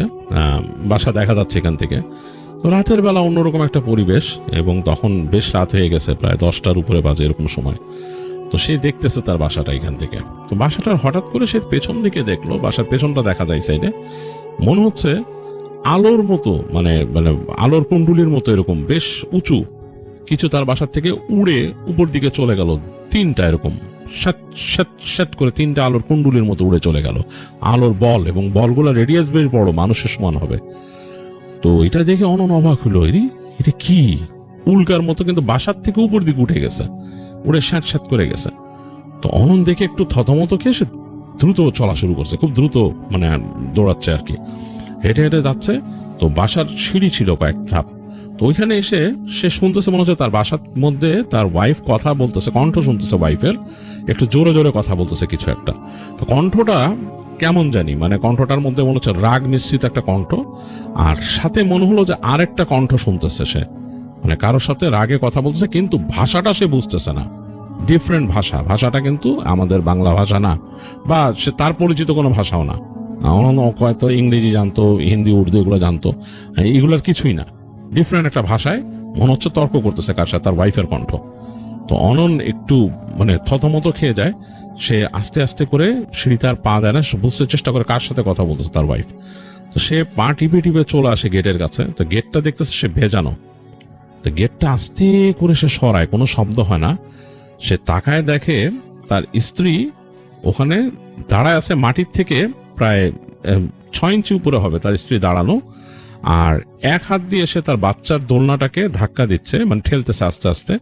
বাসা দেখা যাচ্ছে এখান থেকে। তো রাতের বেলা অন্যরকম একটা পরিবেশ, এবং তখন বেশ রাত হয়ে গেছে, প্রায় 10টার উপরে বাজে এরকম সময়। তো সে দেখতেছে তার বাসাটা এখান থেকে। তো বাসাটার হঠাৎ করে সে পেছন দিকে দেখলো, বাসার পেছনটা দেখা যায় সাইডে, মনে হচ্ছে আলোর মতো, মানে মানে আলোর কুণ্ডুলির মতো এরকম বেশ উঁচু কিছু তার বাসার থেকে উড়ে উপর দিকে চলে গেল। 3টা এরকম শ্যাট করে 3টা আলোর কুণ্ডুলির মতো উড়ে চলে গেল, আলোর বল, এবং বলগুলো রেডিয়াস বেশ বড়, মানুষের সমান হবে। তো এটা দেখে অনন অবাক হলো, এটা কি উল্কার মতো, কিন্তু বাসার থেকে উপর দিকে উঠে গেছে, উড়ে স্যাঁত করে গেছে। তো অনন দেখে একটু থতমত খেয়ে সে দ্রুত চলা শুরু করছে, খুব দ্রুত মানে দৌড়াচ্ছে আর কি, হেঁটে হেঁটে যাচ্ছে। তো বাসার সিঁড়ি ছিল কয়েক ধাপ, তো ওইখানে এসে সে শুনতেছে মনে হচ্ছে তার বাসার মধ্যে তার ওয়াইফ কথা বলতেছে, কণ্ঠ শুনতেছে ওয়াইফের, একটু জোরে জোরে কথা বলতেছে কিছু একটা। তো কণ্ঠটা কেমন জানি, মানে কণ্ঠটার মধ্যে মনে হচ্ছে রাগ মিশ্রিত একটা কণ্ঠ, আর সাথে মনে হলো যে আরেকটা কণ্ঠ শুনতেছে সে, মানে কারোর সাথে রাগে কথা বলতেছে, কিন্তু ভাষাটা সে বুঝতেছে না, ডিফারেন্ট ভাষা, ভাষাটা কিন্তু আমাদের বাংলা ভাষা না, বা সে তার পরিচিত কোনো ভাষাও না। অন্য হয়তো ইংরেজি জানতো, হিন্দি উর্দু এগুলো জানতো, এগুলোর কিছুই না, ডিফারেন্ট একটা ভাষায় মনে হচ্ছে তর্ক করতেছে কার সাথে, তার ওয়াইফের কণ্ঠ। তো অনন একটু মানে থতমত খেয়ে যায়, সে আস্তে আস্তে করে সিঁড়িতে আর পা দেয় না, বুঝতে চেষ্টা করে কার সাথে কথা বলতেছে তার ওয়াইফ। তো সে পা টিপে টিপে চলে আসে গেটের কাছে, তো গেটটা দেখতেছে সে ভেজানো, তো গেটটা আস্তে করে সে সরায়, কোনো শব্দ হয় না। সে তাকায় দেখে তার স্ত্রী ওখানে দাঁড়ায় আছে, মাটির থেকে প্রায় 6 ইঞ্চি উপরে হবে তার স্ত্রী দাঁড়ানো, আর এক হাত দিয়ে সে তার বাচ্চার দোলনাটাকে ধাক্কা দিচ্ছে, মানে ঠেলতেছে আস্তে আস্তে।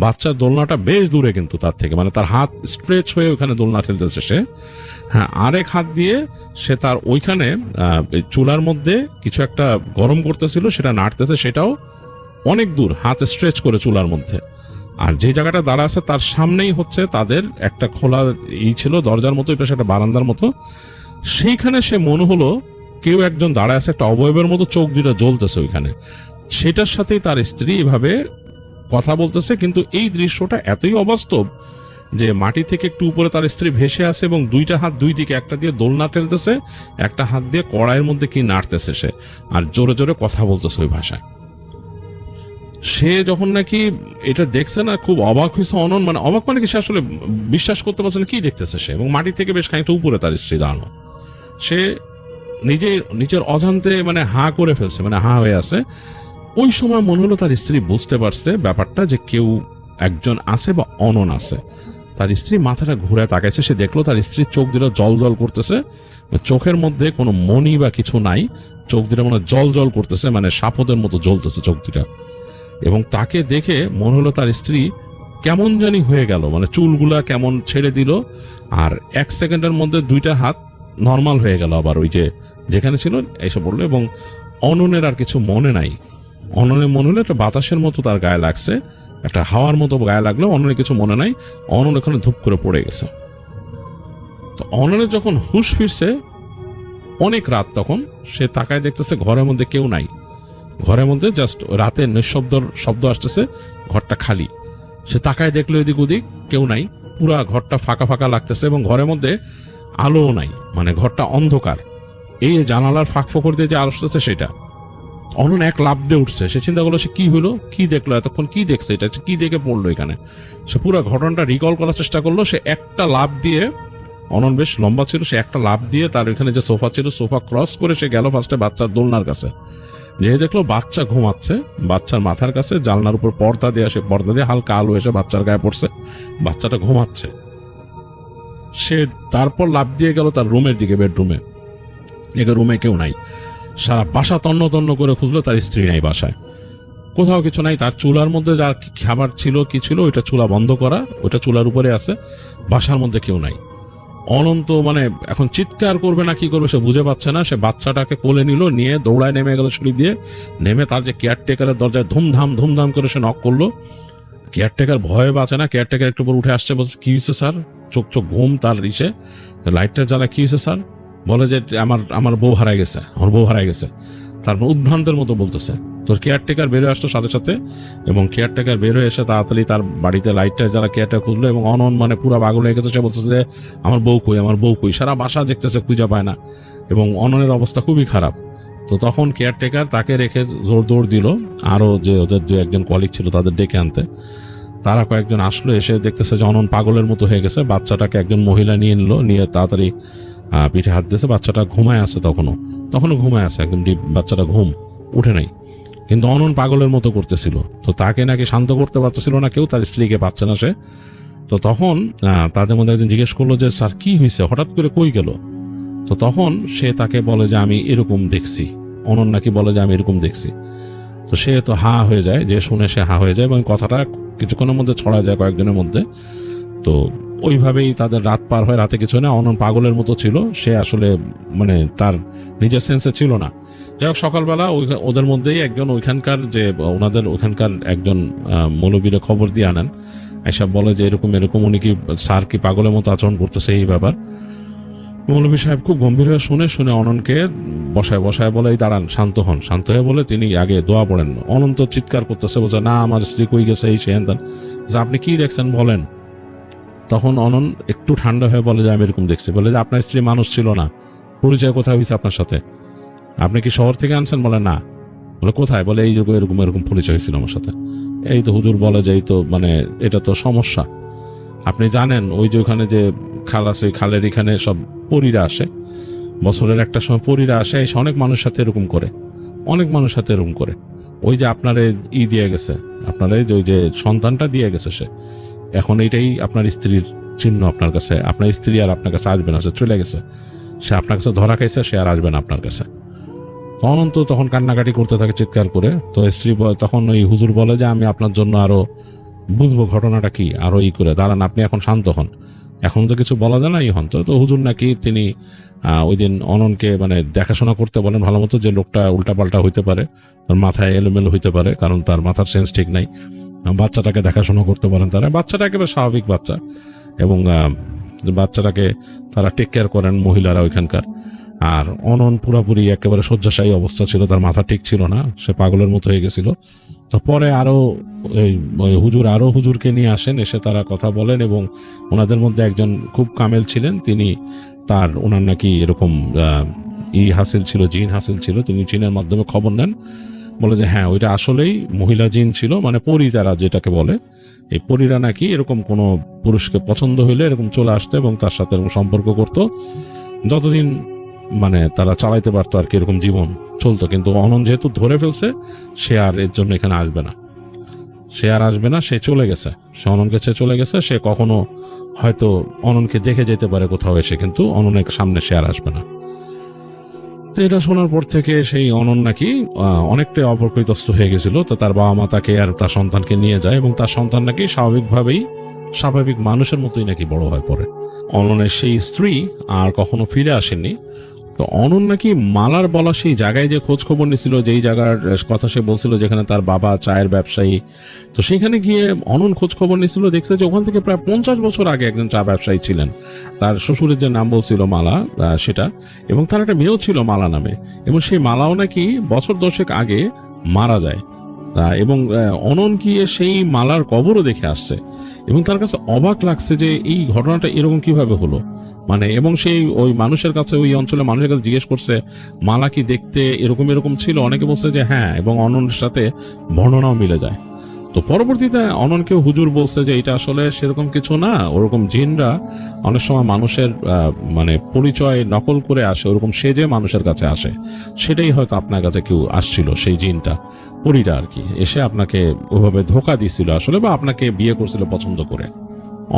বাচ্চার দোলনাটা বেশ দূরে কিন্তু তার থেকে, মানে তার হাত স্ট্রেচ হয়ে ওখানে দোলনা ঠেলতেছে সে। হ্যাঁ, আরেক হাত দিয়ে সে তার ওইখানে চুলার মধ্যে কিছু একটা গরম করতেছিল, সেটা নাড়তেছে, সেটাও অনেক দূর, হাত স্ট্রেচ করে চুলার মধ্যে। আর যে জায়গাটা দাঁড়া আছে তার সামনেই হচ্ছে তাদের একটা খোলা ছিল দরজার মতো, এই পাশে একটা বারান্দার মতো, সেইখানে সে মনে হলো কেউ একজন দাঁড়ায় আছে, একটা অবয়বের মতো চোখ দুটো জ্বলতেছে ওইখানে, সেটার সাথেই তার স্ত্রী এভাবে কথা বলতেছে। কিন্তু এই দৃশ্যটা এতই অবাস্তব যে মাটি থেকে একটু উপরে তার স্ত্রী ভেসে আছে এবং দুইটা হাত দুই দিকে, একটা দিয়ে দোলনা ঠেলতেছে, একটা হাত দিয়ে কড়াইয়ের মধ্যে কি নাড়তেছে সে, আর জোরে জোরে কথা বলতেছে ওই ভাষায়। সে যখন নাকি এটা দেখছে না, খুব অবাক হয়েছে অনন, মানে অবাক মানে কি, সে আসলে বিশ্বাস করতে পারছে না কি দেখতেছে সে, এবং মাটি থেকে বেশ খানিকটা উপরে তার স্ত্রী দাঁড়ানো। সে নিজের অজান্তে মানে হা করে ফেলছে, মানে হা হয়ে আছে। ওই সময় মনে হলো তার স্ত্রী বুঝতে পারছে ব্যাপারটা, যে কেউ একজন আছে বা অনন আছে। তার স্ত্রী মাথাটা ঘুরে তাকাইছে, সে দেখলো তার স্ত্রীর চোখ দুটো জল জল করতেছে, চোখের মধ্যে কোনো মনি বা কিছু নাই, চোখ দুটো মানে জল জল করতেছে, মানে সাপদের মতো জ্বলতেছে চোখ দুটা। এবং তাকে দেখে মনে হলো তার স্ত্রী কেমন জানি হয়ে গেল, মানে চুলগুলা কেমন ছেড়ে দিল, আর 1 সেকেন্ডের মধ্যে দুইটা হাত নর্মাল হয়ে গেল, আবার ওই যে যেখানে ছিল এসে পড়লো। এবং অননের আর কিছু মনে নাই, অননের মনে হলো একটা বাতাসের মতো তার গায়ে লাগছে, একটা হাওয়ার মতো গায়ে লাগলো, অননের কিছু মনে নাই, অনন ওখানে ধূপ করে পড়ে গেছে। তো অননের যখন হুঁশ ফিরছে অনেক রাত, তখন সে তাকায় দেখতেছে ঘরের মধ্যে কেউ নাই, ঘরের মধ্যে জাস্ট রাতে নিঃশব্দর শব্দ আসতেছে, ঘরটা খালি। সে তাকায় দেখলো এদিক ওদিক কেউ নাই, পুরা ঘরটা ফাঁকা ফাঁকা লাগতেছে, এবং ঘরের মধ্যে আলোও নাই, মানে ঘরটা অন্ধকার। এই জানালার ফাঁক ফোকর দিয়ে যে আলো আসতেছে সেটা। অনন এক লাফ দিয়ে উঠছে, সে চিন্তা করলো সে কি হলো, কি দেখলো, এতক্ষণ কি দেখছে, এটা কি দেখে পড়লো এখানে। সে পুরো ঘটনাটা রিকল করার চেষ্টা করলো। সে একটা লাফ দিয়ে, অনন বেশ লম্বা ছিল, সে একটা লাফ দিয়ে তার এখানে যে সোফা ছিল সোফা ক্রস করে সে গেল ফার্স্টে বাচ্চার দোলনার কাছে। যে দেখলো বাচ্চা ঘুমাচ্ছে, বাচ্চার মাথার কাছে জানলার উপর পর্দা দিয়ে, সে পর্দা দিয়ে হালকা আলো এসে বাচ্চার গায়ে পড়ছে, বাচ্চাটা ঘুমাচ্ছে। সে তারপর লাফ দিয়ে গেল তার রুমের দিকে, বেডরুমে। রুমে কেউ নাই, সারা বাসা তন্ন তন্ন করে খুঁজলো, তার স্ত্রী নাই বাসায়, কোথাও কিছু নাই। তার চুলার মধ্যে যা খাবার ছিল কি ছিল, ওইটা চুলা বন্ধ করা, ওইটা চুলার উপরে আছে, বাসার মধ্যে কেউ নাই। অনন্ত মানে এখন চিৎকার করবে না কি করবে সে বুঝে পাচ্ছে না। সে বাচ্চাটাকে কোলে নিল, নিয়ে দৌড়ায় নেমে গেল সিঁড়ি দিয়ে, নেমে তার যে কেয়ারটেকারের দরজায় ধুমধাম ধুমধাম করে সে নক করলো। কেয়ারটেকার ভয়ে বাঁচে না, কেয়ারটেকার একটু পর উঠে আসছে, বলছে কি হয়েছে স্যার, চোখ চোখ ঘুম তার ইসে, লাইটটা জ্বালা, কি হয়েছে স্যার, বলে যে আমার বউ হারাই গেছে, আমার বউ হারাই গেছে। তারপর উদ্ভ্রান্তের মতো বলতেছে। তোর কেয়ারটেকার বেরোয় আসতো সাথে সাথে, এবং কেয়ারটেকার বেরোয় এসে তাড়াতাড়ি তার বাড়িতে লাইটটা জ্বালা কেয়ারটেকার খুঁজলো, এবং অনন মানে পুরো পাগল হয়ে গেছে। সে বলতেছে যে আমার বউ কই, আমার বউ কই, সারা বাসা দেখতেছে খুঁজে পায় না, এবং অননের অবস্থা খুবই খারাপ। তো তখন কেয়ারটেকার তাকে রেখে দৌড় দিল আরো যে ওদের 2-1 কলিগ ছিল তাদের ডেকে আনতে। তারা কয়েকজন আসলো, এসে দেখতেছে যে অনন পাগলের মতো হয়ে গেছে। বাচ্চাটাকে একজন মহিলা নিয়ে নিল, নিয়ে তাড়াতাড়ি পিঠে হাত দিয়েছে। বাচ্চাটা ঘুমায় আছে, তখনও ঘুমায় আছে, একদম ডিপ, বাচ্চাটা ঘুম উঠে নাই, কিন্তু অনন পাগলের মতো করতেছিল। তো তাকে নাকি শান্ত করতে পারতেছিল না কেউ, তার স্ত্রীকে পাচ্ছে না সে। তো তখন তাদের মধ্যে একজন জিজ্ঞেস করলো যে স্যার কি হয়েছে, হঠাৎ করে কই গেল। তো তখন সে তাকে বলে যে আমি এরকম দেখছি, অনন নাকি বলে যে আমি এরকম দেখছি। তো সে তো হা হয়ে যায়, যে শুনে সে হা হয়ে যায়, এবং কথাটা কিছুক্ষণের মধ্যে ছড়া যায় কয়েকজনের মধ্যে। তো ওইভাবেই তাদের রাত পার হয়। রাতে কিছু না, অনন পাগলের মতো ছিল, সে আসলে মানে তার নিজের সেন্সে ছিল না। যাই হোক, সকালবেলা ওদের মধ্যেই একজন ওইখানকার যে ওনাদের ওইখানকার একজন মৌলবীরা খবর দিয়ে আনেন, এসব বলে যে এরকম এরকম উনি কি স্যার কি পাগলের মতো আচরণ করতেছে এই ব্যাপার। মৌলভী সাহেব খুব গম্ভীর হয়ে শুনে অননকে বসায় বলে, এই দাঁড়ান, শান্ত হন। শান্ত হয়ে বলে তিনি আগে দোয়া পড়েন। অনন্ত চিৎকার করতেছে, বলছে না আমার স্ত্রী কই গেছে, এই সে হেন। আপনি কি দেখছেন বলেন। তখন অনন একটু ঠান্ডা হয়ে বলে যে আমি এরকম দেখছি। বলে যে আপনার স্ত্রী মানুষ ছিল না, পরিচয় কোথায় হয়েছে আপনার সাথে, আপনি কি শহর থেকে আনছেন? বলে না। বলে কোথায়? বলে এই এরকম এরকম পরিচয় হয়েছিল আমার সাথে। এই তো হুজুর বলে যে এই তো মানে এটা তো সমস্যা। আপনি জানেন ওই যে ওখানে যে খাল আছে, ওই খালের এখানে সব পরীরা আসে, বছরের একটা সময় পরীরা আসে, এসে অনেক মানুষ সাথে এরকম করে, অনেক মানুষ সাথে এরকম করে। ওই যে আপনার দিয়ে গেছে, আপনার ওই যে সন্তানটা দিয়ে গেছে, সে এখন এইটাই আপনার স্ত্রীর চিহ্ন আপনার কাছে। আপনার স্ত্রী আর আপনার কাছে আসবে না, সে চলে গেছে, সে আপনার কাছে ধরা খাইছে, সে আর আসবে না আপনার কাছে। অনন্ত তখন কান্নাকাটি করতে থাকে চিৎকার করে। তো স্ত্রী তখন ওই হুজুর বলে যে আমি আপনার জন্য আরো বুঝবো ঘটনাটা কি, আরো করে দাঁড়ান, আপনি এখন শান্ত হন, এখন তো কিছু বলা যায় না, হন। তো হুজুর নাকি তিনি ওই দিন অননকে মানে দেখাশোনা করতে বলেন ভালো মতো, যে লোকটা উল্টাপাল্টা হইতে পারে, তার মাথায় এলোমেলো হইতে পারে, কারণ তার মাথার সেন্স ঠিক নাই। বাচ্চাটাকে দেখাশোনা করতে বলেন তারা। বাচ্চাটা একেবারে স্বাভাবিক বাচ্চা, এবং বাচ্চাটাকে তারা টেক কেয়ার করেন মহিলারা ওইখানকার। আর অনন পুরাপুরি একেবারে শয্যাশায়ী অবস্থা ছিল, তার মাথা ঠিক ছিল না, সে পাগলের মতো হয়ে গেছিল। তো পরে হুজুরকে নিয়ে আসেন, এসে তারা কথা বলেন, এবং ওনাদের মধ্যে একজন খুব কামেল ছিলেন, তিনি ওনার নাকি এরকম হাসিল ছিল, জিন হাসিল ছিল। তিনি জিনের মাধ্যমে খবর নেন, বলে যে হ্যাঁ ওইটা আসলেই মহিলা জিন ছিল, মানে পরী তারা যেটাকে বলে। এই পরীরা নাকি এরকম কোনো পুরুষকে পছন্দ হইলে এরকম চলে আসতো এবং তার সাথে এরকম সম্পর্ক করতো, যতদিন মানে তারা চালাইতে পারতো আর কি, এরকম জীবন চলতো। কিন্তু অনন যেহেতু ধরে ফেলছে, সে আর এর জন্য এখানে আসবে না, সে চলে গেছে, সে অননকে চলে গেছে। সে কখনো হয়তো অননকে দেখে যেতে পারে কোথাও এসে, কিন্তু অননের সামনে সে আর আসবে না। তো এটা শোনার পর থেকে সেই অনন নাকি অনেকটাই অপ্রকৃতস্থ হয়ে গেছিল। তো তার বাবা মা তাকে আর তার সন্তানকে নিয়ে যায়, এবং তার সন্তান নাকি স্বাভাবিক মানুষের মতোই নাকি বড় হয়ে পড়ে। অননের সেই স্ত্রী আর কখনো ফিরে আসেননি। তো অনন নাকি মালার বলা সেই জায়গায় যে খোঁজ খবর নিছিল, যেই জায়গার কথা সে বলছিল যেখানে তার বাবা চায়ের ব্যবসায়ী, তো সেখানে গিয়ে অনন খোঁজ খবর নিছিল, দেখছে যে ওখান থেকে প্রায় 50 বছর আগে একজন চা ব্যবসায়ী ছিলেন, তার শ্বশুরের যে নাম বলছিল মালা, সেটা, এবং তার একটা মেয়েও ছিল মালা নামে, এবং সেই মালাও নাকি বছর 10 আগে মারা যায়। এবং অনন গিয়ে সেই মালার কবরও দেখে আসছে, এবং তার কাছে অবাক লাগছে যে এই ঘটনাটা এরকম কিভাবে হলো, মানে। এবং সেই ওই মানুষের কাছে, ওই অঞ্চলের মানুষের কাছে জিজ্ঞেস করছে মালা কি দেখতে এরকম ছিল, অনেকে বলছে যে হ্যাঁ, এবং অননের সাথে বর্ণনাও মিলে যায়। তো পরবর্তীতে অননকে হুজুর বলছে যে এটা আসলে সেরকম কিছু না, ওরকম জিনরা অনেক সময় মানুষের মানে পরিচয় নকল করে আসে, ওরকম সেজে মানুষের কাছে আসে, সেটাই হয়তো আপনার কাছে কেউ আসছিল, সেই জিনটা, পরীরা আর কি, এসে আপনাকে ওইভাবে ধোকা দিছিল আসলে, বা আপনাকে বিয়ে করছিল পছন্দ করে।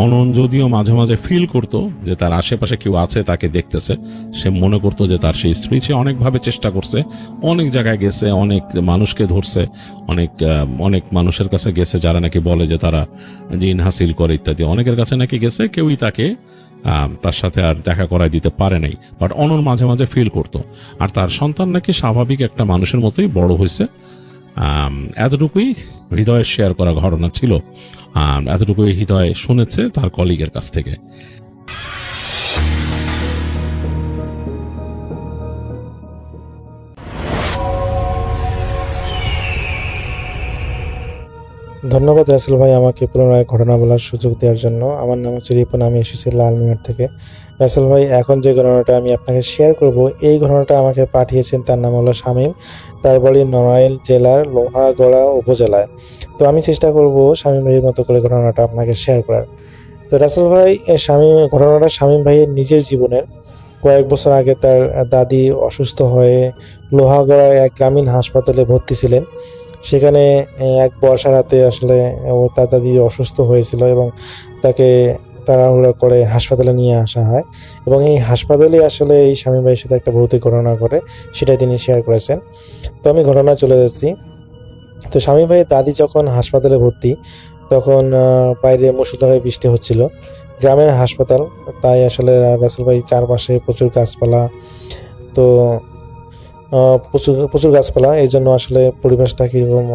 অনন যদিও মাঝে মাঝে ফিল করতো যে তার আশেপাশে কেউ আছে, তাকে দেখতেছে, সে মনে করতো যে তার সেই স্ত্রী। সে অনেকভাবে চেষ্টা করছে, অনেক জায়গায় গেছে, অনেক মানুষকে ধরছে, অনেক মানুষের কাছে গেছে যারা নাকি বলে যে তারা জিন হাসিল করে ইত্যাদি, অনেকের কাছে নাকি গেছে, কেউই তাকে তার সাথে আর দেখা করায় দিতে পারে নাই। বাট অনন মাঝে মাঝে ফিল করতো, আর তার সন্তান নাকি স্বাভাবিক একটা মানুষের মতোই বড় হয়েছে। এতটুকুই হৃদয়ের শেয়ার করা ঘটনা ছিল, এতটুকুই হৃদয় শুনেছে তার কলিগের কাছ থেকে। ধন্যবাদ রাসেল ভাই আমাকে পুনরায় ঘটনা বলার সুযোগ দেওয়ার জন্য। আমার নাম হচ্ছে রিপন, আমি এসেছি লালমিনার থেকে। রাসেল ভাই, এখন যে ঘটনাটা আমি আপনাকে শেয়ার করব, এই ঘটনাটা আমাকে পাঠিয়েছেন, তার নাম হলো শামীম, তার বাড়ি নড়াইল জেলার লোহাগড়া উপজেলায়। তো আমি চেষ্টা করব শামীম ভাইয়ের মতো করে ঘটনাটা আপনাকে শেয়ার করার। তো রাসেল ভাই, ঘটনাটা শামীম ভাইয়ের নিজের জীবনের। কয়েক বছর আগে তার দাদি অসুস্থ হয়ে লোহাগড়ায় এক গ্রামীণ হাসপাতালে ভর্তি ছিলেন। সেখানে এক বর্ষা রাতে আসলে তার দাদি অসুস্থ হয়েছিল, এবং তাকে তাড়াহুড়ো করে হাসপাতালে নিয়ে আসা হয়, এবং এই হাসপাতালে আসলে এই শামীম ভাইয়ের সাথে একটা ভৌতিক ঘটনা ঘটে, সেটাই তিনি শেয়ার করেছেন। তো আমি ঘটনা চলে যাচ্ছি। তো শামীম ভাইয়ের দাদি যখন হাসপাতালে ভর্তি, তখন বাইরে মুষলধারে বৃষ্টি হচ্ছিল। গ্রামের হাসপাতাল, তাই আসলে রাসেল ভাই চারপাশে প্রচুর গাছপালা, তো প্রচুর প্রচুর গাছপালা, এই জন্য আসলে পরিবেশটা কীরকম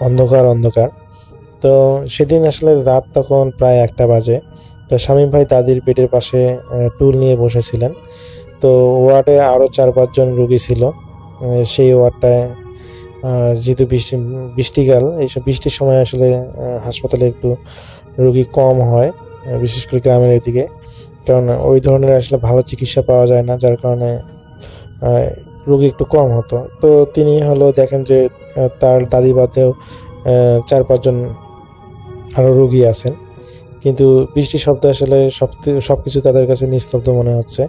অন্ধকার অন্ধকার। তো সেদিন আসলে রাত তখন প্রায় 1টা বাজে। তো শামীম ভাই দাদির বেডের পাশে টুল নিয়ে বসেছিলেন। তো ওয়ার্ডে আরও 4-5 জন রোগী ছিল। সেই ওয়ার্ডটায় যেহেতু বৃষ্টিকাল, এইসব বৃষ্টির সময় আসলে হাসপাতালে একটু রোগী কম হয়, বিশেষ করে গ্রামের এদিকে, কারণ ওই ধরনের আসলে ভালো চিকিৎসা পাওয়া যায় না, যার কারণে রোগী একটু কম হতো। তো তিনি হলো দেখেন যে তার দাদি বাদেও 4-5 জন আরও রোগী আছেন, কিন্তু বৃষ্টির শব্দ আসলে সব কিছু তাদের কাছে নিস্তব্ধ মনে হচ্ছে।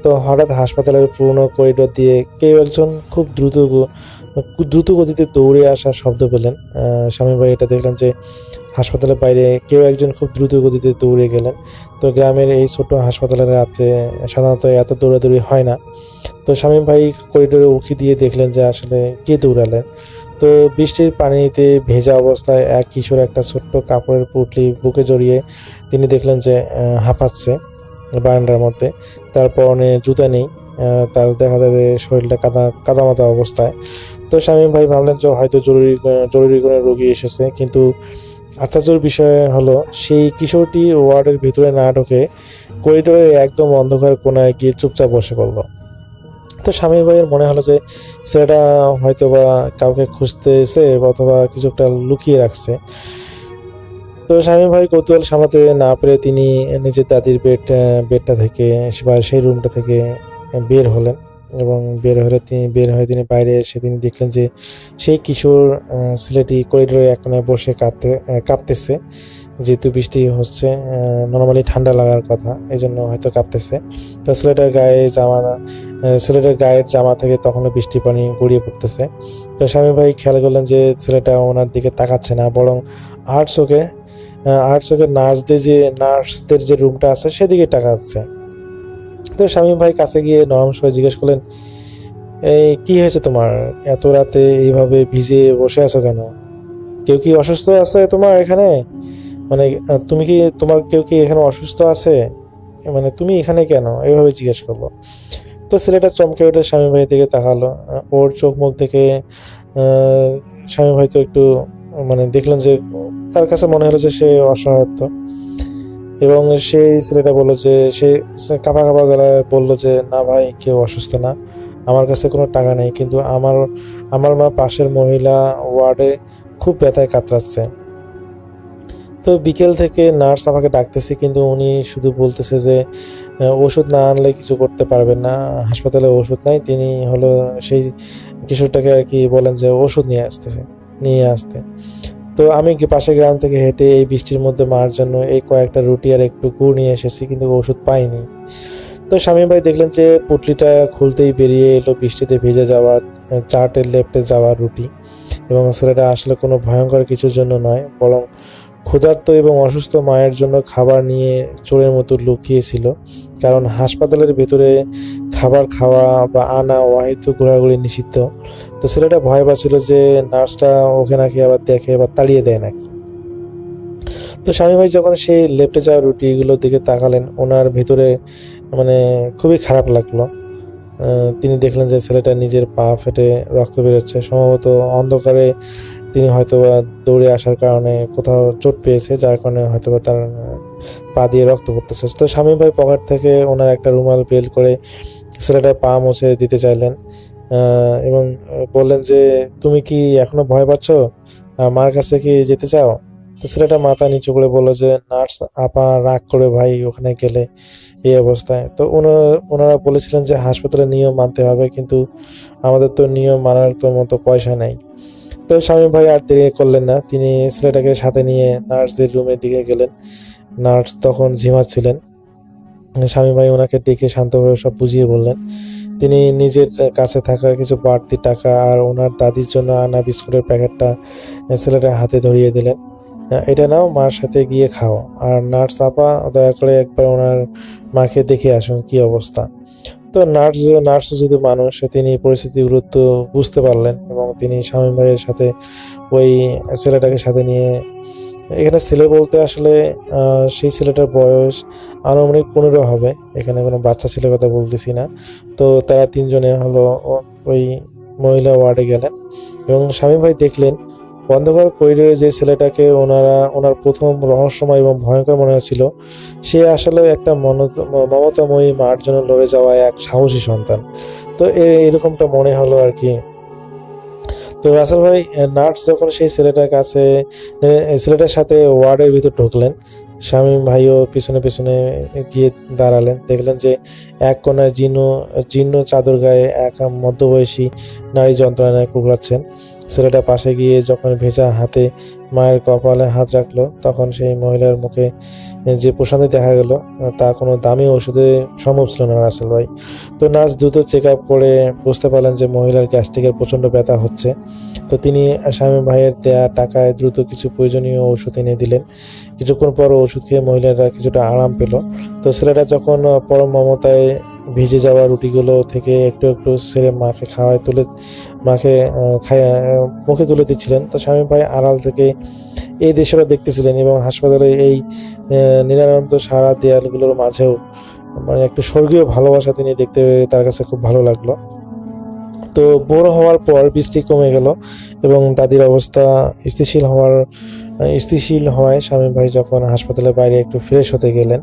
তো হঠাৎ হাসপাতালের পুরনো করিডোর দিয়ে কেউ একজন খুব দ্রুত গতিতে দৌড়ে আসার শব্দ পেলেন। শামীম ভাই এটা দেখলেন যে হাসপাতালের বাইরে কেউ একজন খুব দ্রুত গতিতে দৌড়ে গেলেন। তো গ্রামের এই ছোট হাসপাতালের রাতে সাধারণত এত দৌড়াদৌড়ি হয় না। তো শামীম ভাই করিডোরে উঁকি দিয়ে দেখলেন যে আসলে কে দৌড়ালেন। তো বৃষ্টির পানিতে ভেজা অবস্থায় এক কিশোর একটা ছোট্ট কাপড়ের পুঁটলি বুকে জড়িয়ে তিনি দেখলেন যে হাঁপাচ্ছে বারান্দার মধ্যে। তার পরনে জুতা নেই, তার দেখা যায় যে শরীরটা কাদামাদা অবস্থায়। তো শামীম ভাই ভাবলেন যে হয়তো জরুরি কোনো রোগী এসেছে, কিন্তু আশ্চর্যের বিষয় হলো সেই কিশোরটি ওয়ার্ডের ভিতরে না ঢুকে করিডোরে একদম অন্ধকার কোনায় গিয়ে চুপচাপ বসে পড়ল। তো শামীম ভাইয়ের মনে হলো যে ছেলেটা হয়তো বা কাউকে খুঁজতেছে অথবা কিছু একটা লুকিয়ে রাখছে। তো শামীম ভাই কৌতূহল সামলাতে না পেরে তিনি নিজের দাদির বেডটা থেকে বা সেই রুমটা থেকে বের হলেন, এবং বের হয়ে তিনি বাইরে এসে তিনি দেখলেন যে সেই কিশোর ছেলেটি করিডোরে এক কোণায় বসে কাঁপতেছে। যেহেতু বৃষ্টি হচ্ছে, নর্মালি ঠান্ডা লাগার কথা, এই জন্য হয়তো কাঁপতেছে। তো ছেলেটার গায়ের জামা থেকে তখনও বৃষ্টির পানি গড়িয়ে পড়তেছে। তো শামীম ভাই খেয়াল করলেন যে ছেলেটা ওনার দিকে তাকাচ্ছে না, বরং আর চোখে নার্সদের যে রুমটা আছে সেদিকে তাকাচ্ছে। তো শামীম ভাই কাছে গিয়ে নরম স্বরে জিজ্ঞেস করলেন, এই কি হয়েছে তোমার, এত রাতে এইভাবে ভিজে বসে আছো কেন? কেউ কি অসুস্থ আছে তোমার এখানে? মানে তোমার কেউ কি এখানে অসুস্থ আছে? মানে তুমি এখানে কেন? এইভাবে জিজ্ঞেস করলো। তো ছেলেটা চমকে উঠে শামীম ভাইয়ের দিকে তাকালো। ওর চোখ মুখ দেখে শামীম ভাই তো একটু দেখলেন যে তার কাছে মনে হলো যে সে অসহায়ত্ব, এবং সেই ছেলেটা বললো যে সে কাঁপা গলায় বললো যে না ভাই, কেউ অসুস্থ না, আমার কাছে কোনো টাকা নেই, কিন্তু আমার মা পাশের মহিলা ওয়ার্ডে খুব ব্যথায় কাতরাচ্ছে। তো বিকেল থেকে নার্স আমাকে ডাকতেছে, কিন্তু উনি শুধু বলতেছে যে ওষুধ না আনলে কিছু করতে পারবেন না, হাসপাতালে ওষুধ নাই। তিনি হলো সেই কিশোরটাকে আর কি বলেন যে ওষুধ নিয়ে আসতে। তো আমি পাশের গ্রাম থেকে হেঁটে এই বৃষ্টির মধ্যে মার জন্য এই কয়েকটা রুটি আর একটু গুড় নিয়ে এসেছি, কিন্তু ওষুধ পাইনি। তো শামীম ভাই দেখলেন যে পুটলিটা খুলতেই বেরিয়ে এলো বৃষ্টিতে ভিজে যাওয়া চার্টের লেফটে যাওয়া রুটি, এবং ছেলেটা আসলে কোনো ভয়ঙ্কর কিছুর জন্য নয়, বরং ক্ষুধার্ত এবং অসুস্থ মায়ের জন্য খাবার নিয়ে চোরের মতো লুকিয়েছিল। কারণ হাসপাতালের ভেতরে খাবার খাওয়া বা আনা ওয়াহিত ঘোরাঘুরি নিষিদ্ধ। তো ছেলেটা ভয় পাচ্ছিল যে নার্সটা ওকে নাকি আবার দেখে বা তাড়িয়ে দেয় নাকি। তো শামীম ভাই যখন সেই লেফটে যাওয়া রুটিগুলোর দিকে তাকালেন, ওনার ভিতরে খুবই খারাপ লাগলো। তিনি দেখলেন যে ছেলেটা নিজের পা ফেটে রক্ত বেরোচ্ছে। সম্ভবত অন্ধকারে তিনি হয়তোবা দৌড়ে আসার কারণে কোথাও চোট পেয়েছে, যার কারণে হয়তোবা তার পা দিয়ে রক্ত পড়তেছে। তো শামীম ভাই পকেট থেকে ওনার একটা রুমাল বের করে ছেলেটার পা মুছে দিতে চাইলেন, এবং বললেন যে তুমি কি এখনো ভয় পাচ্ছ, মার কাছে কি যেতে চাও? তো ছেলেটা মাথা নিচু করে বললো যে নার্স আপা রাগ করে ভাই ওখানে গেলে এই অবস্থায়। তো ওনারা বলেছিলেন যে হাসপাতালের নিয়ম মানতে হবে, কিন্তু আমাদের তো নিয়ম মানার তো মতো পয়সা নেই। তো শামীম ভাই আর দেরি করলেন না, তিনি ছেলেটাকে সাথে নিয়ে নার্সদের রুমের দিকে গেলেন। নার্স তখন ঝিমাচ্ছিলেন। শামীম ভাই ওনাকে ডেকে শান্তভাবে সব বুঝিয়ে বললেন। তিনি নিজের কাছে থাকা কিছু বাড়তি টাকা আর ওনার দাদির জন্য আনা বিস্কুটের প্যাকেটটা ছেলেটার হাতে ধরিয়ে দিলেন। এটা নাও, মার সাথে গিয়ে খাও, আর নার্স আপা দয়া করে একবার ওনার মাকে দেখে আসুন কি অবস্থা। তো নার্সও যদি মানুষ, তিনি পরিস্থিতির গুরুত্ব বুঝতে পারলেন, এবং তিনি শামীম ভাইয়ের সাথে ওই ছেলেটাকে সাথে নিয়ে এখানে ছেলে বলতে আসলে সেই ছেলেটার বয়স আনুমানিক 15 হবে, এখানে কোনো বাচ্চা ছেলের কথা বলতেছি না। তো তারা তিনজনে হলো ওই মহিলা ওয়ার্ডে গেলেন এবং শামীম ভাই দেখলেন অন্ধকার করিডোরে যে ছেলেটাকে ওনার প্রথম রহস্যময় এবং ভয়ঙ্কর মনে হচ্ছিল, সে আসলে একটা মমতাময়ী মার জন্য লড়ে যাওয়া এক সাহসী সন্তান। তো এরকমটা মনে হলো আর কি। তো রাসেল ভাই নার্স যখন সেই ছেলেটার সাথে ওয়ার্ডের ভিতর ঢুকলেন, শামীম ভাইও পিছনে পিছনে গিয়ে দাঁড়ালেন। দেখলেন যে এক কোনায় জীর্ণ চাদর গায়ে এক মধ্যবয়সী নারী যন্ত্রণায় কুকড়াচ্ছেন। ছেলেটা পাশে গিয়ে যখন ভেজা হাতে মায়ের কপালে হাত রাখলো, তখন সেই মহিলার মুখে যে প্রশান্তি দেখা গেল তা কোনো দামি ওষুধে সম্ভব ছিল না রাসেল ভাই। তো নার্স দ্রুত চেক আপ করে বুঝতে পারলেন যে মহিলার গ্যাস্ট্রিকের প্রচণ্ড ব্যথা হচ্ছে। তো তিনি শামীম ভাইয়ের দেয়া টাকায় দ্রুত কিছু প্রয়োজনীয় ওষুধ এনে দিলেন। কিছুক্ষণ পর ওষুধ খেয়ে মহিলারা কিছুটা আরাম পেল। তো ছেলেটা যখন পরম মমতায় ভিজে যাওয়া রুটিগুলো থেকে একটু একটু ছেড়ে মাকে মুখে তুলে দিচ্ছিলেন, তো শামীম ভাই আড়াল থেকে এই দৃশ্যটা দেখতেছিলেন এবং হাসপাতালে এই নিরানন্দ সারা দেয়ালগুলোর মাঝেও মানে একটু স্বর্গীয় ভালোবাসা তিনি দেখতে পেয়ে তার কাছে খুব ভালো লাগলো। তো বড় হওয়ার পর বৃষ্টি কমে গেল এবং দাদির অবস্থা স্থিতিশীল হওয়ায় শামীম ভাই যখন হাসপাতালের বাইরে একটু ফ্রেশ হতে গেলেন,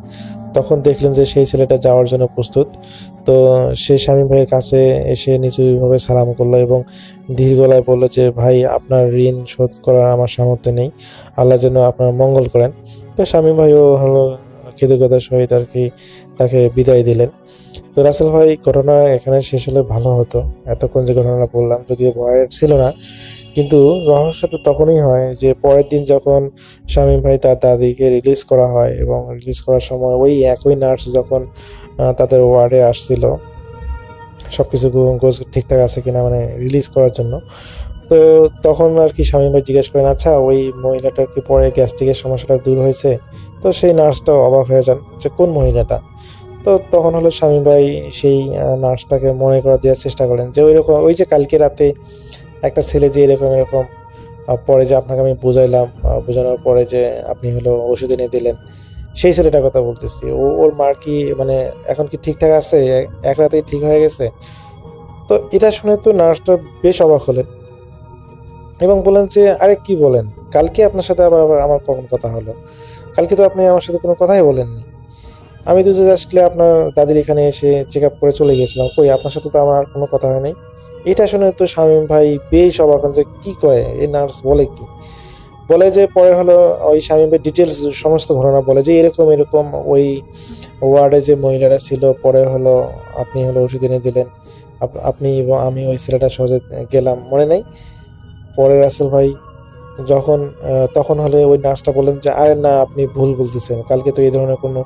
তখন দেখলেন যে সেই ছেলেটা যাওয়ার জন্য প্রস্তুত। তো সে শামীম ভাইয়ের কাছে এসে নিচুভাবে সালাম করলো এবং ধীর গলায় বলল যে, ভাই, আপনার ঋণ শোধ করার আমার সামর্থ্য নেই, আল্লাহ যেন আপনার মঙ্গল করেন। তো শামীম ভাইও হলো কৃতজ্ঞতার সহিত আর কি তাকে বিদায় দিলেন। তো রাসেল ভাই, ঘটনা এখানে শেষ হলে ভালো হতো। এতক্ষণ যে ঘটনাটা বললাম যদিও ভয়ের ছিল না, কিন্তু রহস্যটা তখনই হয় যে পরের দিন যখন শামীম ভাই তার দাদিকে রিলিজ করা হয় এবং রিলিজ করার সময় ওই একই নার্স যখন তাদের ওয়ার্ডে আসছিল সবকিছু ঠিকঠাক আছে কিনা মানে রিলিজ করার জন্য, তো তখন আর কি শামীম ভাই জিজ্ঞেস করেন, আচ্ছা ওই মহিলাটার কি পরে গ্যাস্ট্রিকের সমস্যাটা দূর হয়েছে? তো সেই নার্সটাও অবাক হয়ে যান যে কোন মহিলাটা। তো তখন হলো শামীম ভাই সেই নার্সটাকে মনে করা দেওয়ার চেষ্টা করেন যে ওই যে কালকে রাতে একটা ছেলে যে এরকম পরে যে আপনাকে আমি বোঝাইলাম, বোঝানোর পরে যে আপনি হলো ওষুধ এনে দিলেন, সেই ছেলেটার কথা বলতেছি। ওর মার কি মানে এখন কি ঠিকঠাক আছে? এক রাতেই ঠিক হয়ে গেছে? তো এটা শুনে তো নার্সটা বেশ অবাক হলেন এবং বললেন যে, আরে কি বলেন, কালকে আপনার সাথে আবার আমার কখন কথা হলো? কালকে তো আপনি আমার সাথে কোনো কথাই বলেননি। আমি তো জাস্ট আপনার দাদির এখানে এসে চেক আপ করে চলে গিয়েছিলাম, কই আপনার সাথে তো আমার কোনো কথা হয় নাই। এটা শুনে তো শামীম ভাই বেশ অবাক হন যে কি কয় এই নার্স, বলে কি? বলে যে পরে হলো ওই শামীম ভাই ডিটেলস সমস্ত ঘটনা বলে যে এরকম ওই ওয়ার্ডে যে মহিলারা ছিল, পরে হলো আপনি হলো ওষুধ এনে দিলেন, আপনি এবং আমি ওই ছেলেটার সহজে গেলাম, মনে নেই? পরে রাসেল ভাই তখন হলে ওই নার্সটা বললেন যে, আরে না, আপনি ভুল বলতেছেন, কালকে তো এই ধরনের কোনো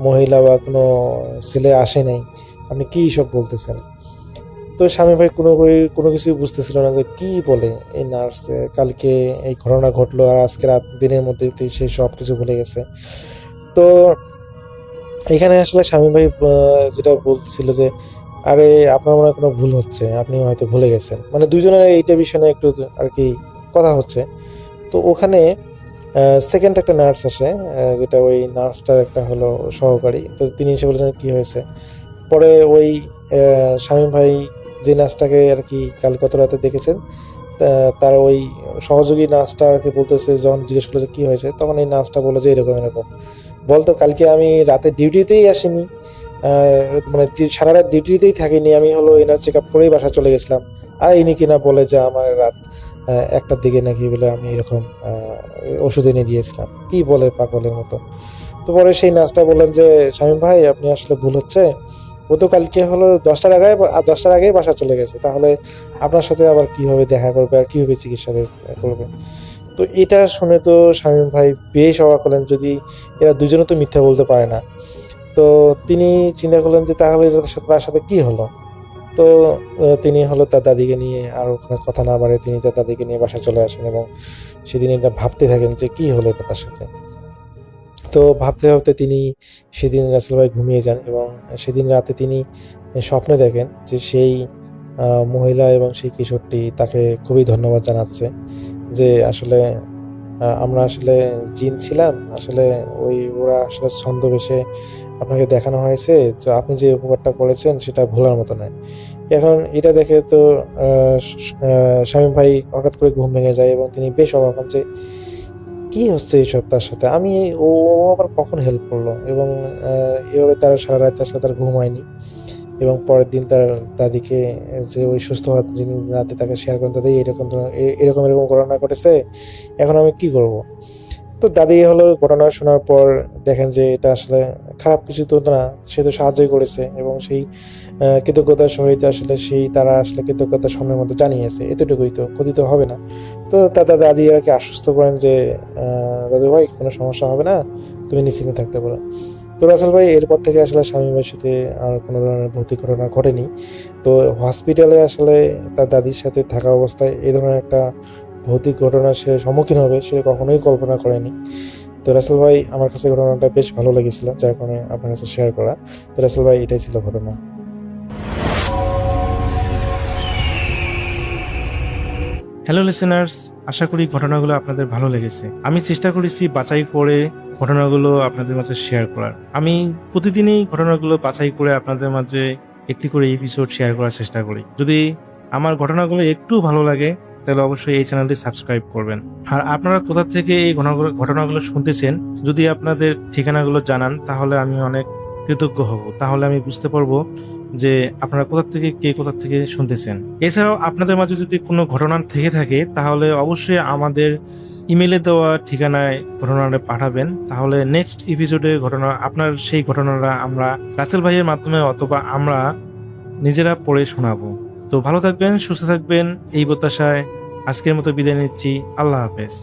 মহিলা বা কোনো ছেলে আসে নাই, আপনি কি সব বলতেছেন? তো স্বামী ভাই কোনো কিছুই বুঝতেছিল না যে কি বলে এই নার্স। কালকে এই ঘটনা ঘটলো আর আজকে দিনের মধ্যে সে সব কিছু ভুলে গেছে। তো এখানে আসলে স্বামী ভাই যেটা বলছিল যে, আরে আপনার মনে হয় কোনো ভুল হচ্ছে, আপনি হয়তো ভুলে গেছেন, মানে দুইজনের এইটা বিষয়ে একটু আর কি কথা হচ্ছে। তো ওখানে সেকেন্ড একটা নার্স আসে, যেটা ওই নার্সটার একটা হলো সহকারী। তো তিনি এসে বলেছেন কি হয়েছে। পরে ওই শামীম ভাই যে নার্সটাকে আর কি কাল গত রাতে দেখেছেন, তার ওই সহযোগী নার্সটা আর কি বলতেছে, যখন জিজ্ঞেস করলো যে কী হয়েছে, তখন এই নার্সটা বলে যে এরকম বলতো, কালকে আমি রাতে ডিউটিতেই আসিনি, মানে সারা রাত ডিউটিতেই থাকিনি, আমি হলো এনার চেক আপ করেই বাসা চলে গেছিলাম। আর ইনি কিনা বলে যে আমার রাত 1টার দিকে নাকি বলে আমি এরকম ওষুধ এনে দিয়েছিলাম। কি বলে পাগলের মতো। তো পরে সেই নার্সটা বললেন যে, শামীম ভাই আপনি আসলে ভুল হচ্ছে, ও তো কালকে হলো 10টার আগেই বাসা চলে গেছে, তাহলে আপনার সাথে আবার কিভাবে দেখা করবে আর কিভাবে চিকিৎসা করবে? তো এটা শুনে তো শামীম ভাই বেশ অবাক হলেন, যদি এরা দুজনে তো মিথ্যা বলতে পারে না। তো তিনি চিন্তা করলেন যে তাহলে তার সাথে কি হলো। তো তিনি হলো তার দাদিকে নিয়ে আর ওখানে কথা না বাড়ে তিনি তার দাদিকে নিয়ে বাসা চলে আসেন এবং সেদিন এটা ভাবতে থাকেন যে কি হলো এটা তার সাথে। তো ভাবতে ভাবতে তিনি সেদিন রাসেল ভাই ঘুমিয়ে যান এবং সেদিন রাতে তিনি স্বপ্নে দেখেন যে সেই মহিলা এবং সেই কিশোরটি তাকে খুবই ধন্যবাদ জানাচ্ছে, যে আসলে আমরা আসলে জিন ছিলাম, আসলে ওরা আসলে ছদ্মবেশে আপনাকে দেখানো হয়েছে, তো আপনি যে উপকারটা করেছেন সেটা ভোলার মতো নয়। এখন এটা দেখে তো শামীম ভাই হঠাৎ করে ঘুম ভেঙে যায় এবং তিনি বেশ অবাক হন যে কি হচ্ছে এইসব তার সাথে, ও আবার কখন হেল্প করলো, এবং এভাবে তার সারা রাত তার সাথে তার ঘুম হয়নি। এবং পরের দিন তার দাদিকে যে ওই সুস্থ হওয়ার যিনি রাতে তাকে শেয়ার করেন, দাদি এরকম এরকম ঘটনা ঘটেছে, এখন আমি কি করব। তো দাদি হলো ঘটনা শোনার পর দেখেন যে এটা আসলে খারাপ কিছু তো না, সে তো সাহায্যই করেছে এবং সেই কৃতজ্ঞতার সহিত আসলে তারা আসলে কৃতজ্ঞতার সামনের মধ্যে জানিয়েছে, এতটুকুই, তো ক্ষতি তো হবে না। তো দাদি আর কি আশ্বস্ত করেন যে দাদু ভাই কোনো সমস্যা হবে না, তুমি নিশ্চিন্তে থাকতে পারো। তো রাসেল ভাই এরপর থেকে আসলে শামীম ভাইয়ের সাথে আর কোনো ধরনের ভৌতিক ঘটনা ঘটেনি। তো হসপিটালে আসলে তার দাদির সাথে থাকা অবস্থায় এই ধরনের একটা ভৌতিক ঘটনা সে সম্মুখীন হবে সে কখনোই কল্পনা করেনি। তো রাসেল ভাই আমার কাছে ঘটনাটা বেশ ভালো লেগেছিল, যার কারণে আপনার কাছে শেয়ার করা। তো রাসেল ভাই এটাই ছিল ঘটনা। হ্যালো লিসেনার্স, আশা করি ঘটনাগুলো আপনাদের ভালো লেগেছে। আমি চেষ্টা করেছি বাছাই করে ঘটনাগুলো আপনাদের মাঝে শেয়ার করার। আমি প্রতিদিনই ঘটনাগুলো বাছাই করে আপনাদের মাঝে একটি করে এপিসোড শেয়ার করার চেষ্টা করি। যদি আমার ঘটনাগুলো একটু ভালো লাগে তাহলে অবশ্যই এই চ্যানেলটি সাবস্ক্রাইব করবেন। আর আপনারা কোথা থেকে এই ঘটনাগুলো শুনতেছেন, যদি আপনাদের ঠিকানাগুলো জানান তাহলে আমি অনেক কৃতজ্ঞ হব। তাহলে আমি বুঝতে পারবো যে আপনারা কোথা থেকে শুনতেছেন। এছাড়াও আপনাদের মাঝে যদি কোনো ঘটনা থেকে থাকে তাহলে অবশ্যই আমাদের ইমেলে দেওয়া ঠিকানায় ঘটনাটা পাঠাবেন। তাহলে নেক্সট এপিসোডে আপনার সেই ঘটনাটা আমরা রাসেল ভাইয়ের মাধ্যমে অথবা আমরা নিজেরা পড়ে শোনাবো। তো ভালো থাকবেন, সুস্থ থাকবেন, এই প্রত্যাশায় আজকের মতো বিদায় নিচ্ছি। আল্লাহ হাফেজ।